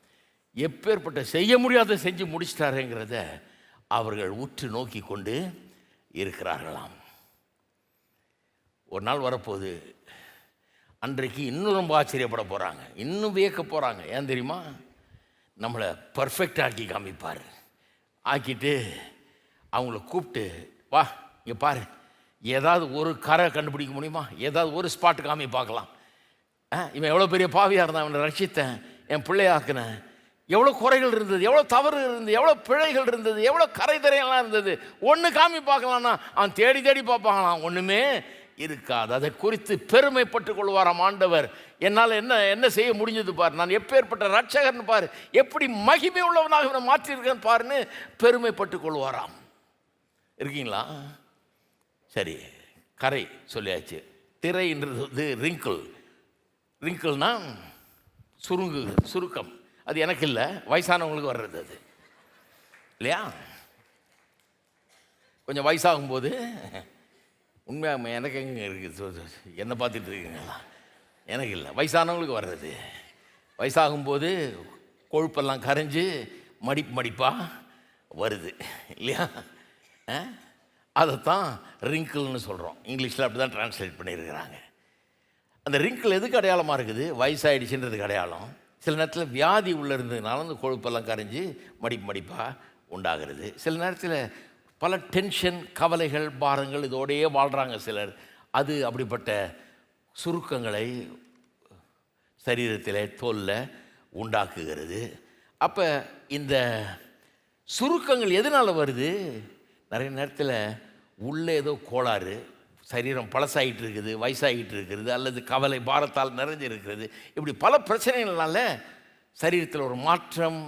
எப்பேற்பட்ட செய்ய முடியாத செஞ்சு முடிச்சிட்டாருங்கிறத அவர்கள் உற்று நோக்கி கொண்டு இருக்கிறார்களாம். ஒரு நாள் வரப்போகுது, அன்றைக்கு இன்னும் ரொம்ப ஆச்சரியப்பட போகிறாங்க, இன்னும் வியக்க போகிறாங்க. ஏன் தெரியுமா? நம்மளை பர்ஃபெக்ட் ஆக்கி காமிப்பார். ஆக்கிட்டு அவங்கள கூப்பிட்டு, வா இங்கே பாரு, ஏதாவது ஒரு கரை கண்டுபிடிக்க முடியுமா? ஏதாவது ஒரு ஸ்பாட்டு காமி பார்க்கலாம். இவன் எவ்வளோ பெரிய பாவியாக இருந்தான், அவனை ரட்சித்தேன், என் பிள்ளையாக்குனேன், எவ்வளோ குறைகள் இருந்தது, எவ்வளோ தவறு இருந்தது, எவ்வளோ பிழைகள் இருந்தது, எவ்வளோ கரை தரையெல்லாம் இருந்தது, ஒன்று காமி பார்க்கலான்னா அவன் தேடி தேடி பார்ப்பாங்களாம், ஒன்றுமே இருக்காது. அதை குறித்து பெருமைப்பட்டு கொள்வாராம் ஆண்டவர். என்னால் என்ன என்ன செய்ய முடிஞ்சது பார், நான் எப்பேற்பட்ட ரட்சகர்னு பாரு, எப்படி மகிமை உள்ளவனாக இவனை மாற்றிருக்கேன்னு பாருன்னு பெருமைப்பட்டு கொள்வாராம். இருக்கீங்களா? சரி, கரை சொல்லியாச்சு. திரைன்றது வந்து ரிங்கிள்னா சுருக்கம். அது எனக்கு இல்லை, வயசானவங்களுக்கு வர்றது அது இல்லையா? கொஞ்சம் வயசாகும்போது உண்மையாக எனக்கு எங்கே இருக்குது, என்னை பார்த்துட்டு இருக்கீங்களா? எனக்கு இல்லை, வயசானவங்களுக்கு வர்றது. வயசாகும்போது கொழுப்பெல்லாம் கரைஞ்சி மடிப்பாக வருது இல்லையா? அதைத்தான் ரிங்கிள்னு சொல்கிறோம். இங்கிலீஷில் அப்படி தான் ட்ரான்ஸ்லேட் பண்ணியிருக்கிறாங்க. அந்த ரிங்கிள் எதுக்கு அடையாளமாக இருக்குது? வயசாகிடுச்சுன்றதுக்கு அடையாளம். சில நேரத்தில் வியாதி உள்ளே இருந்ததுனால அந்த கொழுப்பெல்லாம் கரைஞ்சி மடிப்பாக உண்டாகிறது. சில நேரத்தில் பல டென்ஷன், கவலைகள், பாரங்கள் இதோடையே வாழ்கிறாங்க சிலர். அது அப்படிப்பட்ட சுருக்கங்களை சரீரத்தில், தோலில் உண்டாக்குகிறது. அப்போ இந்த சுருக்கங்கள் எதனால் வருது? நிறைய நேரத்தில் உள்ளே ஏதோ கோளாறு, சரீரம் பழசாகிட்டு இருக்குது, வயசாகிட்டு இருக்கிறது, அல்லது கவலை பாரத்தால் நிறைஞ்சிருக்கிறது. இப்படி பல பிரச்சனைகள்னால சரீரத்தில் ஒரு மாற்றம்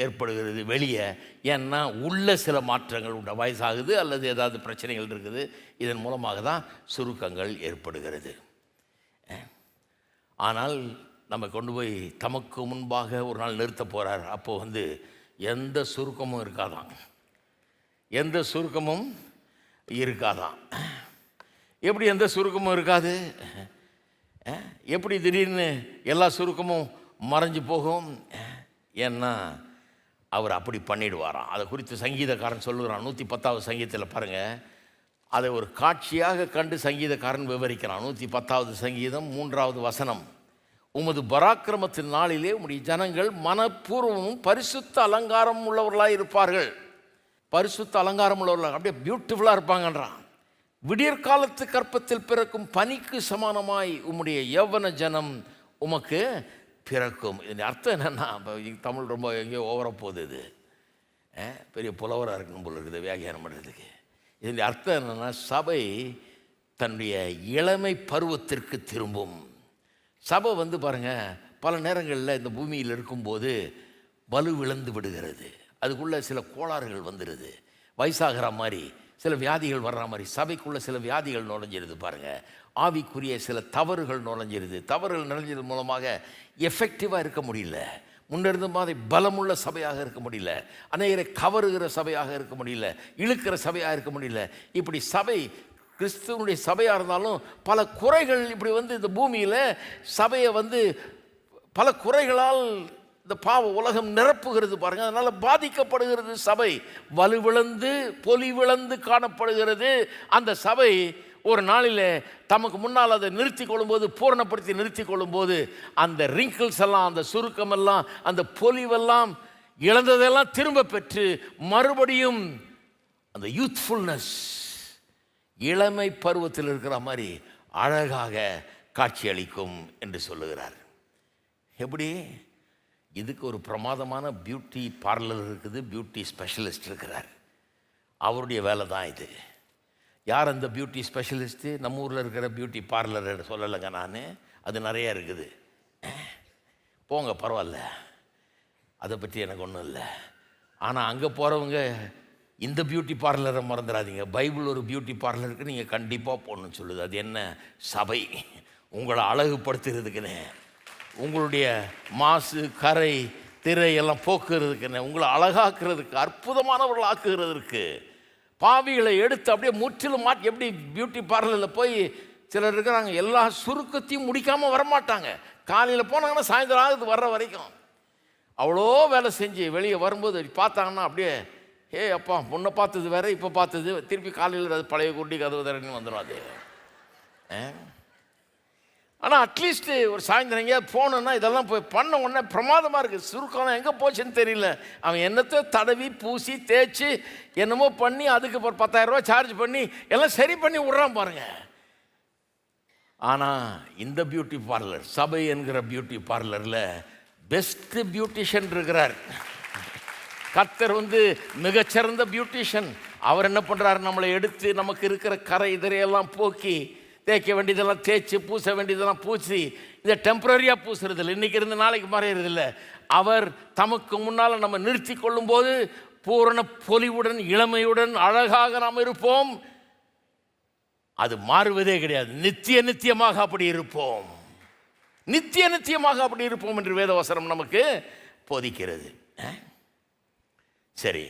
ஏற்படுகிறது வெளியே. ஏன்னா உள்ள சில மாற்றங்கள் உண்ட, வயசாகுது அல்லது ஏதாவது பிரச்சனைகள் இருக்குது, இதன் மூலமாக தான் சுருக்கங்கள் ஏற்படுகிறது. ஆனால் நம்ம கொண்டு போய் தமக்கு முன்பாக ஒரு நாள் நிறுத்த போகிறார். அப்போது எந்த சுருக்கமும் இருக்காதான், எந்த சுருக்கமும் இருக்காதான். எப்படி எந்த சுருக்கமும் இருக்காது? எப்படி திடீர்னு எல்லா சுருக்கமும் மறைஞ்சு போகும்? ஏன்னா அவர் அப்படி பண்ணிடுவாராம். அதை குறித்து சங்கீதக்காரன் சொல்லுகிறான். 110வது சங்கீதத்தில் பாருங்கள், அதை ஒரு காட்சியாக கண்டு சங்கீதக்காரன் விவரிக்கிறான். 110வது சங்கீதம் 3வது வசனம். உமது பராக்கிரமத்தின் நாளிலே உம்முடைய ஜனங்கள் மனப்பூர்வமும் பரிசுத்த அலங்காரம் உள்ளவர்களாக இருப்பார்கள். பரிசுத்த அலங்காரம் உள்ளவர்களாக அப்படியே பியூட்டிஃபுல்லாக இருப்பாங்கன்றான். விடியற்காலத்து கற்பத்தில் பிறக்கும் பனிக்கு சமானமாய் உம்முடைய யௌவன ஜனம் உமக்கு பிறக்கும். இதன் அர்த்தம் என்னென்னா, தமிழ் ரொம்ப எங்கேயோ ஓவர போகுது. இது பெரிய புலவராக இருக்கணும் போல இருக்குது வியாக்கியானம் பண்ணுறதுக்கு. இதனுடைய அர்த்தம் என்னென்னா, சபை தன்னுடைய இளமை பருவத்திற்கு திரும்பும். சபை பாருங்கள், பல நேரங்களில் இந்த பூமியில் இருக்கும்போது வலுவிழந்து விடுகிறது. அதுக்குள்ளே சில கோளாறுகள் வந்துடுது. வயசாகிற மாதிரி சில வியாதிகள் வர்ற மாதிரி சபைக்குள்ளே சில வியாதிகள் நுழைஞ்சிருது. பாருங்கள், ஆவிக்குரிய சில தவறுகள் நுழைஞ்சிருது. தவறுகள் நுழைஞ்சது மூலமாக எஃபெக்டிவாக இருக்க முடியல. முன்னிருந்த மாதிரி பலமுள்ள சபையாக இருக்க முடியல. அநேகரை கவருகிற சபையாக இருக்க முடியல. இழுக்கிற சபையாக இருக்க முடியல. இப்படி சபை கிறிஸ்துவனுடைய சபையாக இருந்தாலும் பல குறைகள் இப்படி இந்த பூமியில் சபையை பல குறைகளால் இந்த பாவ உலகம் நிரப்புகிறது. பாருங்கள், அதனால் பாதிக்கப்படுகிறது. சபை வலுவிழந்து பொலிவிழந்து காணப்படுகிறது. அந்த சபை ஒரு நாளில் தமக்கு முன்னால் அதை நிறுத்தி கொள்ளும்போது, பூரணப்படுத்தி நிறுத்தி கொள்ளும்போது, அந்த ரிங்கிள்ஸ் எல்லாம், அந்த சுருக்கமெல்லாம், அந்த பொலிவெல்லாம், இழந்ததெல்லாம் திரும்ப பெற்று மறுபடியும் அந்த யூத்ஃபுல்னஸ், இளமை பருவத்தில் இருக்கிற மாதிரி அழகாக காட்சியளிக்கும் என்று சொல்லுகிறார். எப்படி? இதுக்கு ஒரு பிரமாதமான பியூட்டி பார்லர் இருக்குது, பியூட்டி ஸ்பெஷலிஸ்ட் இருக்கிறார். அவருடைய வேலை தான் இது. யார் அந்த பியூட்டி ஸ்பெஷலிஸ்ட்டு? நம்ம ஊரில் இருக்கிற பியூட்டி பார்லர் சொல்லலைங்க நான், அது நிறையா இருக்குது. போங்க, பரவாயில்ல, அதை பற்றி எனக்கு ஒன்றும் இல்லை. ஆனால் அங்கே போகிறவங்க இந்த பியூட்டி பார்லரை மறந்துடாதீங்க. பைபிள் ஒரு பியூட்டி பார்லருக்கு நீங்கள் கண்டிப்பாக போகணும்னு சொல்லுது. அது என்ன? சபை. உங்களை அழகுபடுத்துறதுக்குன்னு, உங்களுடைய மாசு கரை திரை எல்லாம் போக்குறதுக்குன்னு, உங்களை அழகாக்குறதுக்கு, அற்புதமானவர்கள் ஆக்குகிறதுக்கு, பாவிகளை எடுத்து அப்படியே முற்றிலும் மாற்றி. எப்படி பியூட்டி பார்லரில் போய் சிலர் இருக்கிறாங்க, எல்லா சுருக்கத்தையும் முடிக்காமல் வரமாட்டாங்க. காலையில் போனாங்கன்னா சாயந்தரம் ஆகுது வர்ற வரைக்கும். அவ்வளோ வேலை செஞ்சு வெளியே வரும்போது பார்த்தாங்கன்னா அப்படியே, அப்பா முன்ன பார்த்தது வேற, இப்போ பார்த்தது திருப்பி காலையில் அது பழைய குண்டி கதவு தரன்னு வந்துடும் அது. ஆனால் அட்லீஸ்ட்டு ஒரு சாயந்தரம் எங்கேயாவது போகணுன்னா இதெல்லாம் போய் பண்ண உடனே பிரமாதமாக இருக்குது. சுருக்கம் எங்கே போச்சுன்னு தெரியல. அவன் என்னத்தை தடவி பூசி தேய்ச்சி என்னமோ பண்ணி அதுக்கு ஒரு 10,000 ரூபா சார்ஜ் பண்ணி எல்லாம் சரி பண்ணி விட்றான் பாருங்கள். ஆனால் இந்த பியூட்டி பார்லர், சபை என்கிற பியூட்டி பார்லரில் பெஸ்ட்டு பியூட்டிஷியன் இருக்கிறார். கர்த்தர் மிகச்சிறந்த பியூட்டிஷியன். அவர் என்ன பண்ணுறாரு? நம்மளை எடுத்து நமக்கு இருக்கிற கரை இதரையெல்லாம் போக்கி, தேய்க்க வேண்டியதெல்லாம் தேய்ச்சி, பூச வேண்டியதெல்லாம் பூசி, இதை டெம்பரரியாக பூசுறதில்லை, இன்றைக்கி இருந்து நாளைக்கு மறையிறதில்லை. அவர் தமக்கு முன்னால் நம்ம நிறுத்தி கொள்ளும்போது பூரண பொலிவுடன் இளமையுடன் அழகாக நாம் இருப்போம். அது மாறுவதே கிடையாது. நித்தியமாக அப்படி இருப்போம். நித்தியமாக அப்படி இருப்போம் என்று வேதவசனம் நமக்கு போதிக்கிறது. சரி,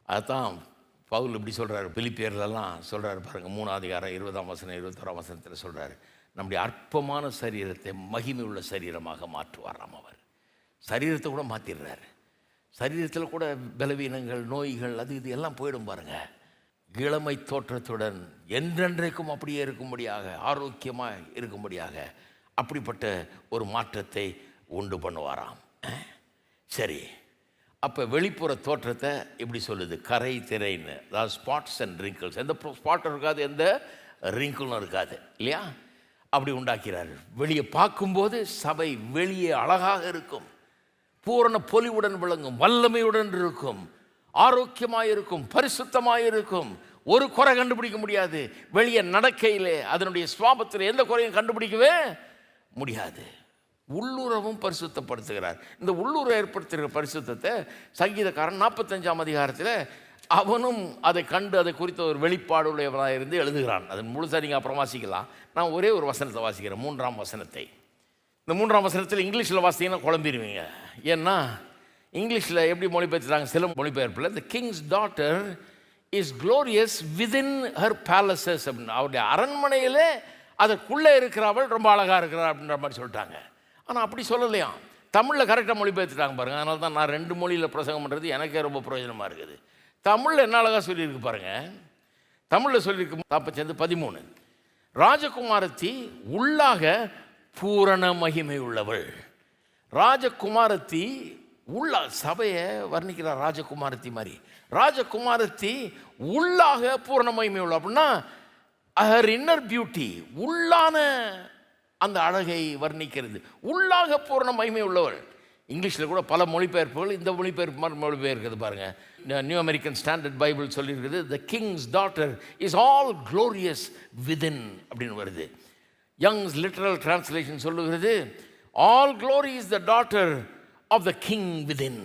அதுதான் பவுல் இப்படி சொல்கிறார். பிலிப்பியர்லாம் சொல்கிறார் பாருங்கள், 3ஆம் அதிகாரம் 20ஆம் வசனம் 21ஆம் வசனத்தில் சொல்கிறார், நம்முடைய அற்பமான சரீரத்தை மகிமை உள்ள சரீரமாக மாற்றுவாராம். அவர் சரீரத்தை கூட மாற்றிடுறாரு. சரீரத்தில் கூட பலவீனங்கள், நோய்கள், அது இது எல்லாம் போயிடும் பாருங்கள். இளமை தோற்றத்துடன் என்றென்றைக்கும் அப்படியே இருக்கும்படியாக, ஆரோக்கியமாக இருக்கும்படியாக அப்படிப்பட்ட ஒரு மாற்றத்தை உண்டு பண்ணுவாராம். சரி, அப்போ வெளிப்புற தோற்றத்தை இப்படி சொல்லுது, கரை திரைன்னு, அதாவது ஸ்பாட்ஸ் அண்ட் ரிங்கிள்ஸ். எந்த ஸ்பாட்டும் இருக்காது, எந்த ரிங்கிளும் இருக்காது, இல்லையா? அப்படி உண்டாக்கிறார். வெளியே பார்க்கும்போது சபை வெளியே அழகாக இருக்கும், பூரண பொலிவுடன் விளங்கும், வல்லமையுடன் இருக்கும், ஆரோக்கியமாக இருக்கும், பரிசுத்தமாக இருக்கும். ஒரு குறை கண்டுபிடிக்க முடியாது. வெளியே நடக்கையிலே அதனுடைய சுவாபத்தில் எந்த குறையும் கண்டுபிடிக்கவே முடியாது. உள்ளுறவும் பரிசுத்தப்படுத்துகிறார். இந்த உள்ளுரை ஏற்படுத்துகிற பரிசுத்தத்தை சங்கீதக்காரன் 45ஆம் அதிகாரத்தில் அவனும் அதை கண்டு அதை குறித்த ஒரு வெளிப்பாடு உடையவனாக இருந்து எழுதுகிறான். அது முழுசாக நீங்கள் அப்புறம் வாசிக்கலாம். நான் ஒரே ஒரு வசனத்தை வாசிக்கிறேன், 3ஆம் வசனத்தை. இந்த 3ஆம் வசனத்தில் இங்கிலீஷில் வாசித்தீங்கன்னா குழம்பிடுவீங்க. ஏன்னா இங்கிலீஷில் எப்படி மொழிபெயர்த்துறாங்க, சில மொழிபெயர்ப்பில் the king's daughter is glorious within her palaces அப்படின்னு, அவருடைய அரண்மனையிலே அதற்குள்ளே இருக்கிறவள் ரொம்ப அழகாக இருக்கிறார் அப்படின்ற மாதிரி சொல்லிட்டாங்க. ஆனால் அப்படி சொல்லலையாம். தமிழில் கரெக்டாக மொழிபெயர்த்துட்டாங்க பாருங்கள். அதனால தான் நான் 2 மொழியில் பிரசங்கம் பண்ணுறது எனக்கே ரொம்ப பிரயோஜனமாக இருக்குது. தமிழில் என்ன அழகாக சொல்லியிருக்கு பாருங்கள். தமிழில் சொல்லியிருக்கு 45:13, ராஜகுமாரத்தி உள்ளாக பூரண மகிமை உள்ளவள். ராஜகுமாரத்தி உள்ள சபையை வர்ணிக்கிறார் ராஜகுமாரத்தி மாதிரி. ராஜகுமாரத்தி உள்ளாக பூரண மகிமை உள்ள அப்படின்னா ஹர் இன்னர் பியூட்டி, உள்ளான அந்த அழகை வர்ணிக்கிறது. உள்ளாக பூரண மகிமை உள்ளவள். இங்கிலீஷில் கூட பல மொழிபெயர்ப்புகள் இந்த மொழிபெயர்ப்பு மாதிரி மொழிபெயர்க்கிறது பாருங்கள். நியூ அமெரிக்கன் ஸ்டாண்டர்ட் பைபிள் சொல்லியிருக்குது, the king's daughter is all glorious within அப்படின்னு வருது. யங்ஸ் லிட்ரல் டிரான்ஸ்லேஷன் சொல்லுகிறது, all glory is the daughter of the king within.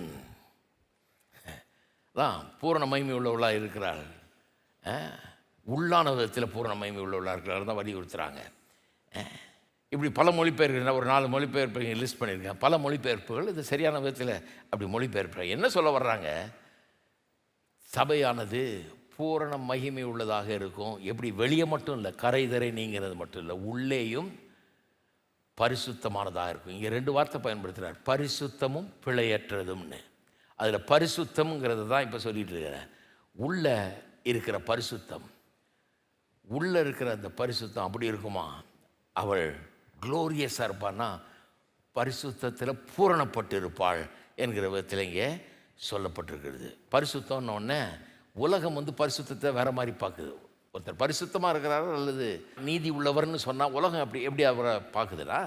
தான் பூரண மகிமை உள்ளவளாக இருக்கிறாள், உள்ளான விதத்தில் பூரண மகிமை உள்ளவளாக இருக்கிறாள் தான் வலியுறுத்துகிறாங்க. இப்படி பல மொழிபெயர்ப்பு, ஒரு 4 மொழிபெயர்ப்பு லிஸ்ட் பண்ணியிருக்கேன். பல மொழிபெயர்ப்புகள் இது சரியான விதத்தில் அப்படி மொழிபெயர்ப்பு. என்ன சொல்ல வர்றாங்க? சபையானது பூரண மகிமை உள்ளதாக இருக்கும். எப்படி? வெளியே மட்டும் இல்லை, கரைதரை நீங்கிறது மட்டும் இல்லை, உள்ளேயும் பரிசுத்தமானதாக இருக்கும். இங்கே 2 வார்த்தை பயன்படுத்துகிறார், பரிசுத்தமும் பிழையற்றதும்னு. அதில் பரிசுத்தம்ங்கிறது தான் இப்போ சொல்லிட்டு இருக்கிறேன். உள்ளே இருக்கிற பரிசுத்தம், உள்ளே இருக்கிற அந்த பரிசுத்தம் அப்படி இருக்குமா? அவள் க்ளோரியஸாக இருப்பான்னா பரிசுத்தத்தில் பூரணப்பட்டு இருப்பாள் என்கிற விதத்தில் இங்கே சொல்லப்பட்டிருக்கிறது. பரிசுத்தம்னு உலகம் பரிசுத்தத்தை வேறு மாதிரி பார்க்குது. ஒருத்தர் பரிசுத்தமாக இருக்கிறாரு அல்லது நீதி உள்ளவர்னு சொன்னால் உலகம் எப்படி அவரை பார்க்குதுன்னா,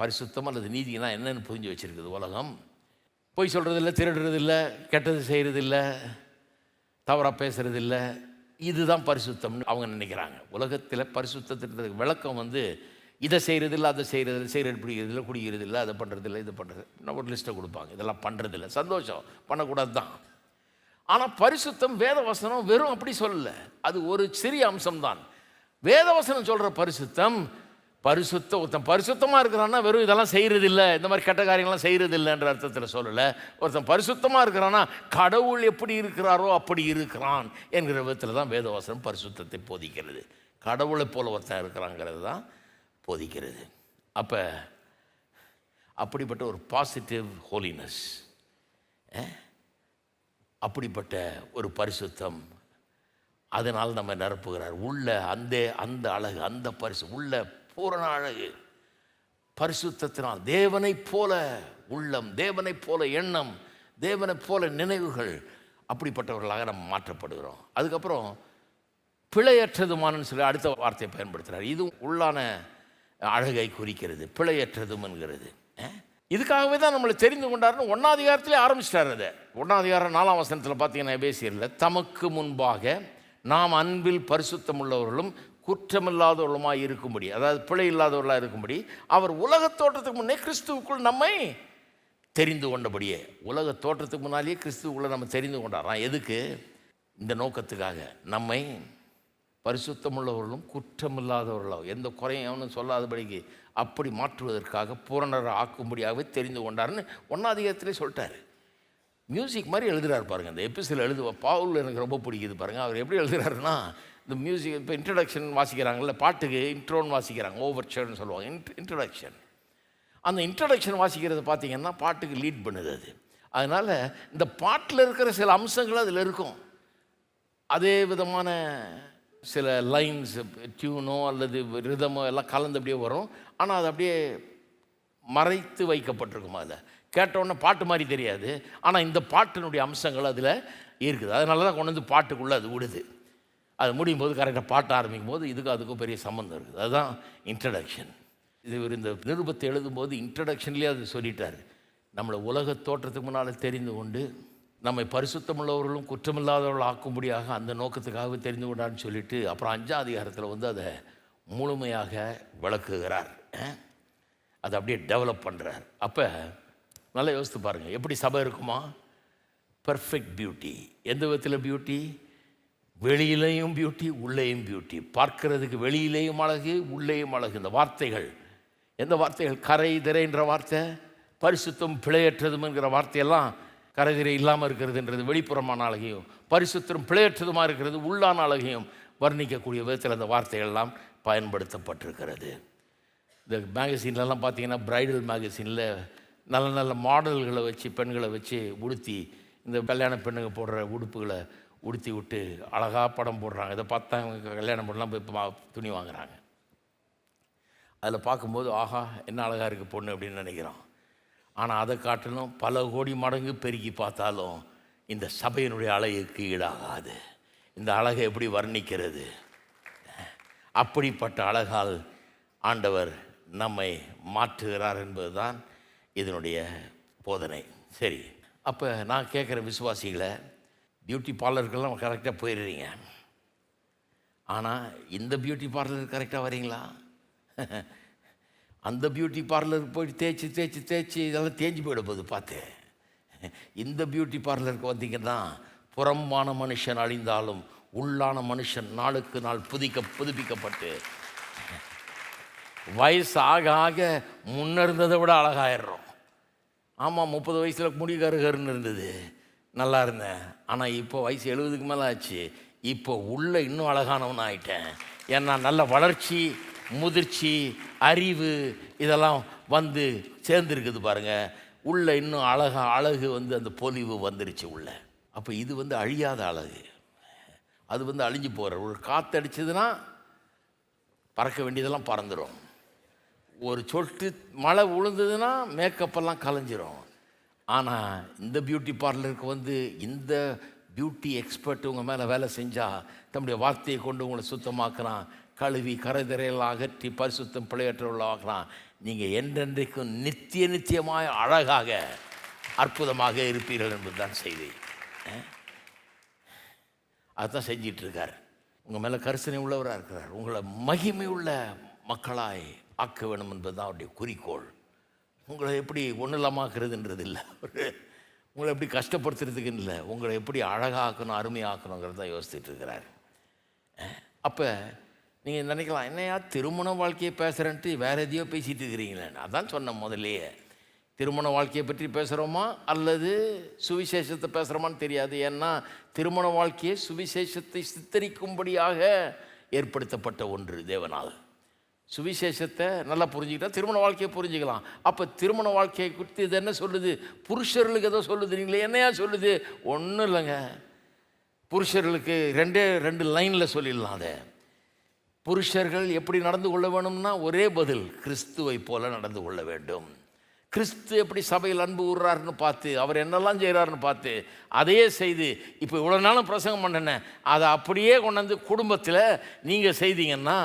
பரிசுத்தம் அல்லது நீதினா என்னென்னு புரிஞ்சு வச்சுருக்குது உலகம். பொய் சொல்கிறதில்ல, திருடுறதில்லை, கெட்டது செய்கிறதில்ல, தவறாக பேசுகிறதில்ல, இதுதான் பரிசுத்தம்னு அவங்க நினைக்கிறாங்க. உலகத்தில் பரிசுத்தத்திற்கு விளக்கம் இதை செய்கிறதில்ல, அதை செய்கிறதில்ல, சிகரெட் பிடிக்கிறதில்ல, குடிக்கிறதில்லை, அதை பண்ணுறதில்லை, இது பண்ணுறது, இன்னும் ஒரு லிஸ்ட்டை கொடுப்பாங்க. இதெல்லாம் பண்ணுறதில்ல, சந்தோஷம், பண்ணக்கூடாது தான். ஆனால் பரிசுத்தம் வேதவசனம் வெறும் அப்படி சொல்லலை, அது ஒரு சிறிய அம்சம்தான். வேதவசனம் சொல்கிற பரிசுத்தம், ஒருத்தன் பரிசுத்தமாக இருக்கிறான்னா வெறும் இதெல்லாம் செய்கிறதில்லை, இந்த மாதிரி கெட்ட காரியங்கள்லாம் செய்கிறதில்லைன்ற அர்த்தத்தில் சொல்லலை. ஒருத்தன் பரிசுத்தமாக இருக்கிறான்னா கடவுள் எப்படி இருக்கிறாரோ அப்படி இருக்கிறான் என்கிற விதத்தில் தான் வேதவசனம் பரிசுத்தத்தை போதிக்கிறது. கடவுளை போல ஒருத்தன் இருக்கிறாங்கிறது தான் போதிக்கிறது. அப்போ அப்படிப்பட்ட ஒரு பாசிட்டிவ் ஹோலினஸ், அப்படிப்பட்ட ஒரு பரிசுத்தம், அதனால் நம்ம நிரப்புகிறார். உள்ள அந்த அழகு, அந்த பரிசு, உள்ள பூரண அழகு பரிசுத்தத்தினால் தேவனைப் போல உள்ளம், தேவனைப் போல எண்ணம், தேவனைப் போல நினைவுகள், அப்படிப்பட்டவர்களாக நம்ம மாற்றப்படுகிறோம். அதுக்கப்புறம் பிழையற்றதுமானு சொல்லி அடுத்த வார்த்தையை பயன்படுத்துகிறார். இது உள்ளான அழகை குறிக்கிறது, பிழையற்றதும் என்கிறது. இதுக்காகவே தான் நம்மளை தெரிந்து கொண்டார்னு 1ஆம் அதிகாரத்திலே ஆரம்பிச்சிட்டார். அதை 1ஆம் அதிகாரம் 4ஆம் வசனத்தில் பார்த்தீங்கன்னா, எபேசியரில் தமக்கு முன்பாக நாம் அன்பில் பரிசுத்தம் உள்ளவர்களும் குற்றமில்லாதவர்களுமாய் இருக்கும்படி, அதாவது பிழை இல்லாதவர்களாக இருக்கும்படி அவர் உலகத் தோற்றத்துக்கு முன்னே கிறிஸ்துவுக்குள் நம்மை தெரிந்து கொண்டபடியே. உலக தோற்றத்துக்கு முன்னாலேயே கிறிஸ்துவுக்குள்ளே நம்ம தெரிந்து கொண்டாராம். எதுக்கு? இந்த நோக்கத்துக்காக, நம்மை பரிசுத்தமுள்ளவர்களும் குற்றமில்லாதவர்களாக, எந்த குறையும் சொல்லாதபடிக்கு அப்படி மாற்றுவதற்காக பூரணரை ஆக்கும்படியாகவே தெரிந்து கொண்டார்னு 1ஆம் அதிகாரத்திலே சொல்லிட்டார். மியூசிக் மாதிரி எழுதுகிறார் பாருங்கள். இந்த எபிசோடில் பவுல் எனக்கு ரொம்ப பிடிக்குது பாருங்கள். அவர் எப்படி எழுதுகிறாருன்னா, இந்த மியூசிக் இப்போ இன்ட்ரடக்ஷன் வாசிக்கிறாங்கல்ல, பாட்டுக்கு இன்ட்ரோன்னு வாசிக்கிறாங்க, ஓவர்ச்சர்ன்னு சொல்லுவாங்க, இன்ட்ரடக்ஷன். அந்த இன்ட்ரடக்ஷன் வாசிக்கிறது பார்த்திங்கன்னா பாட்டுக்கு லீட் பண்ணுது அது. அதனால் இந்த பாட்டில் இருக்கிற சில அம்சங்கள் அதில் இருக்கும். அதே விதமான சில லைன்ஸ், டியூனோ அல்லது ரிதமோ எல்லாம் கலந்து அப்படியே வரும். ஆனால் அது அப்படியே மறைத்து வைக்கப்பட்டிருக்கும். அதில் கேட்டோன்னே பாட்டு மாதிரி தெரியாது, ஆனால் இந்த பாட்டினுடைய அம்சங்கள் அதில் இருக்குது. அதனால தான் கொண்டு பாட்டுக்குள்ளே அது விடுது. அது முடியும் போது கரெக்டாக பாட்டு ஆரம்பிக்கும் போது அதுக்கும் பெரிய சம்மந்தம் இருக்குது. அதுதான் இன்ட்ரடக்ஷன். இந்த நிருபத்தை எழுதும்போது இன்ட்ரடக்ஷன்லேயே அது சொல்லிட்டார். நம்மளை உலக தோற்றத்துக்கு முன்னால் தெரிந்து கொண்டு நம்மை பரிசுத்தமுள்ளவர்களும் குற்றமில்லாதவர்கள் ஆக்கும்படியாக அந்த நோக்கத்துக்காகவே தெரிந்து கொண்டான்னு சொல்லிட்டு அப்புறம் 5ஆம் அதிகாரத்தில் அதை முழுமையாக விளக்குகிறார். அதை அப்படியே டெவலப் பண்ணுறார். அப்போ நல்லா யோசித்து பாருங்கள், எப்படி சபை இருக்குமா? Perfect beauty. எந்த விதத்தில் பியூட்டி? வெளியிலேயும் பியூட்டி, உள்ளேயும் பியூட்டி. பார்க்கறதுக்கு வெளியிலேயும் அழகு, உள்ளேயும் அழகு. இந்த வார்த்தைகள், எந்த வார்த்தைகள்? கரை திரைன்ற வார்த்தை, பரிசுத்தம் பிழையற்றதுங்கிற வார்த்தையெல்லாம் கரை திரை இல்லாமல் இருக்கிறதுன்றது வெளிப்புறமான அழகையும், பரிசுத்தம் பிழையற்றதுமாக இருக்கிறது உள்ளான அழகையும் வர்ணிக்கக்கூடிய விதத்தில் அந்த வார்த்தைகள்லாம் பயன்படுத்தப்பட்டிருக்கிறது. இந்த மேகசின்லலாம் பார்த்தீங்கன்னா, பிரைடல் மேகசினில் நல்ல நல்ல மாடல்களை வச்சு, பெண்களை வச்சு உடுத்தி, இந்த கல்யாண பெண்ணுங்க போடுற உடுப்புகளை உடுத்தி விட்டு அழகாக படம் போடுறாங்க. இதை பார்த்தா அவங்க கல்யாணம் பண்ணலாம் போய் துணி வாங்குகிறாங்க. அதில் பார்க்கும்போது ஆஹா என்ன அழகாக இருக்குது பொண்ணு அப்படின்னு நினைக்கிறோம். ஆனால் அதை காட்டிலும் பல கோடி மடங்கு பெருக்கி பார்த்தாலும் இந்த சபையினுடைய அழகுக்கு ஈடாகாது. இந்த அழகை எப்படி வர்ணிக்கிறது? அப்படிப்பட்ட அழகால் ஆண்டவர் நம்மை மாற்றுகிறார் என்பதுதான் இதனுடைய போதனை. சரி, அப்போ நான் கேட்குற விசுவாசிகளை, பியூட்டி பார்லருக்கெல்லாம் கரெக்டாக போயிடுறீங்க, ஆனால் இந்த பியூட்டி பார்லருக்கு கரெக்டாக வரீங்களா? அந்த பியூட்டி பார்லருக்கு போயிட்டு தேய்ச்சி தேய்ச்சி தேய்ச்சி இதெல்லாம் தேஞ்சு போயிட போகுது பார்த்து. இந்த பியூட்டி பார்லருக்கு வந்தீங்கன்னா புறம்பான மனுஷன் அழிந்தாலும் உள்ளான மனுஷன் நாளுக்கு நாள் புதுப்பிக்கப்பட்டு வயசு ஆக ஆக முன்ன இருந்ததை விட அழகாயிடுறோம். ஆமாம், 30 வயசில் முடி கருகருன்னு இருந்தது, நல்லா இருந்தேன். ஆனால் இப்போ வயசு 70க்கு மேலே ஆச்சு, இப்போ உள்ள இன்னும் அழகானவன் ஆகிட்டேன். ஏன்னா நல்ல வளர்ச்சி, முதிர்ச்சி, அறிவு இதெல்லாம் வந்து சேர்ந்துருக்குது பாருங்கள். உள்ள இன்னும் அழகு வந்து அந்த பொலிவு வந்துருச்சு உள்ள. அப்போ இது வந்து அழியாத அழகு, அது வந்து அழிஞ்சு போகிற. ஒரு காற்று அடிச்சதுன்னா பறக்க வேண்டியதெல்லாம் பறந்துடும். ஒரு சொட்டு மழை விழுந்ததுன்னா மேக்கப்பெல்லாம் கலைஞ்சிரும். ஆனால் இந்த பியூட்டி பார்லருக்கு வந்து இந்த பியூட்டி எக்ஸ்பர்ட் உங்கள் மேலே வேலை செஞ்சால் தம்முடைய வார்த்தையை கொண்டு உங்களை சுத்தமாக்குறான், கழுவி கரைதரையெல்லாம் அகற்றி பரிசுத்தம் பிழையற்றவர்களாகிறான். நீங்கள் என்றென்றைக்கும் நித்தியமாய் அழகாக அற்புதமாக இருப்பீர்கள் என்பது தான் செய்தி. அதுதான் செஞ்சிட்ருக்கார். உங்கள் மேலே கரிசனை உள்ளவராக இருக்கிறார். உங்களை மகிமை உள்ள மக்களாய் ஆக்க வேணும் என்பது தான் அவருடைய குறிக்கோள். உங்களை எப்படி ஒன்றும் இல்லாமாக்குறதுன்றது இல்லை, உங்களை எப்படி கஷ்டப்படுத்துறதுக்கு இல்லை, உங்களை எப்படி அழகாக்கணும் அருமையாக்கணுங்கிறது தான் யோசிச்சுட்டு இருக்கிறார். அப்போ நீங்கள் நினைக்கலாம், என்னையா திருமண வாழ்க்கையை பேசுகிறேன்ட்டு வேறு எதையோ பேசிகிட்டு இருக்கிறீங்களே. அதான் சொன்னேன் முதல்லையே, திருமண வாழ்க்கையை பற்றி பேசுகிறோமா அல்லது சுவிசேஷத்தை பேசுகிறோமான்னு தெரியாது. ஏன்னா திருமண வாழ்க்கையை சுவிசேஷத்தை சித்தரிக்கும்படியாக ஏற்படுத்தப்பட்ட ஒன்று தேவனால். சுவிசேஷத்தை நல்லா புரிஞ்சுக்கிட்டால் திருமண வாழ்க்கையை புரிஞ்சுக்கலாம். அப்போ திருமண வாழ்க்கையை குறித்து இது என்ன சொல்லுது? புருஷர்களுக்கு ஏதோ சொல்லுதுங்களே, என்னையா சொல்லுது? ஒன்றும் இல்லைங்க. புருஷர்களுக்கு ரெண்டு லைனில் சொல்லிடலாம். அதை புருஷர்கள் எப்படி நடந்து கொள்ள வேணும்னா ஒரே பதில், கிறிஸ்துவை போல நடந்து கொள்ள வேண்டும். கிறிஸ்து எப்படி சபையில் அன்பு கூறுறாருன்னு பார்த்து, அவர் என்னெல்லாம் செய்கிறாருன்னு பார்த்து அதையே செய்து, இப்போ இவ்வளோ நாளும் பிரசங்கம் பண்ணேன், அதை அப்படியே கொண்டாந்து குடும்பத்தில் நீங்கள் செய்தீங்கன்னா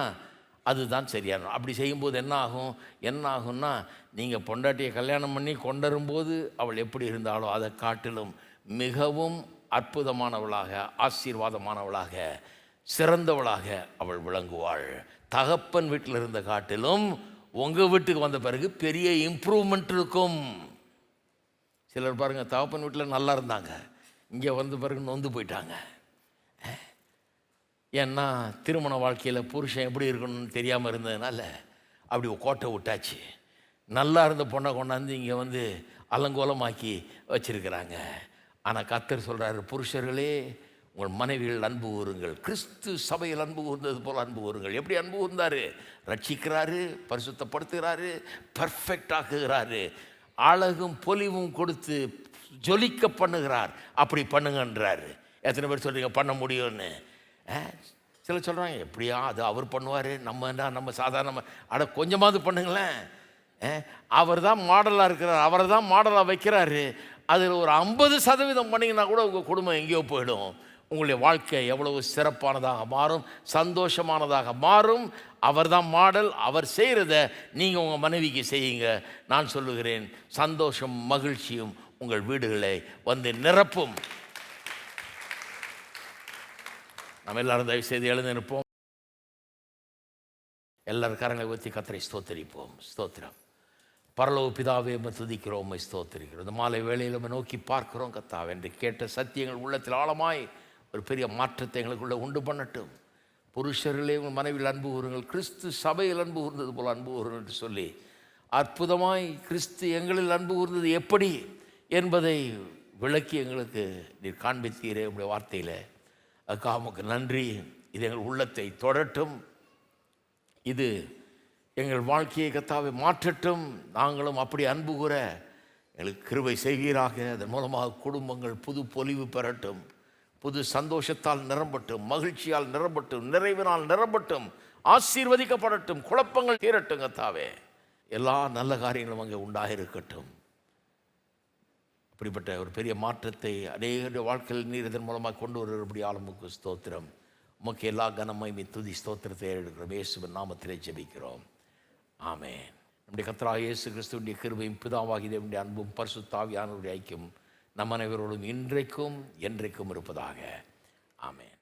அதுதான் சரியான. அப்படி செய்யும்போது என்ன ஆகும்னா, நீங்கள் பொண்டாட்டியை கல்யாணம் பண்ணி கொண்டரும்போது அவள் எப்படி இருந்தாலோ அதை காட்டிலும் மிகவும் அற்புதமானவளாக, ஆசீர்வாதமானவளாக, சிறந்தவளாக அவள் விளங்குவாள். தகப்பன் வீட்டில் இருந்த காட்டிலும் உங்கள் வீட்டுக்கு வந்த பிறகு பெரிய இம்ப்ரூவ்மெண்ட் இருக்கும். சிலர் பாருங்கள், தகப்பன் வீட்டில் நல்லா இருந்தாங்க, இங்கே வந்த பிறகு நொந்து போயிட்டாங்க. ஏன்னா திருமண வாழ்க்கையில் புருஷன் எப்படி இருக்கணும்னு தெரியாமல் இருந்ததுனால அப்படி கோட்டை விட்டாச்சு. நல்லா இருந்த பொண்ணை கொண்டாந்து இங்கே வந்து அலங்கோலமாக்கி வச்சிருக்கிறாங்க. ஆனால் கர்த்தர் சொல்கிறாரு, புருஷர்களே உங்கள் மனைவிகள் அன்பு கூறுங்கள், கிறிஸ்து சபையில் அன்பு கூர்ந்தது போல் அன்பு கூறுங்கள். எப்படி அன்பு கூர்ந்தாரு? ரட்சிக்கிறாரு, பரிசுத்தப்படுத்துகிறாரு, பர்ஃபெக்ட் ஆக்குகிறாரு, அழகும் பொலிவும் கொடுத்து ஜொலிக்க பண்ணுகிறார். அப்படி பண்ணுங்கன்றாரு. எத்தனை பேர் சொல்கிறீங்க பண்ண முடியும்னு? சில சொல்கிறாங்க, எப்படியா அது அவர் பண்ணுவார், நம்ம சாதாரண கொஞ்சமாவது பண்ணுங்களேன். அவர் தான் மாடலாக இருக்கிறார், அவரை தான் மாடலாக வைக்கிறாரு. அதில் ஒரு 50% பண்ணிங்கன்னா கூட உங்கள் குடும்பம் எங்கேயோ போயிடும். உங்களுடைய வாழ்க்கை எவ்வளவு சிறப்பானதாக மாறும், சந்தோஷமானதாக மாறும். அவர் தான் மாடல். அவர் செய்கிறத நீங்கள் உங்கள் மனைவிக்கு செய்யுங்க. நான் சொல்லுகிறேன், சந்தோஷம் மகிழ்ச்சியும் உங்கள் வீடுகளை வந்து நிரப்பும். நம்ம எல்லாரும் தயவு செய்து எழுந்து நிற்போம். எல்லாரும் கரங்களை ஊற்றி கர்த்தரை ஸ்தோத்தரிப்போம். ஸ்தோத்திரம். பரலோக பிதாவே, துதிக்கிறோம், ஸ்தோத்தரிக்கிறோம். இந்த மாலை வேளையில் நம்ம நோக்கி பார்க்கிறோம். கர்த்தாவே, என்று கேட்ட சத்தியங்கள் உள்ளத்தில் ஆழமாய் ஒரு பெரிய மாற்றத்தை எங்களுக்குள்ளே உண்டு பண்ணட்டும். புருஷர்களே உங்கள் மனைவியில் அன்பு கூறுங்கள், கிறிஸ்து சபையில் அன்பு கூர்ந்தது போல் அன்பு கூறுங்கள் என்று சொல்லி அற்புதமாய் கிறிஸ்து எங்களில் அன்பு கூர்ந்தது எப்படி என்பதை விளக்கி எங்களுக்கு நீர் காண்பித்தீரே உங்களுடைய வார்த்தையில். அதுக்காக உமக்கு நன்றி. இது எங்கள் உள்ளத்தை தொடரட்டும், இது எங்கள் வாழ்க்கையை கர்த்தாவே மாற்றட்டும். நாங்களும் அப்படி அன்பு கூற எங்களுக்கு கிருபை செய்வீராக. அதன் மூலமாக குடும்பங்கள் புது பொலிவு பெறட்டும், புது சந்தோஷத்தால் நிரம்பட்டும், மகிழ்ச்சியால் நிரம்பட்டும், நிறைவினால் நிரம்பட்டும், ஆசீர்வதிக்கப்படட்டும், குழப்பங்கள் தீரட்டும். கர்த்தாவே, எல்லா நல்ல காரியங்களும் அங்கே உண்டாக இருக்கட்டும். அப்படிப்பட்ட ஒரு பெரிய மாற்றத்தை அநேக வாழ்க்கையில் நீர் இதன் மூலமாக கொண்டு வரும்படி ஆளுமுக்கு ஸ்தோத்திரம். உமக்கு எல்லா கனமையும் துதி ஸ்தோத்திரத்தை எடுக்கிறோம். இயேசுவின் நாமத்திலே ஜெபிக்கிறோம். ஆமென். நம்முடைய கர்த்தராகிய இயேசு கிறிஸ்துவினுடைய கிருபையும் பிதாவாகிய தேவனுடைய அன்பும் பரிசுத்த ஆவியானவருடைய ஐக்கியம் நம் அனைவரோடும் இன்றைக்கும் என்றைக்கும் இருப்பதாக. ஆமென்.